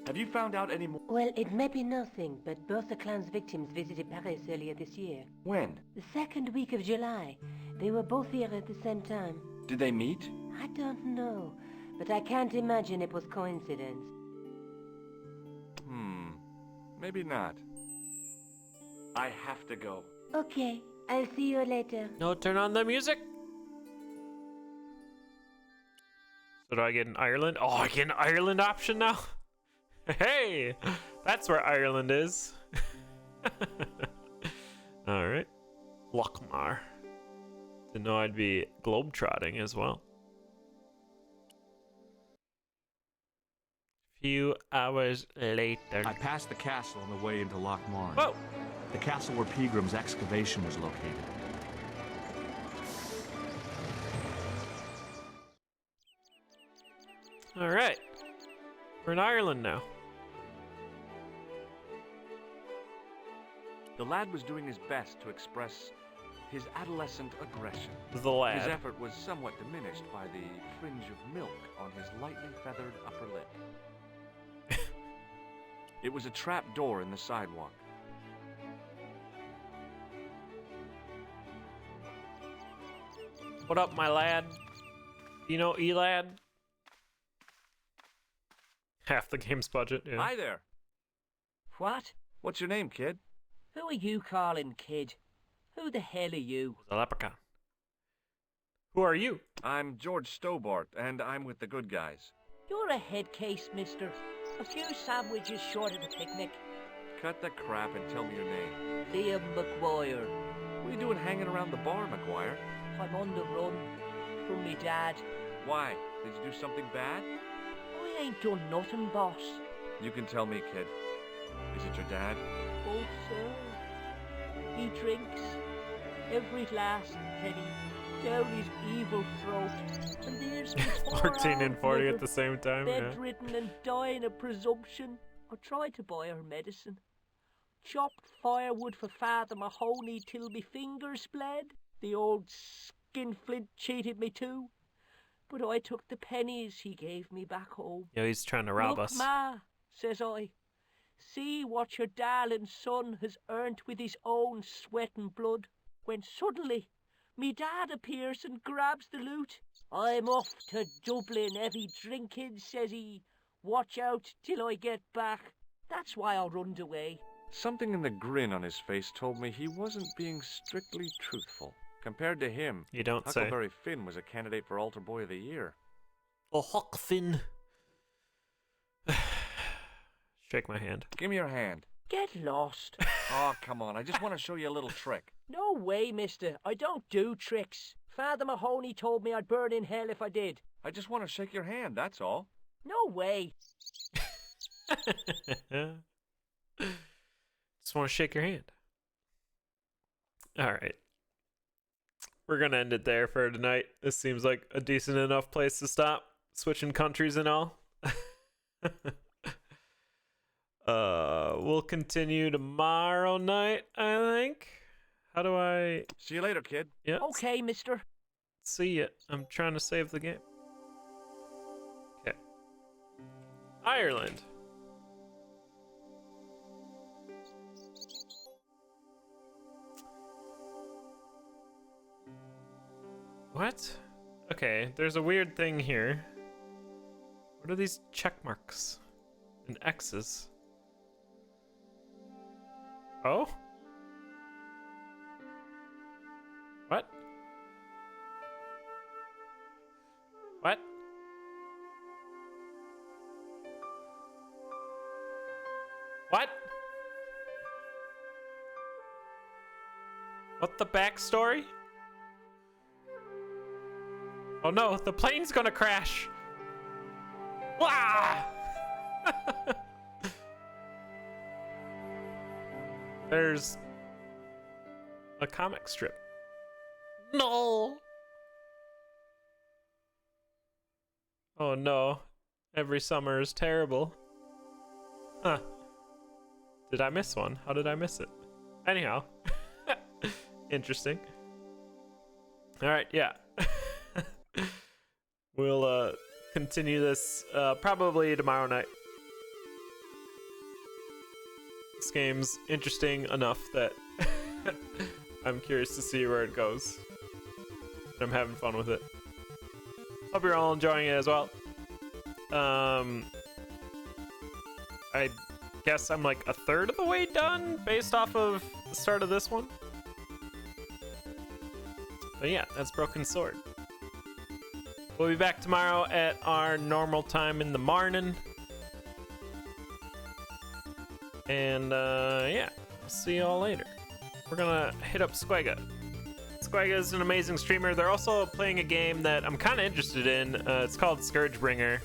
Have you found out any more? Well, it may be nothing, but both the clan's victims visited Paris earlier this year. When? The second week of July. They were both here at the same time. Did they meet? I don't know, but I can't imagine it was coincidence. Maybe not. I have to go. Okay, I'll see you later. No, turn on the music. So do I get an Ireland? Oh, I get an Ireland option now? Hey, that's where Ireland is. Alright. Lochmar. Didn't know I'd be globetrotting as well. Few hours later. I passed the castle on the way into Lochmarn. Whoa! The castle where Pegram's excavation was located. Alright. We're in Ireland now. The lad was doing his best to express his adolescent aggression. The lad. His effort was somewhat diminished by the fringe of milk on his lightly feathered upper lip. It was a trap door in the sidewalk. What up, my lad? You know Elad? Half the game's budget, yeah. Hi there. What? What's your name, kid? Who are you calling kid? Who the hell are you? The leprechaun. Who are you? I'm George Stobart, and I'm with the good guys. You're a head case, mister. A few sandwiches short of the picnic. Cut the crap and tell me your name. Liam McGuire. What are you doing hanging around the bar, McGuire? I'm on the run from me dad. Why? Did you do something bad? I ain't done nothing, boss. You can tell me, kid. Is it your dad? Oh, sir. He drinks every last penny down his evil throat. And there's me 14 and 40 at the same time, yeah. bedridden and dying of presumption. I tried to buy her medicine. Chopped firewood for Father Mahoney till me fingers bled. The old skinflint cheated me too. But I took the pennies he gave me back home. Yeah, he's trying to rob us. Look, Ma, says I. See what your darling son has earned with his own sweat and blood. When suddenly, me dad appears and grabs the loot. I'm off to Dublin, heavy drinking, says he. Watch out till I get back. That's why I runned away. Something in the grin on his face told me he wasn't being strictly truthful. Compared to him, you don't Huckleberry Finn was a candidate for Altar Boy of the Year. Oh, Huck Finn. Shake my hand. Give me your hand. Get lost. Oh, come on. I just want to show you a little trick. No way, mister. I don't do tricks. Father Mahoney told me I'd burn in hell if I did. I just want to shake your hand, that's all. No way. Just want to shake your hand. Alright. We're going to end it there for tonight. This seems like a decent enough place to stop. Switching countries and all. We'll continue tomorrow night, I think. How do I... See you later, kid. Yeah. Okay, mister. See ya. I'm trying to save the game. Okay. Ireland. What? Okay, there's a weird thing here. What are these check marks? And X's. Oh? What? What? What? What the backstory? Oh no, the plane's gonna crash! Wah! There's a comic strip. No! Oh no, every summer is terrible. Huh. Did I miss one? How did I miss it? Anyhow. Interesting. Alright, yeah. We'll continue this probably tomorrow night. This game's interesting enough that I'm curious to see where it goes. I'm having fun with it. Hope you're all enjoying it as well. I guess I'm like a third of the way done based off of the start of this one. But yeah, that's Broken Sword. We'll be back tomorrow at our normal time in the morning. And yeah, I'll see y'all later. We're gonna hit up Squega. Squega is an amazing streamer. They're also playing a game that I'm kind of interested in. It's called Scourgebringer.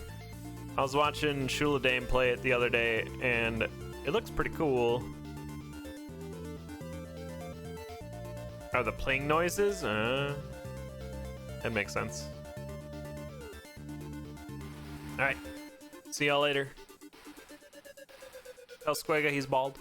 I was watching Shula Dame play it the other day, and it looks pretty cool. Are the playing noises? That makes sense. Alright. See y'all later. Tell Squega he's bald.